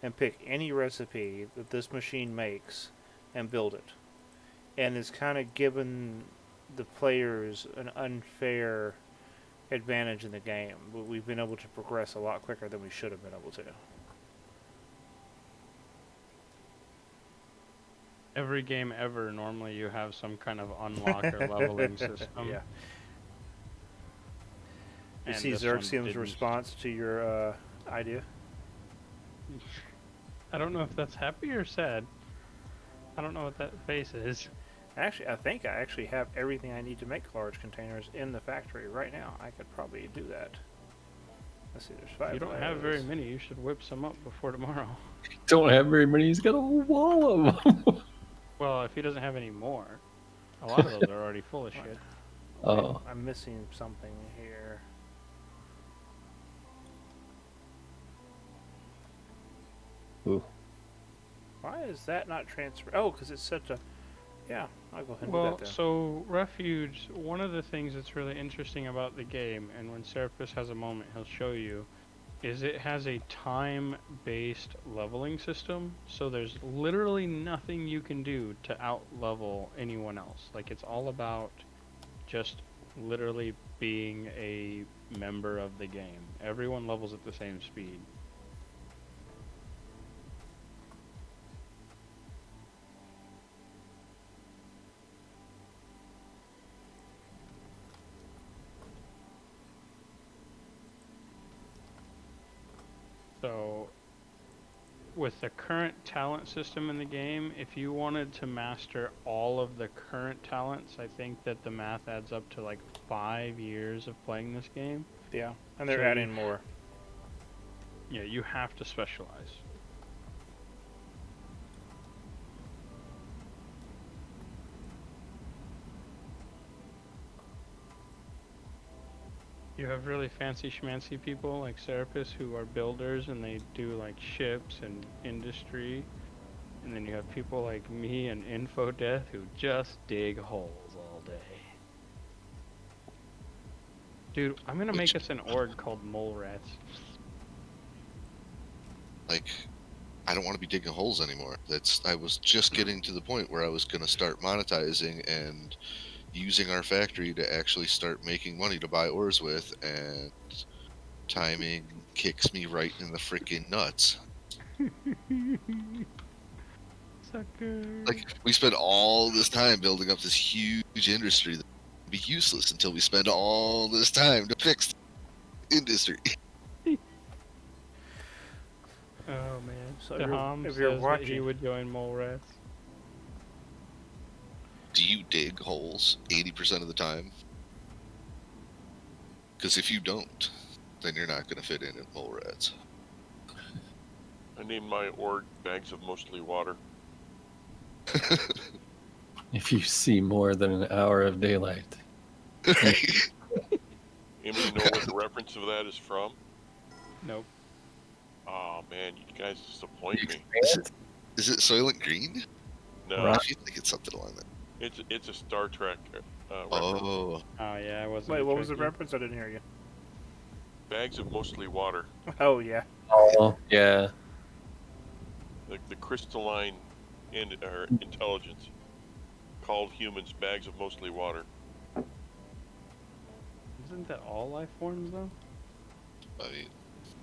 and pick any recipe that this machine makes and build it. And it's kind of given the players an unfair advantage in the game. We've been able to progress a lot quicker than we should have been able to. Every game ever, normally you have some kind of unlock or leveling system. Yeah. You And see this one Xerxium's didn't. response to your idea? I don't know if that's happy or sad. I don't know what that face is. Actually, I think I actually have everything I need to make large containers in the factory right now. I could probably do that. Let's see, there's 5 If you don't have very many, you should whip some up before tomorrow. Don't have very many. He's got a whole wall of them. Well, if he doesn't have any more, a lot of those are already full of shit. Oh. I'm missing something here. Ooh. Why is that not transferred? Oh, because it's such a... Yeah, I'll go ahead and do Well, that then. so Refuge, one of the things that's really interesting about the game, and when Serapis has a moment, he'll show you, is it has a time-based leveling system. So there's literally nothing you can do to out-level anyone else. Like, it's all about just literally being a member of the game. Everyone levels at the same speed. So, with the current talent system in the game, if you wanted to master all of the current talents, I think that the math adds up to like 5 years of playing this game. Yeah, and they're So adding more. Yeah, you have to specialize. You have really fancy schmancy people like Serapis who are builders and they do like ships and industry. And then you have people like me and Info Death who just dig holes all day. Dude, I'm gonna make us an org called Mole Rats. Like, I don't want to be digging holes anymore. I was just getting to the point where I was going to start monetizing and using our factory to actually start making money to buy ores with, and timing kicks me right in the freaking nuts. Sucker. Like, we spent all this time building up this huge industry that would be useless until we spend all this time to fix the industry. Oh man. So Daham if you're says that he watching- would join Mole Rats. Do you dig holes 80% of the time? Because if you don't, then you're not going to fit in at Mole Rats. I named my org Bags of Mostly Water. If you see more than an hour of daylight. Anybody know what the reference of that is from? Nope. Oh man, you guys disappoint me. Is it Soylent Green? No, I feel like it's something along that. it's a Star Trek reference. Oh, Oh yeah, I wasn't. Wait, a what was the Trekkie. reference? I didn't hear you. Bags of Mostly Water. Oh, yeah. Oh, yeah. The crystalline intelligence called humans bags of mostly water. Isn't that all life forms though? I mean,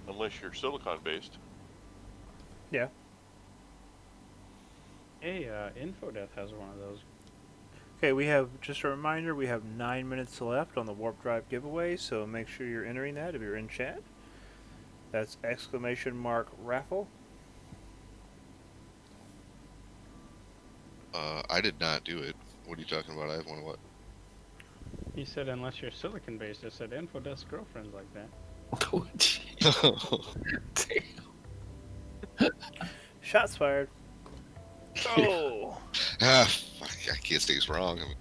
Unless you're silicon based. Yeah. Hey, Infodeath has one of those. Okay, we have, just a reminder, we have 9 minutes left on the Warp Drive giveaway, so make sure you're entering that if you're in chat. That's !raffle. I did not do it. What are you talking about? I have one of what? He said unless you're silicon based. I said Infodeath's girlfriend's like that. Oh, jeez. Damn. Shots fired. Oh! Fuck, I can't say it's wrong. I mean,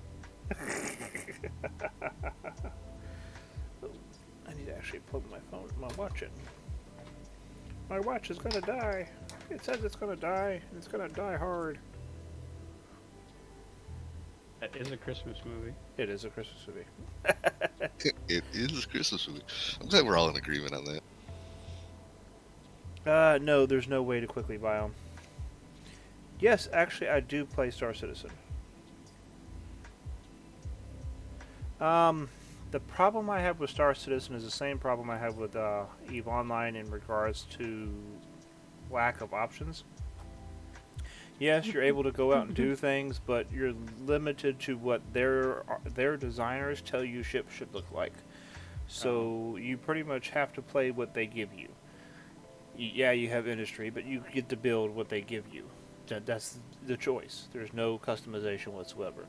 I need to actually plug my phone, my watch in. My watch is gonna die. It says it's gonna die, and it's gonna die hard. That is a Christmas movie. It is a Christmas movie. It is a Christmas movie. I'm glad we're all in agreement on that. No, there's no way to quickly buy them. Yes, actually, I do play Star Citizen. The problem I have with Star Citizen is the same problem I have with EVE Online in regards to lack of options. Yes, you're able to go out and do things, but you're limited to what their designers tell you ships should look like. So you pretty much have to play what they give you. Yeah, you have industry, but you get to build what they give you. That's the choice. There's no customization whatsoever.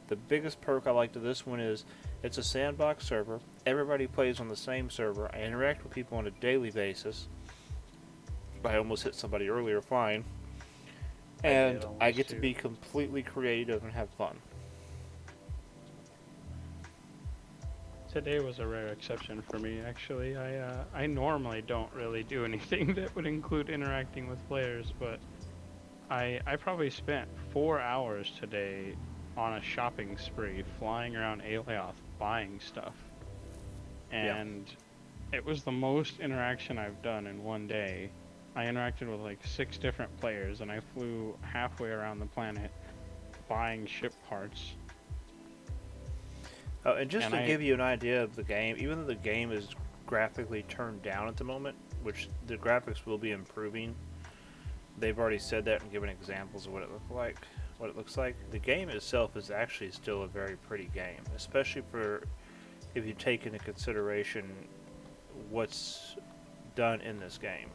The biggest perk I like to this one is it's a sandbox server. Everybody plays on the same server. I interact with people on a daily basis. I almost hit somebody earlier flying. And I get to be completely creative and have fun. Today was a rare exception for me, actually. I normally don't really do anything that would include interacting with players, but I probably spent 4 hours today on a shopping spree, flying around Alioth, buying stuff. And it was the most interaction I've done in one day. I interacted with like 6 different players, and I flew halfway around the planet buying ship parts. Oh, and just to give you an idea of the game, even though the game is graphically turned down at the moment, which the graphics will be improving, they've already said that and given examples of what it looks like. The game itself is actually still a very pretty game, especially for if you take into consideration what's done in this game.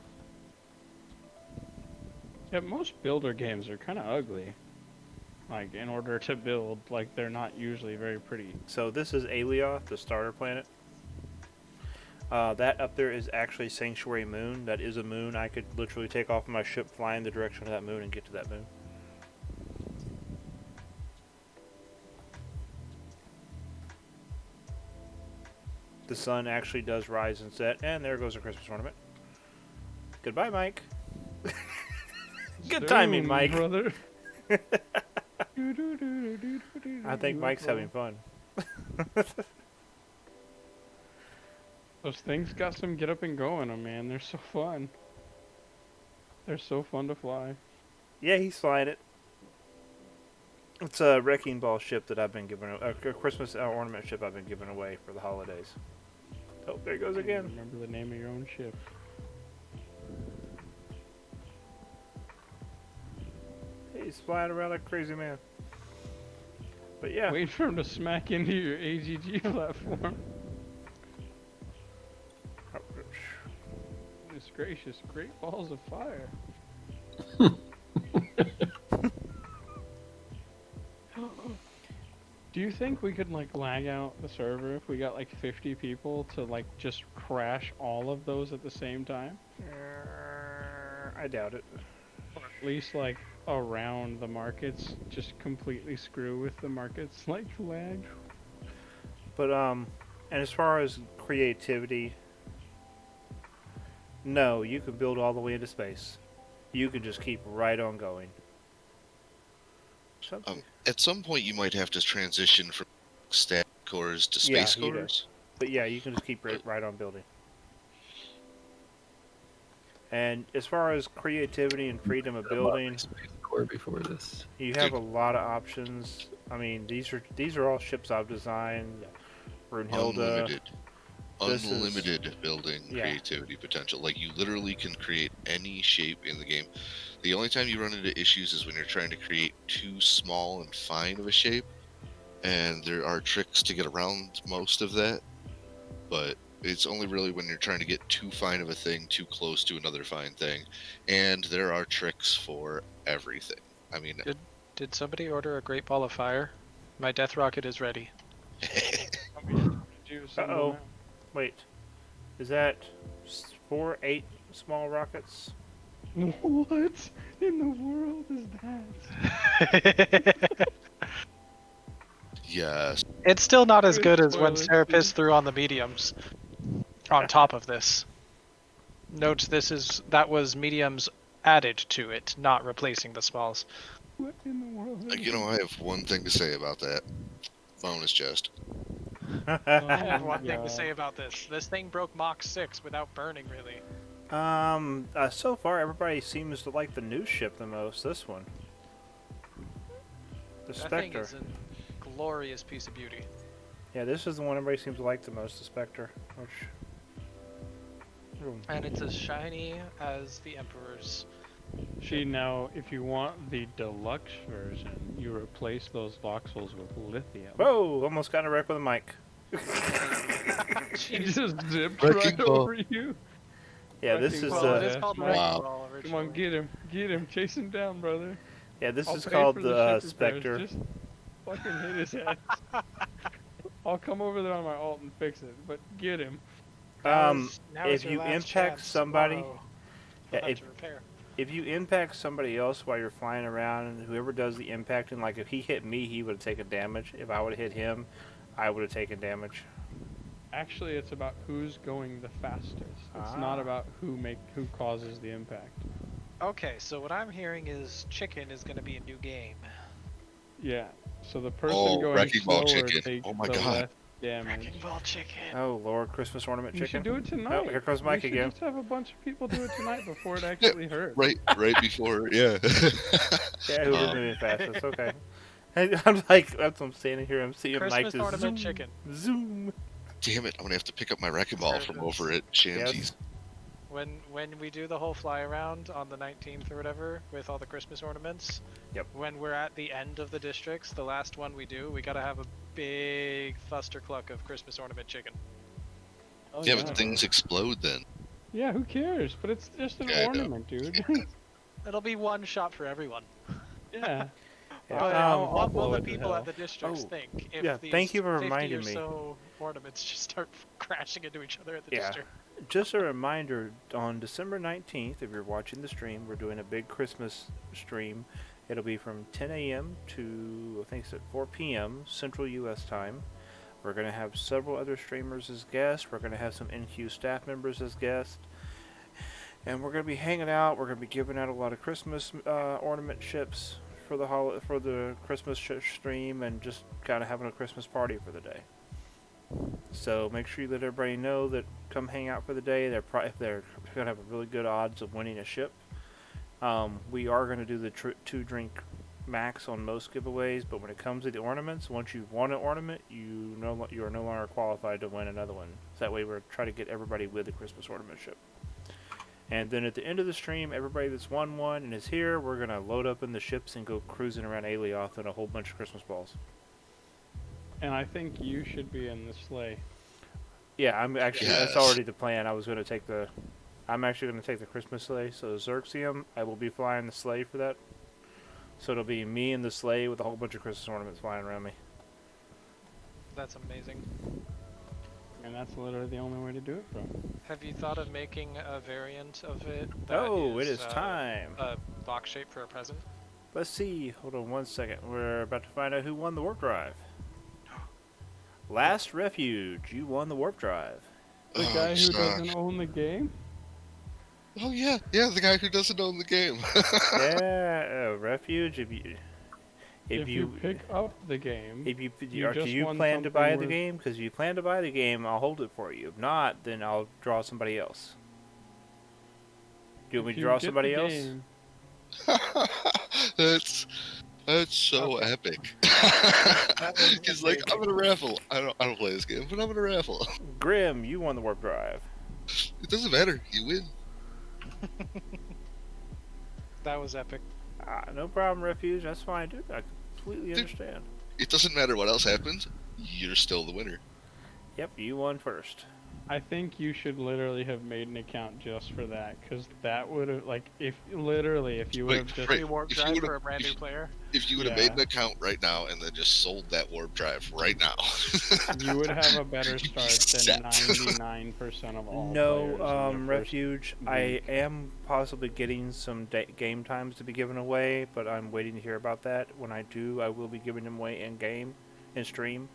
Yeah, most builder games are kind of ugly. Like, in order to build, like, they're not usually very pretty. So this is Alioth, the starter planet. That up there is actually Sanctuary Moon. That is a moon. I could literally take off my ship, fly in the direction of that moon, and get to that moon. The sun actually does rise and set, and there goes a Christmas ornament. Goodbye, Mike. Good timing, Mike. Brother. I think Mike's having fun. Those things got some get up and go in them, man. They're so fun. They're so fun to fly. Yeah, he's flying it. It's a wrecking ball ship that I've been giving a Christmas ornament ship I've been giving away for the holidays. Oh, there he goes again. Remember the name of your own ship. He's flying around like a crazy man. But yeah. Wait for him to smack into your AGG platform. Goodness gracious, great balls of fire. Do you think we could like lag out the server if we got like 50 people to like just crash all of those at the same time? I doubt it. Or at least like around the markets, just completely screw with the markets like lag. But and as far as creativity, no, you can build all the way into space. You can just keep right on going. At some point, you might have to transition from static cores to space cores. But yeah, you can just keep right on building. And as far as creativity and freedom of building, core before this, you have a lot of options. I mean, these are all ships I've designed. Brunhilde. Unlimited building creativity potential. Like, you literally can create any shape in the game. The only time you run into issues is when you're trying to create too small and fine of a shape, and there are tricks to get around most of that, but it's only really when you're trying to get too fine of a thing too close to another fine thing, and there are tricks for everything. I mean, did somebody order a great ball of fire? My death rocket is ready. Uh-oh. Wait, is that 8 small rockets? What in the world is that? Yes. It's still not as good as when Serapis threw on the mediums on top of this. Note that was mediums added to it, not replacing the smalls. What in the world? You know, I have one thing to say about that. Bonus chest. I Oh have my one thing to God. say about this. This thing broke Mach 6 without burning, really. So far everybody seems to like the new ship the most. This one, the That thing Spectre. is a glorious piece of beauty. Yeah, this is the one everybody seems to like the most, the Spectre. Which, And it's as shiny as the Emperor's. See, now, if you want the deluxe version, you replace those voxels with lithium. whoa! Almost got in a wreck with a mic. It just zipped Wrecking right ball. over you. Yeah, this Wrecking is ball, Well, it is yeah. called Wow. Wrecking Wow. Ball Come on, originally. get him, chase him down, brother. Yeah, this I'll is pay called for the ship repairs. Spectre. Just fucking hit his head. I'll come over there on my alt and fix it, but get him. Now Um, is if your you last impact chance. somebody, Tomorrow yeah, you'll have if to repair. if you impact somebody else while you're flying around, and whoever does the impacting, like if he hit me, he would have taken damage. If I would have hit him, I would have taken damage. Actually, it's about who's going the fastest. It's not Ah. about who causes the impact. Okay, so what I'm hearing is Chicken is going to be a new game. Yeah. So the person Oh, going Wrecking Ball slower Chicken. takes Oh my the God. less damage. Wrecking Ball Chicken. Oh Lord, Christmas ornament You chicken. should do it tonight. Oh, here comes Mike we should again. just have a bunch of people do it tonight before it actually hurts. Right before, yeah. Yeah, who did Um, moving fastest? Okay. I'm like, that's what I'm standing here. I'm seeing Mike Christmas just ornament zoom, chicken. zoom. Damn it! I'm gonna have to pick up my wrecking ball from Perfect. over at Shamsies. Yes. When we do the whole fly around on the 19th or whatever with all the Christmas ornaments. Yep. When we're at the end of the districts, the last one we do, we gotta have a big fustercluck of Christmas ornament chicken. Oh, Yeah, but things explode then. Yeah, who cares? But it's just an Yeah, I know. ornament, dude. It'll be one shot for everyone. yeah. Yeah, But I'll what will blow the it to people hell. at the districts Oh, think if yeah, these thank you for 50 reminding or me. so ornaments just start crashing into each other at the Yeah. district? Just a reminder, on December 19th, if you're watching the stream, we're doing a big Christmas stream. It'll be from 10 a.m. to, I think it's at 4 p.m. Central U.S. time. We're going to have several other streamers as guests. We're going to have some NQ staff members as guests. And we're going to be hanging out. We're going to be giving out a lot of Christmas ornament ships for the Christmas stream, and just kind of having a Christmas party for the day. So make sure you let everybody know that come hang out for the day. They're going to have a really good odds of winning a ship. We are going to do the 2-drink max on most giveaways, but when it comes to the ornaments, once you've won an ornament, you are no longer qualified to win another one. So that way we're trying to get everybody with the Christmas ornament ship. And then at the end of the stream, everybody that's won one and is here, we're going to load up in the ships and go cruising around Alioth in a whole bunch of Christmas balls. And I think you should be in the sleigh. Yeah, I'm actually, that's Yes. already the plan. I'm actually going to take the Christmas sleigh. So Xerxium, I will be flying the sleigh for that. So it'll be me in the sleigh with a whole bunch of Christmas ornaments flying around me. That's amazing. And that's literally the only way to do it, bro. Have you thought of making a variant of it? that Oh, it is uh, time. A box shape for a present? Let's see. Hold on one second. We're about to find out who won the warp drive. Last Refuge, you won the warp drive. The Oh, guy who suck. doesn't own the game? Oh yeah, the guy who doesn't own the game. Yeah, Refuge. If you pick up the game, do just you won plan to buy something the worth- game? Because if you plan to buy the game, I'll hold it for you. If not, then I'll draw somebody else. Do you want me if to you draw get somebody the else? game- that's so epic. was He's like, amazing. I'm gonna raffle. I don't play this game, but I'm gonna raffle. Grim, you won the warp drive. It doesn't matter. You win. That was epic. No problem, Refuge. That's fine, dude. I completely Dude. understand. It doesn't matter what else happens. You're still the winner. Yep, you won first. I think you should literally have made an account just for that, because that would have, like, if you would have just... Right. Free warp if you drive would've- for a brand new if- player. If you would have Yeah. made an account right now and then just sold that warp drive right now, You would have a better You'd be start than set. 99% of all No, players in their first Refuge. I week. am possibly getting some game times to be given away, but I'm waiting to hear about that. When I do, I will be giving them away in game, in stream.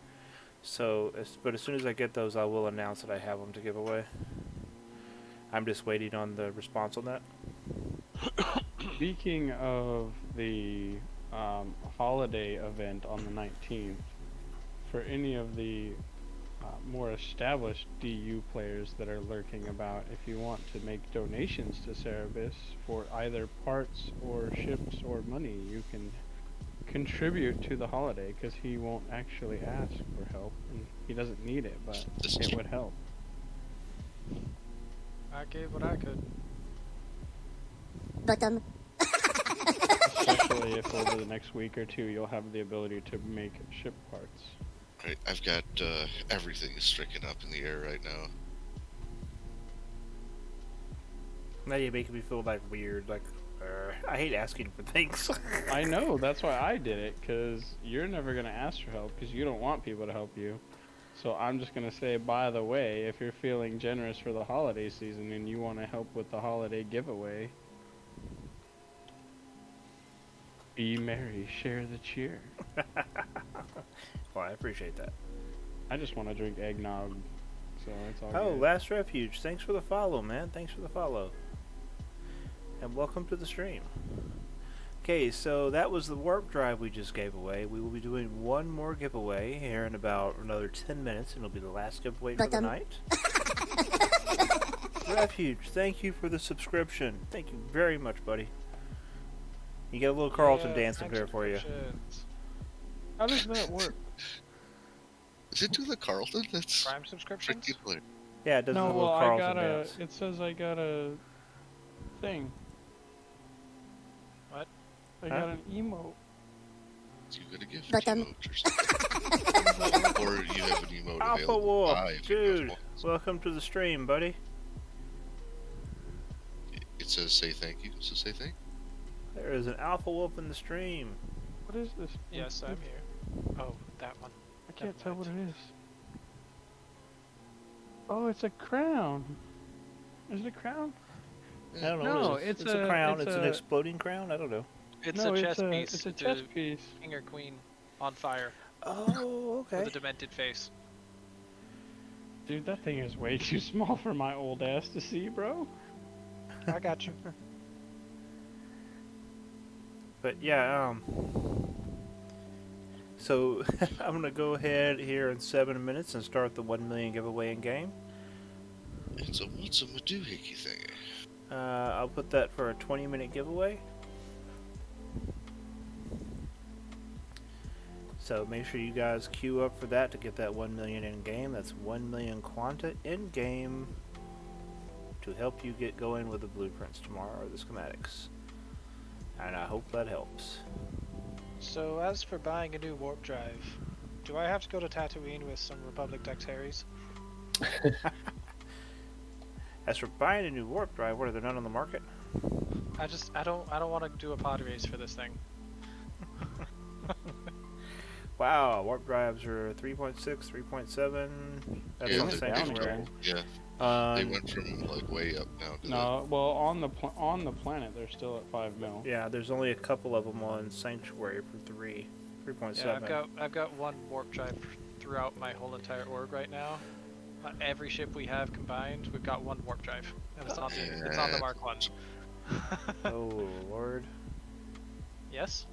So, but as soon as I get those, I will announce that I have them to give away. I'm just waiting on the response on that. Speaking of the holiday event on the 19th, for any of the more established DU players that are lurking about, if you want to make donations to Cerebus for either parts or ships or money, you can contribute to the holiday, because he won't actually ask for help, and he doesn't need it, but it would help. I gave what I could. Bottom. Especially if over the next week or two you'll have the ability to make ship parts. Right, I've got everything is stricken up in the air right now. Now you're making me feel like weird. Like, I hate asking for things. I know, that's why I did it, because you're never going to ask for help, because you don't want people to help you. So I'm just going to say, by the way, if you're feeling generous for the holiday season and you want to help with the holiday giveaway, be merry, share the cheer. Well, I appreciate that. I just want to drink eggnog, so it's all Oh, good. Last Refuge, thanks for the follow, man. Thanks for the follow. And welcome to the stream. Okay, so that was the warp drive we just gave away. We will be doing one more giveaway here in about another 10 minutes, and it'll be the last giveaway for the night. Refuge, thank you for the subscription. Thank you very much, buddy. You get a little Carlton dance up here for you. How does that work? Is it to the Carlton? That's Prime subscriptions? ridiculous. Yeah, it does No, a little well, Carlton dance. it says I got a thing. What? I got an emote. You got a gift Bottom. emote or something. Or you have an emote Alpha available to Wolf, buy if you guys dude, want. welcome to the stream, buddy. It says say thank you, so say thank you. There is an Alpha Wolf in the stream. What is this? Yes, I'm here. Oh, that one. I can't Never tell what mind. it is. Oh, it's a crown. Is it a crown? I don't know. No, what it is. it's It's a a- crown. it's It's an a- exploding crown. I don't know. It's No, a chess piece. It's a chess piece. King or queen on fire Oh, okay. with a demented face. Dude, that thing is way too small for my old ass to see, bro. I got you. But yeah, so I'm gonna go ahead here in 7 minutes and start the 1 million giveaway in game. It's a what's a madoohickey thing? I'll put that for a 20-minute giveaway. So make sure you guys queue up for that to get that 1 million in game. That's 1 million quanta in game to help you get going with the blueprints tomorrow or the schematics. And I hope that helps. So, as for buying a new warp drive, do I have to go to Tatooine with some Republic Dex Harrys? As for buying a new warp drive, what are there none on the market? I don't want to do a pod race for this thing. Wow, warp drives are 3.6, 3.7. That's Yeah, on the they- same down they've screen. here. gone- yeah, they went from like way up now to No, well, on the planet, they're still at 5 mil. Yeah, there's only a couple of them on Sanctuary for 3.7. Yeah, I've got one warp drive throughout my whole entire org right now. Every ship we have combined, we've got one warp drive, and it's on the Mark One. Oh lord. Yes.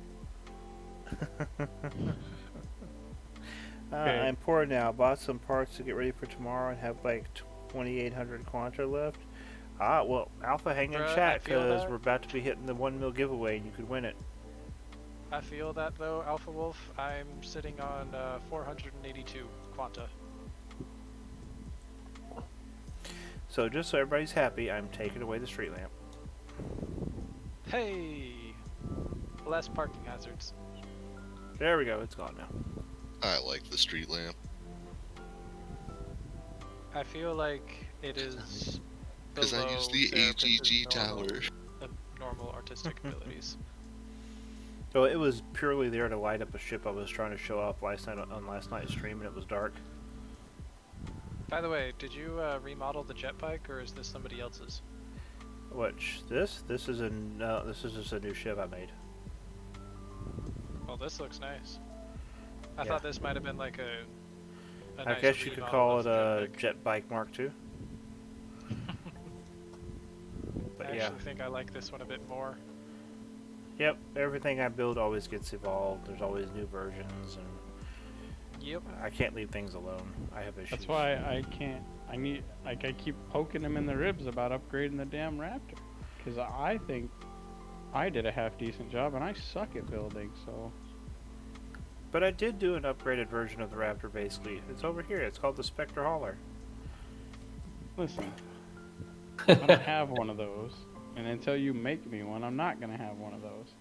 Okay. I'm poor now. Bought some parts to get ready for tomorrow and have like 2,800 quanta left. Ah, well, Alpha, hang in Bruh, I chat feel because that. we're about to be hitting the 1 mil giveaway and you could win it. I feel that though, Alpha Wolf. I'm sitting on 482 quanta. So just so everybody's happy, I'm taking away the street lamp. Hey, less parking hazards. There we go. It's gone now. I like the street lamp. I feel like it is Because I use the below AGG Serapis' normal- tower. normal artistic abilities. Well, it was purely there to light up a ship I was trying to show off last night on last night's stream, and it was dark. By the way, did you remodel the jet bike, or is this somebody else's? Which this is this is just a new ship I made. Well, this looks nice. I Yeah. thought this might have been like a I nice guess you could remodel call of it the a jet bike. jet bike Mark II. actually think I like this one a bit more. Yep, everything I build always gets evolved. There's always new versions, and Yep. I can't leave things alone. I have issues. That's why I can't. I need. Like, I keep poking him in the ribs about upgrading the damn Raptor, because I think I did a half decent job, and I suck at building. So But I did do an upgraded version of the Raptor, basically. It's over here. It's called the Spectre Hauler. listen, I'm gonna have one of those, and until you make me one, I'm not gonna have one of those.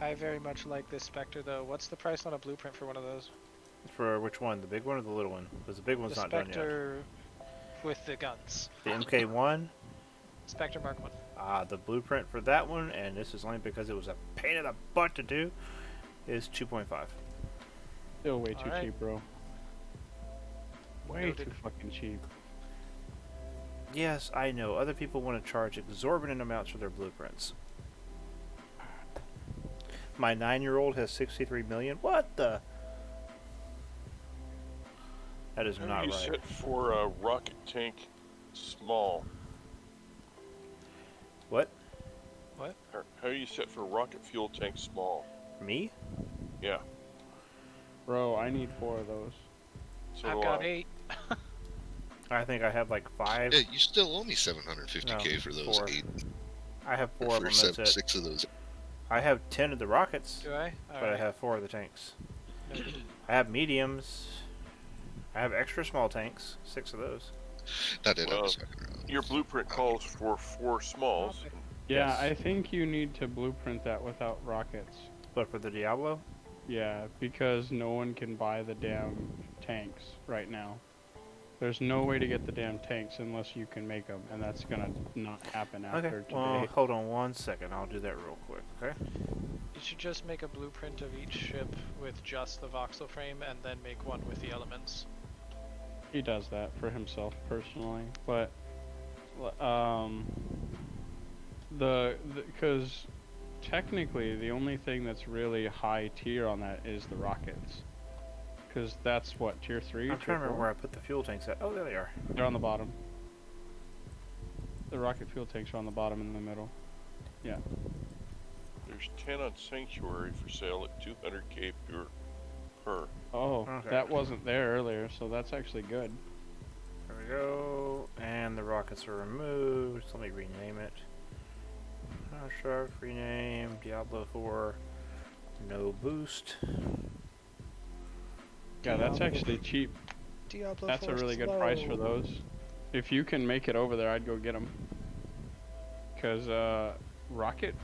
I very much like this Spectre, though. What's the price on a blueprint for one of those? For which one? The big one or the little one? Because the big one's The not done yet. Spectre with the guns. The MK1? Spectre Mark 1. The blueprint for that one, and this is only because it was a pain in the butt to do, is 2.5. Still way too Alright. cheap, bro. Way Noted. too fucking cheap. Yes, I know. Other people want to charge exorbitant amounts for their blueprints. My 9-year-old has 63 million. What the? That is How not are you right. set for a rocket tank small? What? How are you set for rocket fuel tank small? Me? Yeah. Bro, I need 4 of those. So I've do got I. 8. I think I have like 5. Yeah, you still owe me 750k No, for those 4. 8. I have 4 Or of them. for That's it. 6 of those. I have 10 of the rockets, Do I? but I Alright. have 4 of the tanks. I have mediums. I have extra small tanks. 6 of those. Not that I Well, was fucking around. Your blueprint calls for 4 smalls. Okay. Yeah, Yes. I think you need to blueprint that without rockets. But for the Diablo, Yeah, because no one can buy the damn tanks right now. There's no way to get the damn tanks unless you can make them, and that's gonna not happen after okay. today. Well, hold on 1 second. I'll do that real quick. Okay. You should just make a blueprint of each ship with just the voxel frame and then make one with the elements. He does that for himself personally, but because technically the only thing that's really high tier on that is the rockets, because that's what tier 3. I'm tier trying to remember 4? where I put the fuel tanks at. Oh, there they are. They're on the bottom. The rocket fuel tanks are on the bottom and in the middle. Yeah. There's 10 on Sanctuary for sale at 200k per. Oh, Okay. that wasn't there earlier, so that's actually good. There we go. And the rockets are removed. So let me rename it. Shark, rename. Diablo 4. No boost. Yeah, that's actually cheap. Diablo That's a 4 really good slow. price for those. If you can make it over there, I'd go get them. Because rocket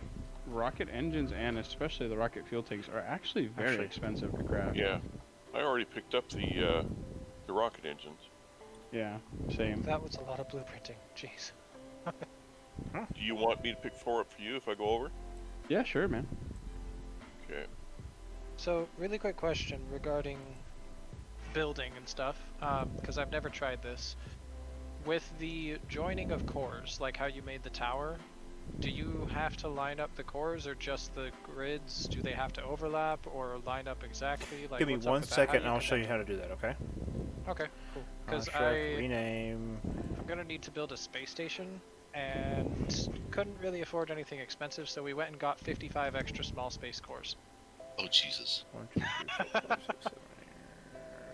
engines and especially the rocket fuel tanks are actually very Actually- expensive to craft. Yeah. I already picked up the rocket engines. Yeah, same. That was a lot of blueprinting. Jeez. Do you want me to pick 4 up for you if I go over? Yeah, sure, man. Okay. So, really quick question regarding building and stuff, because I've never tried this. With the joining of cores, like how you made the tower, do you have to line up the cores or just the grids? Do they have to overlap or line up exactly? Like, Give me what's up 1 with that? How second do and I'll show you connect how to do that, okay? them? Okay, cool. Because Shark, rename. I'm gonna need to build a space station, and couldn't really afford anything expensive, so we went and got 55 extra small space cores. Oh, Jesus. 1, 2, 3, 4, 5, 6, 7, 8.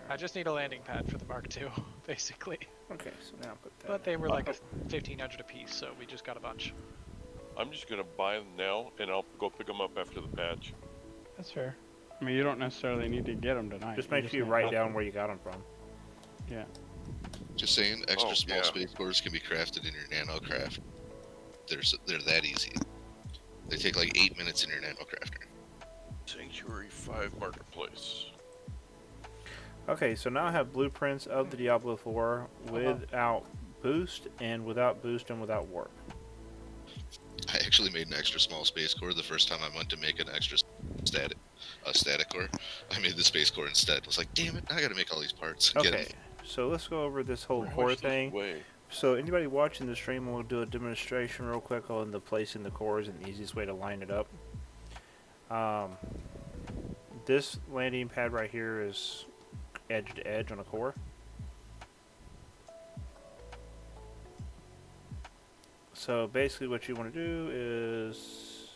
I just need a landing pad for the Mark II, basically. Okay, so now put that. But they were in. like 1,500 a piece, so we just got a bunch. I'm just gonna buy them now, and I'll go pick them up after the patch. That's fair. I mean, you don't necessarily need to get them tonight. Just make sure you need write to- down where you got them from. Yeah. Just saying, extra Oh, small yeah. space cores can be crafted in your nano craft. They're that easy. They take like 8 minutes in your nano crafter. Sanctuary 5 Marketplace. Okay, so now I have blueprints of the Diablo 4 without boost and without warp. I actually made an extra small space core the first time I went to make an extra static core. I made the space core instead. I was like, damn it, I gotta make all these parts. Get Okay, it. so let's go over this whole How core much does it thing. weigh? So anybody watching the stream, we'll do a demonstration real quick on the placing the cores and the easiest way to line it up. This landing pad right here is edge to edge on a core. So basically what you want to do is,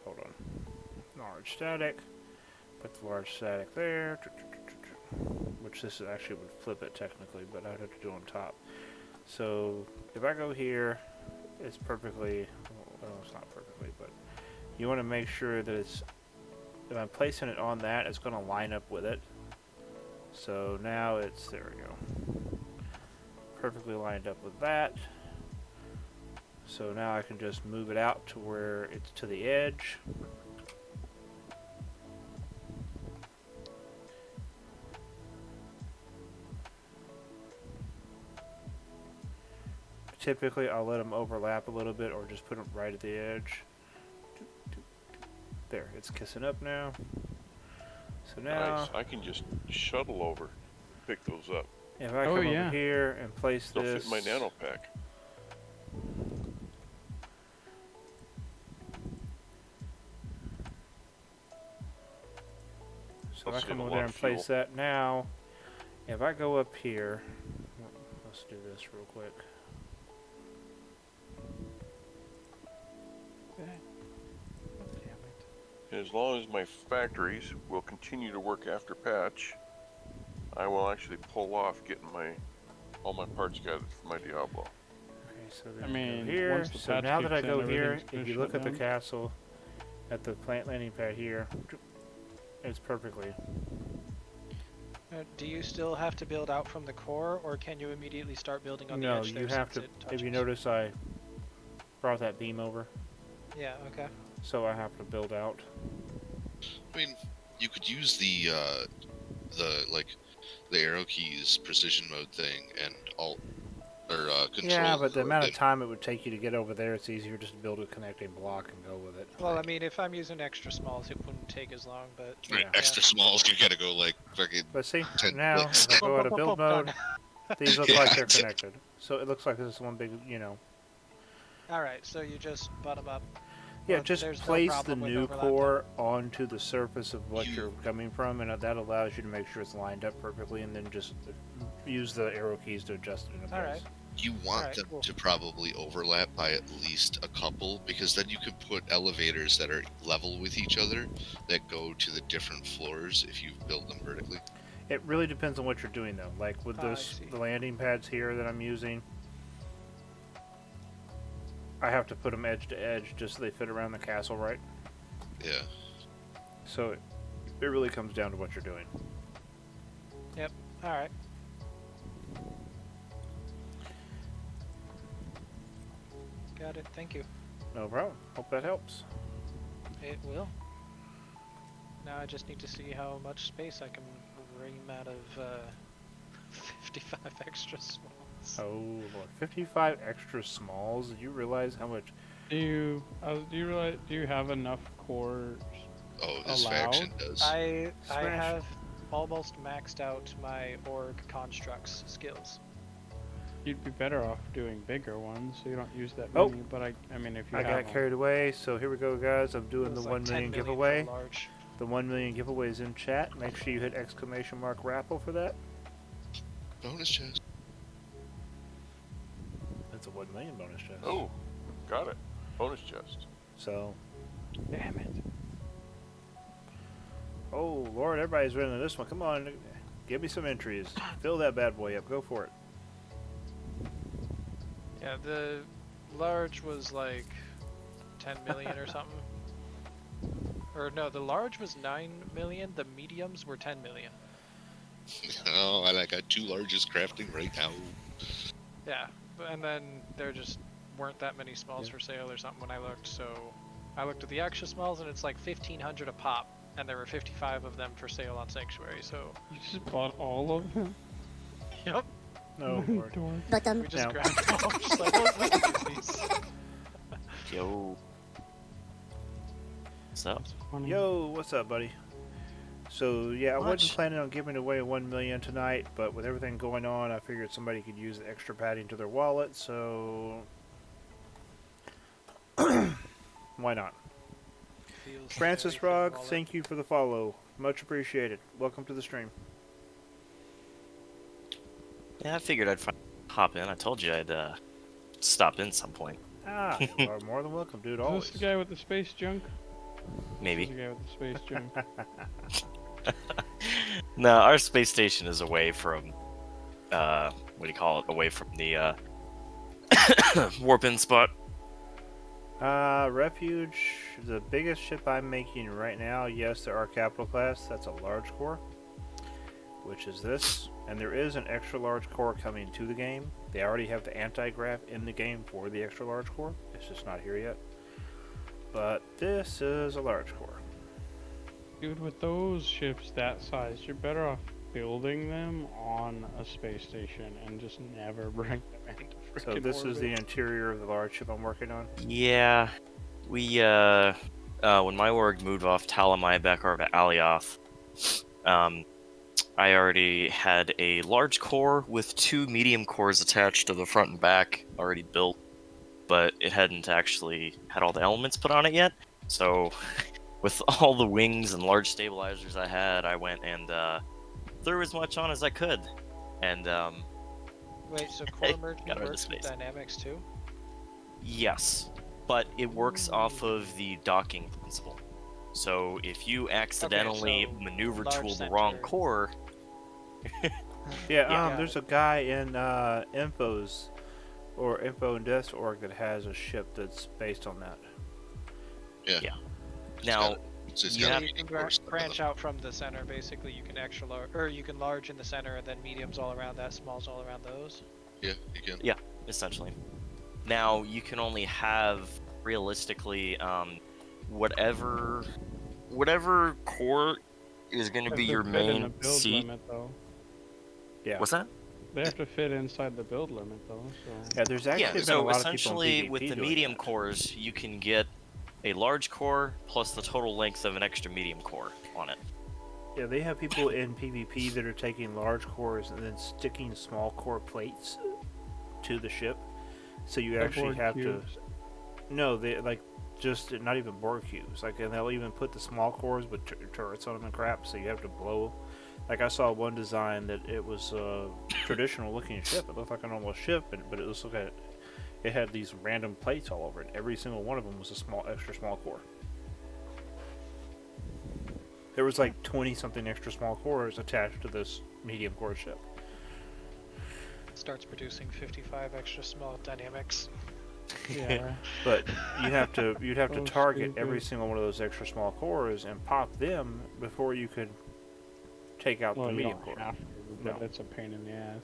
hold on, large static, put the large static there, which this actually would flip it technically, but I'd have to do it on top. So if I go here, it's perfectly, well, it's not perfectly, but you want to make sure that it's, if I'm placing it on that, it's going to line up with it. So now it's, there we go, perfectly lined up with that. So now I can just move it out to where it's to the edge. Typically I'll let them overlap a little bit or just put them right at the edge. There, it's kissing up now. So now Nice. I can just shuttle over, pick those up. if I come over here and place They'll this, fit my nano pack. so if I come over there and place that now, if I go up here, let's do this real quick. And as long as my factories will continue to work after patch, I will actually pull off getting all my parts gathered for my Diablo. Okay, so then I mean, go here. once the So patch now that I kicks go in, here, everything's if gonna you look shut at the down. castle, at the plant landing pad here, it's perfectly. Do you still have to build out from the core, or can you immediately start building on the No, edge there you have since to. it If you touches? notice, I brought that beam over, Yeah, okay. so I have to build out. I mean, you could use the arrow keys precision mode thing and alt or control. Yeah, but the amount of it. time it would take you to get over there, it's easier just to build a connecting block and go with it. Well, I mean, if I'm using extra smalls, it wouldn't take as long, but... Right, Yeah. extra smalls. You gotta go like fucking. But see, 10 now clicks. if I go out of build mode, Done. these look Yeah, like they're exactly. connected. So it looks like this is one big, you know. Alright, so you just bottom up. Yeah, Well, just there's no place the problem with new overlap core onto the surface of what You- you're coming from, and that allows you to make sure it's lined up perfectly, and then just use the arrow keys to adjust it into place. Alright. You want Alright, them cool. to probably overlap by at least a couple, because then you can put elevators that are level with each other that go to the different floors if you build them vertically. It really depends on what you're doing, though. Like with Oh, I this, see. the landing pads here that I'm using, I have to put them edge to edge just so they fit around the castle right. Yeah. So it really comes down to what you're doing. Alright. Got it, thank you. No problem. Hope that helps. It will. Now I just need to see how much space I can ream out of 55 extra smalls. Oh Lord, 55 extra smalls. Did you realize how much? Do you realize? Do you have enough cores? Oh, this Allowed? faction does. I Smash. have almost maxed out my org constructs skills. You'd be better off doing bigger ones, so you don't use that Oh. many. But I mean, if you I have got them. carried away. So here we go, guys. I'm It doing the was 1 like 10 million million for giveaway. large. The 1 million giveaway is in chat. Make sure you hit !raffle for that. Bonus chest. That's a 1 million bonus chest. Oh, got it. Bonus chest. So, Damn it! oh Lord, everybody's running this one. Come on, give me some entries. Fill that bad boy up. Go for it. Yeah, the large was like 10 million or something. Or no, the large was 9 million, the mediums were 10 million. Oh, I got 2 largest crafting right now. Yeah, and then there just weren't that many smalls for sale or something when I looked, so I looked at the extra smalls and it's like 1,500 a pop, and there were 55 of them for sale on Sanctuary, so... You just bought all of them. Yep, No Lord. Dork. Bottom. we just Now- grabbed them all, just like, oh, look at these. Yo. What's up? That's funny. Yo, what's up, buddy? So yeah, I wasn't Much. planning on giving away 1 million tonight, but with everything going on, I figured somebody could use the extra padding to their wallet, so why not? Feels Francis very Rog, wallet. thank you for the follow. Much appreciated. Welcome to the stream. Yeah, I figured I'd hop in. I told you I'd stop in some point. Ah, you are more than welcome, dude. Is Always. this the guy with the space junk? Maybe. This is the guy with the space junk. No, our space station is away from, what do you call it? Away from the warp-in spot. Refuge, the biggest ship I'm making right now, yes, there are capital class. That's a large core, which is this. And there is an extra large core coming to the game. They already have the anti-grav in the game for the extra large core. It's just not here yet. But this is a large core. Dude, with those ships that size, you're better off building them on a space station and just never bring them into freaking So this is orbit. the interior of the large ship I'm working on. Yeah, we when my org moved off Talamai back over to Alioth, I already had a large core with 2 medium cores attached to the front and back already built, but it hadn't actually had all the elements put on it yet. So with all the wings and large stabilizers I had, I went and threw as much on as I could, and Wait, so core merging got rid of works with space. dynamics too? Yes, but it works off of the docking principle. So if you accidentally so maneuver large to the wrong center. core, Yeah, there's a guy in Infos or Info and Desk org that has a ship that's based on that. Yeah. Yeah. now It's you got have- a You can medium core. branch out from the center. Basically, you can extra large, or you can large in the center, and then mediums all around that, smalls all around those. Yeah, you can. Yeah. essentially. Now you can only have realistically whatever core is going to Have be to your fit in the main build seat. limit, though. Yeah. What's that? They have to fit inside the build limit, though. So Yeah, there's actually Yeah, been a so lot of people essentially in PvP with the doing medium that. cores, you can get a large core plus the total length of an extra medium core on it. Yeah, they have people in PvP that are taking large cores and then sticking small core plates to the ship. So you Like actually Borg have cubes. to. No, they like just not even Borg cubes. Like, and they'll even put the small cores with turrets on them and crap. So you have to blow. Like I saw one design that it was a traditional looking ship. It looked like a normal ship, but it was like it had these random plates all over it. Every single one of them was a extra small core. There was like 20 something extra small cores attached to this medium core ship. Starts producing 55 extra small dynamics. yeah. But you'd have to Oh, target every stupid. single one of those extra small cores and pop them before you could take out Well, the you medium don't core. have to, but No. it's a pain in the ass.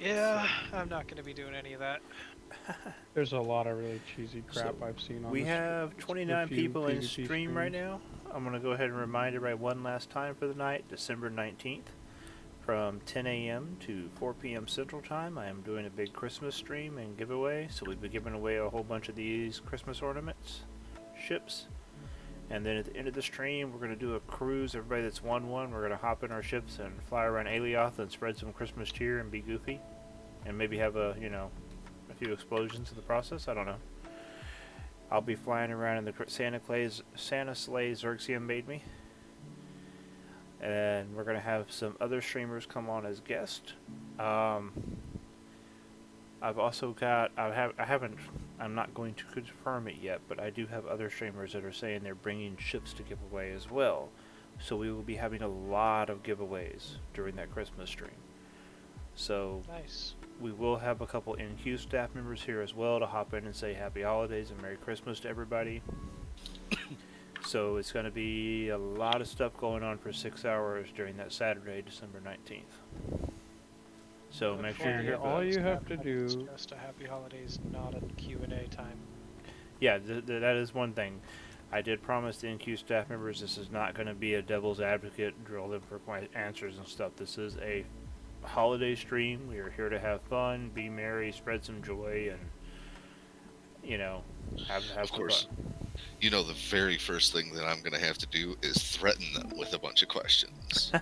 Yeah, I'm not going to be doing any of that. There's a lot of really cheesy crap I've seen on We this- have 29 few people in PvP stream right streams. now. I'm going to go ahead and remind everybody one last time for the night, December 19th, from 10 a.m. to 4 p.m. Central Time. I am doing a big Christmas stream and giveaway, so we'll be giving away a whole bunch of these Christmas ornaments, ships. And then at the end of the stream, we're going to do a cruise. Everybody that's won one, we're going to hop in our ships and fly around Alioth and spread some Christmas cheer and be goofy. And maybe have a few explosions in the process. I don't know. I'll be flying around in the Santa sleigh Xerxium made me. And we're going to have some other streamers come on as guests. I've also got, I'm not going to confirm it yet, but I do have other streamers that are saying they're bringing ships to give away as well. So we will be having a lot of giveaways during that Christmas stream. So Nice. we will have a couple NQ staff members here as well to hop in and say Happy Holidays and Merry Christmas to everybody. So it's going to be a lot of stuff going on for 6 hours during that Saturday, December 19th. So Look make sure you're forward here to for all that. you have to It's do- just a happy holidays, not a Q&A time. Yeah, that is one thing. I did promise the NQ staff members this is not going to be a devil's advocate, drill them for my answers and stuff. This is a holiday stream. We are here to have fun, be merry, spread some joy, and have Of some course. fun. You know, the very first thing that I'm going to have to do is threaten them with a bunch of questions.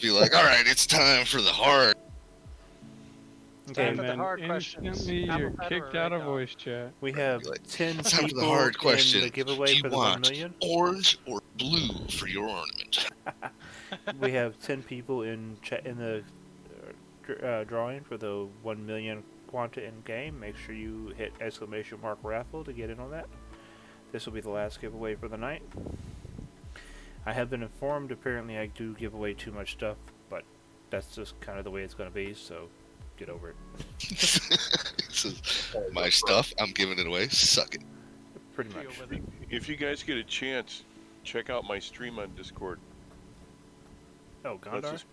Be like, all right, it's time for the hard. Okay, Time for the then hard questions. instantly Apple you're pie or kicked out of Raycon? voice chat. we have Like, 10 It's time for people the hard in question. the giveaway Do you for the 1 want million. orange or blue for your ornament? We have 10 people in the drawing for the 1 million Quanta in game. Make sure you hit !mark raffle to get in on that. This will be the last giveaway for the night. I have been informed apparently I do give away too much stuff, but that's just kind of the way it's going to be, so get over it. This is my stuff. I'm giving it away. Suck it. Pretty much. If you guys get a chance, check out my stream on Discord. Oh, Gondar?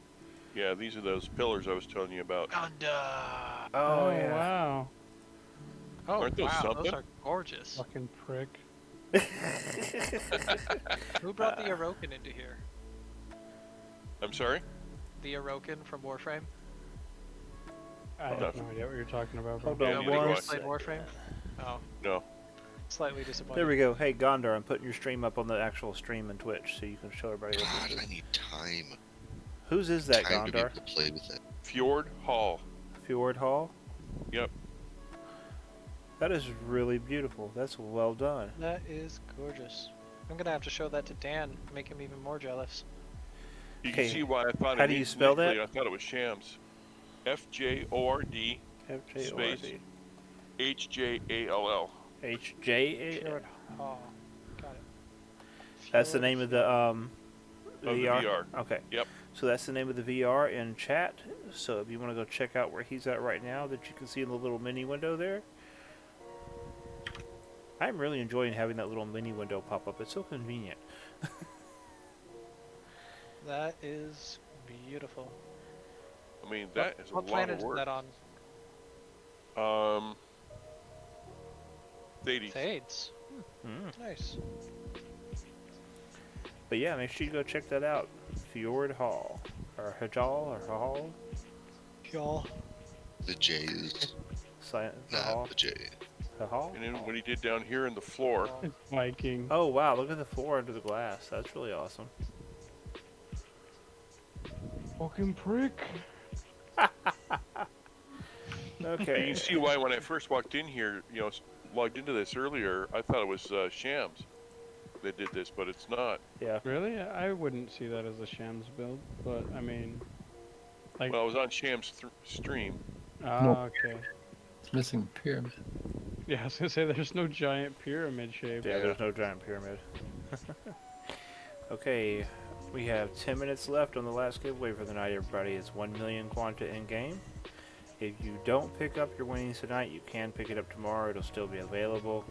Yeah, these are those pillars I was telling you about. Gondar! Oh, yeah. Wow. Oh, Aren't those wow, something? those are gorgeous. Fucking prick. Who brought the Orokin into here? I'm sorry? The Orokin from Warframe? I have no idea what you're talking about, bro. Hold on Yeah, Nobody one here played Warframe? Oh, No. slightly disappointed. There we go. Hey, Gondar, I'm putting your stream up on the actual stream on Twitch so you can show everybody what God, this I is. need time. Whose is that, Time to be Gondar? able to play with it. Fjord Hall. Fjord Hall? Yep. That is really beautiful. That's well done. That is gorgeous. I'm gonna have to show that to Dan, make him even more jealous. You Okay, can see why I thought how it do you spell that? I thought it was Shams. FJORD FJORD. HJALL. HJ. Fjord Hall. Got it. That's the Fjord- name of the the VR. Okay. Yep. So that's the name of the VR in chat. So if you want to go check out where he's at right now, that you can see in the little mini window there. I'm really enjoying having that little mini window pop up. It's so convenient. That is beautiful. I mean, that is a What lot planet of is work. that on? Thades. Thades. Mm. Nice. But yeah, make sure you go check that out. Fjord Hall. Or Hajal or Hall. Y'all. The J is Hall. not the J. Hall? And then what he did down here in the floor. It's Viking. Oh wow, look at the floor under the glass. That's really awesome. Fucking prick. You Okay. can see why when I first walked in here, logged into this earlier, I thought it was Shams that did this, but it's not. Yeah. Really? I wouldn't see that as a Shams build, but I mean, like. Well, I was on Shams' stream. Okay. It's missing the pyramid. Yeah, I was gonna say there's no giant pyramid shape. Yeah, there's no giant pyramid. Okay, we have 10 minutes left on the last giveaway for the night, everybody. It's 1 million Quanta in game. If you don't pick up your winnings tonight, you can pick it up tomorrow. It'll still be available.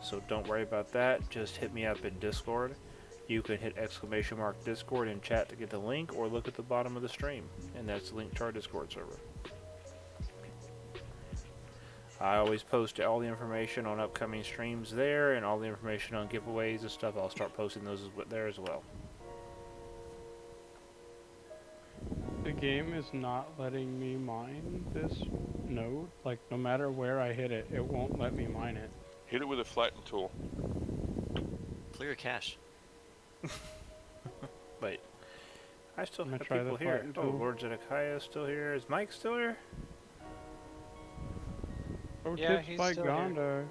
So don't worry about that. Just hit me up in Discord. You can hit !Discord in chat to get the link, or look at the bottom of the stream, and that's the link to our Discord server. I always post all the information on upcoming streams there, and all the information on giveaways and stuff. I'll start posting those there as well. The game is not letting me mine this node. Like, no matter where I hit it, it won't let me mine it. Hit it with a flatten tool. Clear cache. Wait, I still I'm have gonna try people the here. flatten Oh, tool. Lord Zedekiah is still here. Is Mike still here? Pro Yeah, tips he's by still here. Gondar.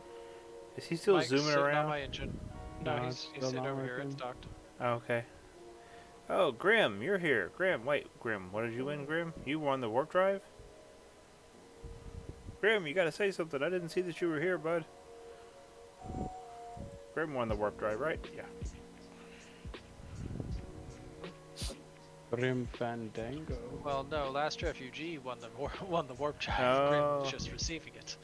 Is he still Mike's zooming sitting around? on my engine. No, No, he's it's he's still sitting not over here. working. It's docked. Oh, okay. Oh, Grim, you're here. Grim, wait, Grim, what did you win, Grim? You won the warp drive? Grim, you gotta say something. I didn't see that you were here, bud. Grim won the warp drive, right? Yeah. Grim Fandango. Well, no, Last Refugee won the won the warp drive. Oh. Grim's just receiving it.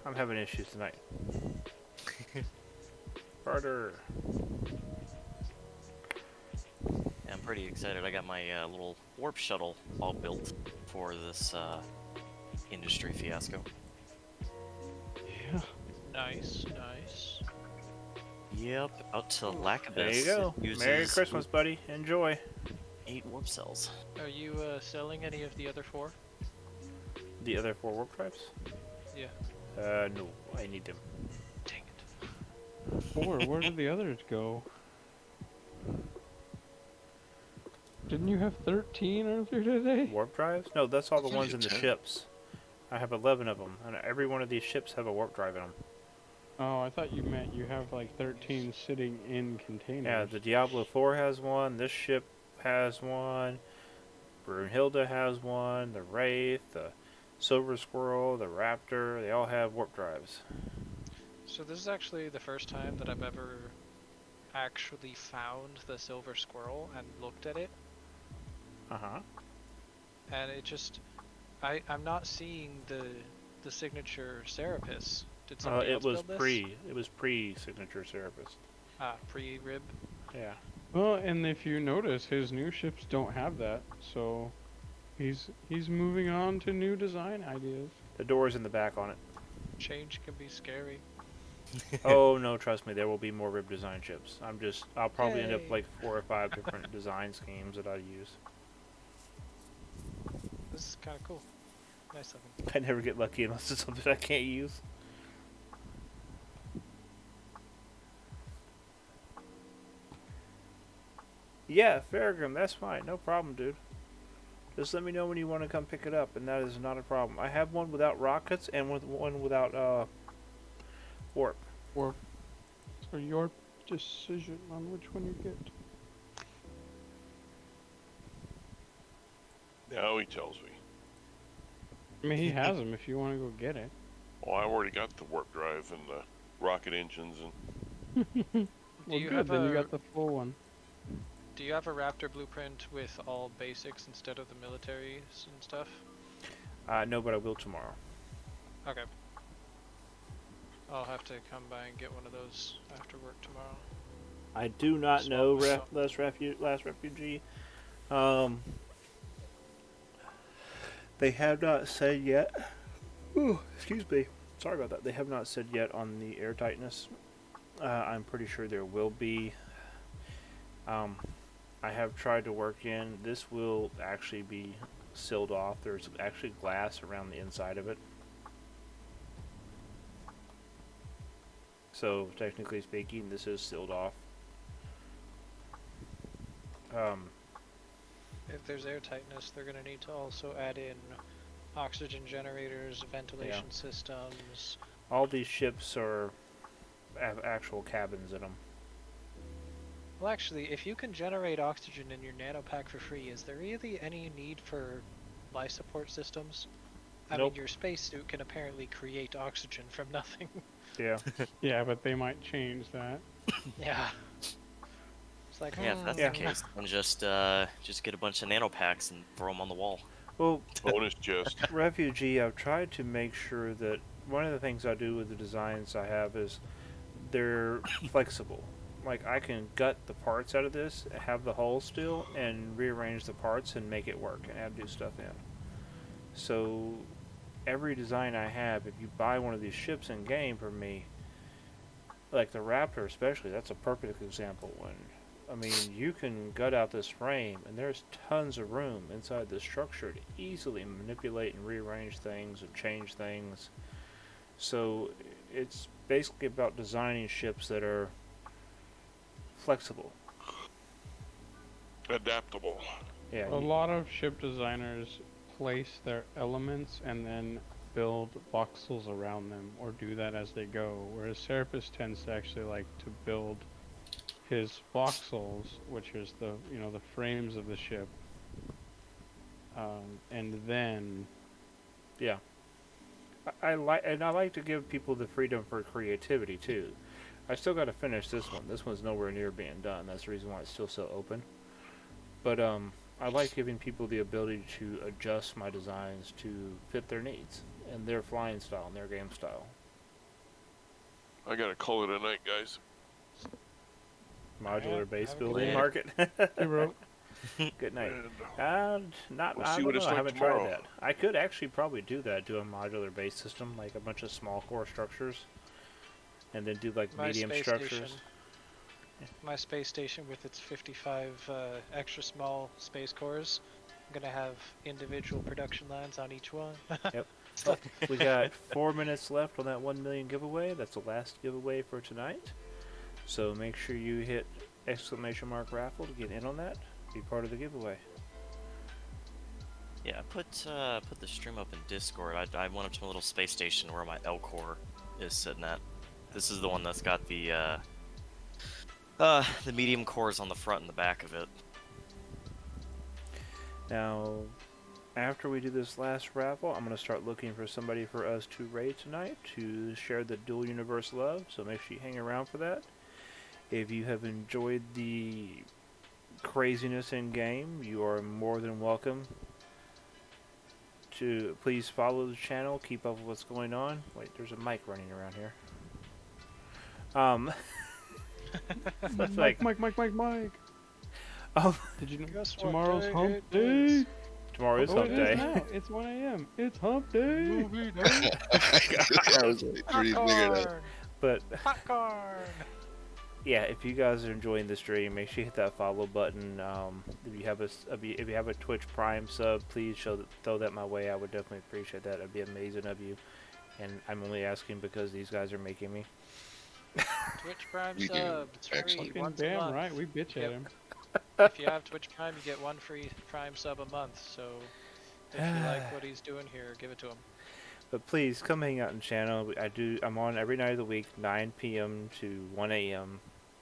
I'm having issues tonight. Harder. Yeah, I'm pretty excited. I got my little warp shuttle all built for this industry fiasco. Yeah. Nice, nice. Yep, out to Lacabis. There you go. Uses Merry Christmas, buddy. Enjoy. 8 warp cells. Are you selling any of the other 4? The other 4 warp drives? Yeah. No, I need them. Dang it. 4, where did the others go? Didn't you have 13 earlier today? Warp drives? No, that's all the I thought ones you in the had 10. ships. I have 11 of them, and every one of these ships have a warp drive in them. Oh, I thought you meant you have like 13 sitting in containers. Yeah, the Diablo 4 has one. This ship has one. Brunhilde has one. The Wraith, the Silver Squirrel, the Raptor. They all have warp drives. So this is actually the first time that I've ever actually found the silver squirrel and looked at it, Uh-huh. and it just, I'm not seeing the signature Serapis. Did somebody else build this? It was pre-signature Serapis. Ah, pre-rib. Yeah. Well, and if you notice, his new ships don't have that, so he's moving on to new design ideas. The door's in the back on it. Change can be scary. Oh no, trust me, there will be more rib design ships. I'll probably end up Yay. like 4 or 5 different design schemes that I use. This is kind of cool. Nice of him. I never get lucky unless it's something I can't use. Yeah, Farragram, that's fine. No problem, dude. Just let me know when you want to come pick it up, and that is not a problem. I have one without rockets and one without warp. Or so your decision on which one you get. Now he tells me. I mean, he has them if you want to go get it. Well, I already got the warp drive and the rocket engines and Well, you good, have then you a- got the full one. Do you have a Raptor blueprint with all basics instead of the militaries and stuff? No, but I will tomorrow. Okay. I'll have to come by and get one of those after work tomorrow. I do not Swap know this up. last refugee. They have not said yet. Ooh, excuse me. Sorry about that. They have not said yet on the air tightness. I'm pretty sure there will be. I have tried to work in. This will actually be sealed off. There's actually glass around the inside of it. So technically speaking, this is sealed off. If there's air tightness, they're going to need to also add in oxygen generators, ventilation systems. All these ships have actual cabins in them. Well, actually, if you can generate oxygen in your nanopack for free, is there really any need for life support systems? I Nope. mean, your spacesuit can apparently create oxygen from nothing. Yeah. Yeah, but they might change that. Yeah. It's like, Yeah, if that's Yeah. the case, then just get a bunch of nanopacks and throw them on the wall. Well, bonus chest. refugee, I've tried to make sure that one of the things I do with the designs I have is they're flexible. Like I can gut the parts out of this, have the hull still, and rearrange the parts and make it work and add new stuff in. So every design I have, if you buy one of these ships in game from me, like the Raptor especially, that's a perfect example. I mean, you can gut out this frame, and there's tons of room inside the structure to easily manipulate and rearrange things and change things. So it's basically about designing ships that are flexible. Adaptable. Yeah. A lot of ship designers place their elements and then build voxels around them, or do that as they go. Whereas Serapis tends to actually like to build his voxels, which is the the frames of the ship, and then Yeah. I like to give people the freedom for creativity too. I still got to finish this one. This one's nowhere near being done. That's the reason why it's still so open. But I like giving people the ability to adjust my designs to fit their needs and their flying style and their game style. I gotta call it a night, guys. Modular Alright, base have a good building night. market. hey, bro, Good night. And Not. We'll I see don't what know. it's I like haven't tomorrow. tried that. I could actually probably do that. Do a modular base system, like a bunch of small core structures, and then do like My medium space structures. station. My space station with its 55 extra small space cores, I'm gonna have individual production lines on each one. We got 4 minutes left on that 1 million giveaway. That's the last giveaway for tonight. So make sure you hit !raffle to get in on that. Be part of the giveaway. Yeah, put the stream up in Discord. I went up to my little space station where my L core is sitting at. This is the one that's got the medium cores on the front and the back of it. Now, after we do this last raffle, I'm going to start looking for somebody for us to raid tonight to share the dual universe love, so make sure you hang around for that. If you have enjoyed the craziness in game, you are more than welcome to please follow the channel, keep up with what's going on. Wait, there's a mic running around here. It's like, Mike. oh, Did you know Guess what tomorrow's day hump it is? day? tomorrow is Oh, hump it day. is now. It's 1 a.m. It's hump day. Movie day. I was waiting for you to figure it out. Popcorn. But Popcorn. yeah, if you guys are enjoying the stream, make sure you hit that follow button. If you have a Twitch Prime sub, please throw that my way. I would definitely appreciate that. It'd be amazing of you. And I'm only asking because these guys are making me. Twitch Prime We do. sub. It's free Excellent. Fucking once a damn month. right, we bitch at Yep. him. If you have Twitch Prime, you get one free Prime sub a month. So if you like what he's doing here, give it to him. But please come hang out in channel. I'm on every night of the week, 9 p.m. to 1 a.m.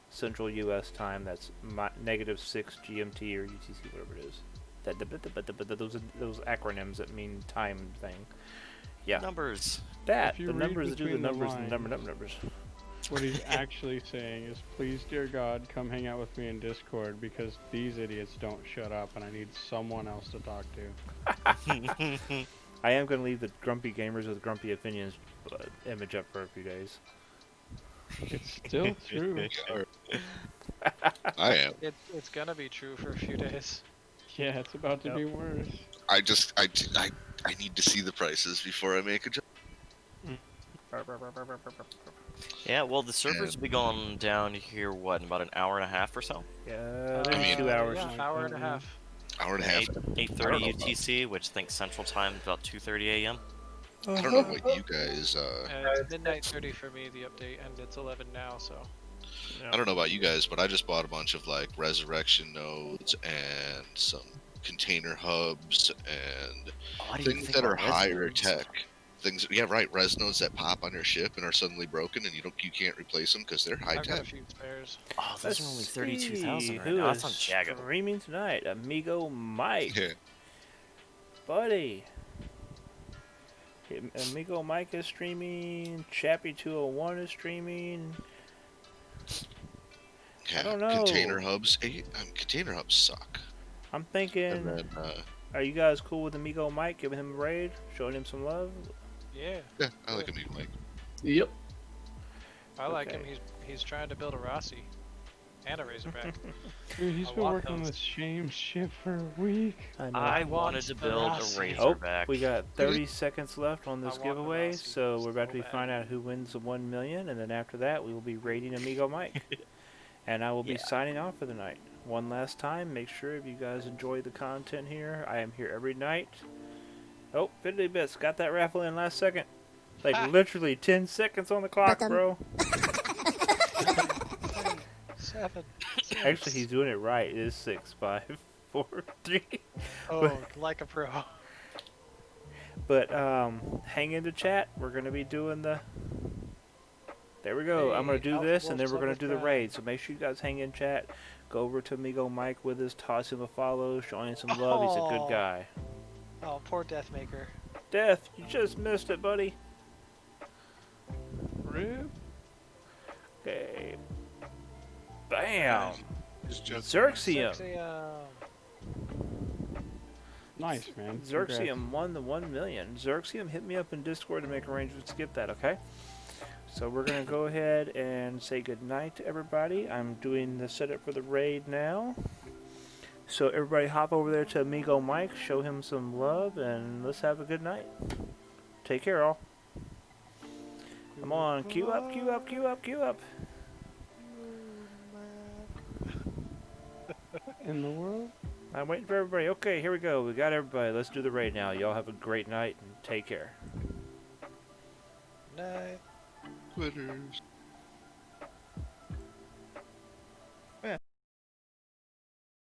Central U.S. time. That's -6 GMT or UTC, whatever it is. Those acronyms that mean time thing. Yeah, Numbers. that If you the read numbers that do the between the numbers and lines- numbers. What he's actually saying is, please, dear God, come hang out with me in Discord because these idiots don't shut up and I need someone else to talk to. I am going to leave the Grumpy Gamers with Grumpy Opinions image up for a few days. It's still true. I am. It's gonna be true for a few days. Yeah, it's about to Yep. be worse. I need to see the prices before I make a judgment. Yeah, well, the servers will be going down here, what, in about an hour and a half or so? Yeah, I mean- 2 hours. Yeah, hour and a half. Hour and a half. 8:30 UTC, which I think Central Time is about 2:30 a.m. I don't know what you guys. It's midnight 30 for me, the update, and it's 11 now, so. I don't know about you guys, but I just bought a bunch of like resurrection nodes and some container hubs and Oh, I didn't even things think that are about res higher nodes. tech. Things, yeah, right. Res nodes that pop on your ship and are suddenly broken, and you can't replace them because they're high I've got a tech. few spares. Oh, those are only 32,000 right Who now. is That's on Jago. streaming tonight? Amigo Mike, Yeah. buddy. Amigo Mike is streaming. Chappie201 is streaming. Yeah, don't know. container hubs. Container hubs suck. I'm thinking, And then, are you guys cool with Amigo Mike? Giving him a raid, showing him some love. Yeah, yeah, I like Amigo Mike. Yep. I like him. Okay. He's trying to build a Rossi and a Razorback. Dude, he's I been want working on those. this shame ship for a week. I wanted to build a Rossi. Razorback. We got 30 seconds left on I this want the giveaway, Rossi so we're about to be so finding out who wins the 1 million, and then after that, we will be rating Amigo Mike. And I will be Yeah. signing off for the night. One last time, make sure if you guys enjoy the content here, I am here every night. Oh, Fiddly Bits got that raffle in last second. Like literally 10 seconds on the clock, bro. 7. Actually, he's doing it right. It is 6, 5, 4, 3. Oh, like a pro. But hang in the chat. We're gonna be doing the. There we go. I'm gonna Hey, do this, and then we're Outwolf gonna do the Summertime. raid. So make sure you guys hang in chat. Go over to Amigo Mike with us. Toss him a follow. Show him some love. He's a Aw. good guy. Oh, poor Deathmaker. Death, you just missed it, buddy. Rip. Okay. Bam. It's just Xerxium. Nice, man. Xerxium won the 1 million. Xerxium, hit me up in Discord to make arrangements to get that, okay? So we're going to go ahead and say goodnight to everybody. I'm doing the setup for the raid now. So everybody hop over there to Amigo Mike, show him some love, and let's have a good night. Take care, all. Come on, queue up, queue up, queue up, queue up. In the world? I'm waiting for everybody. Okay, here we go. We got everybody. Let's do the raid now. Y'all have a great night and take care. Night. Quitters.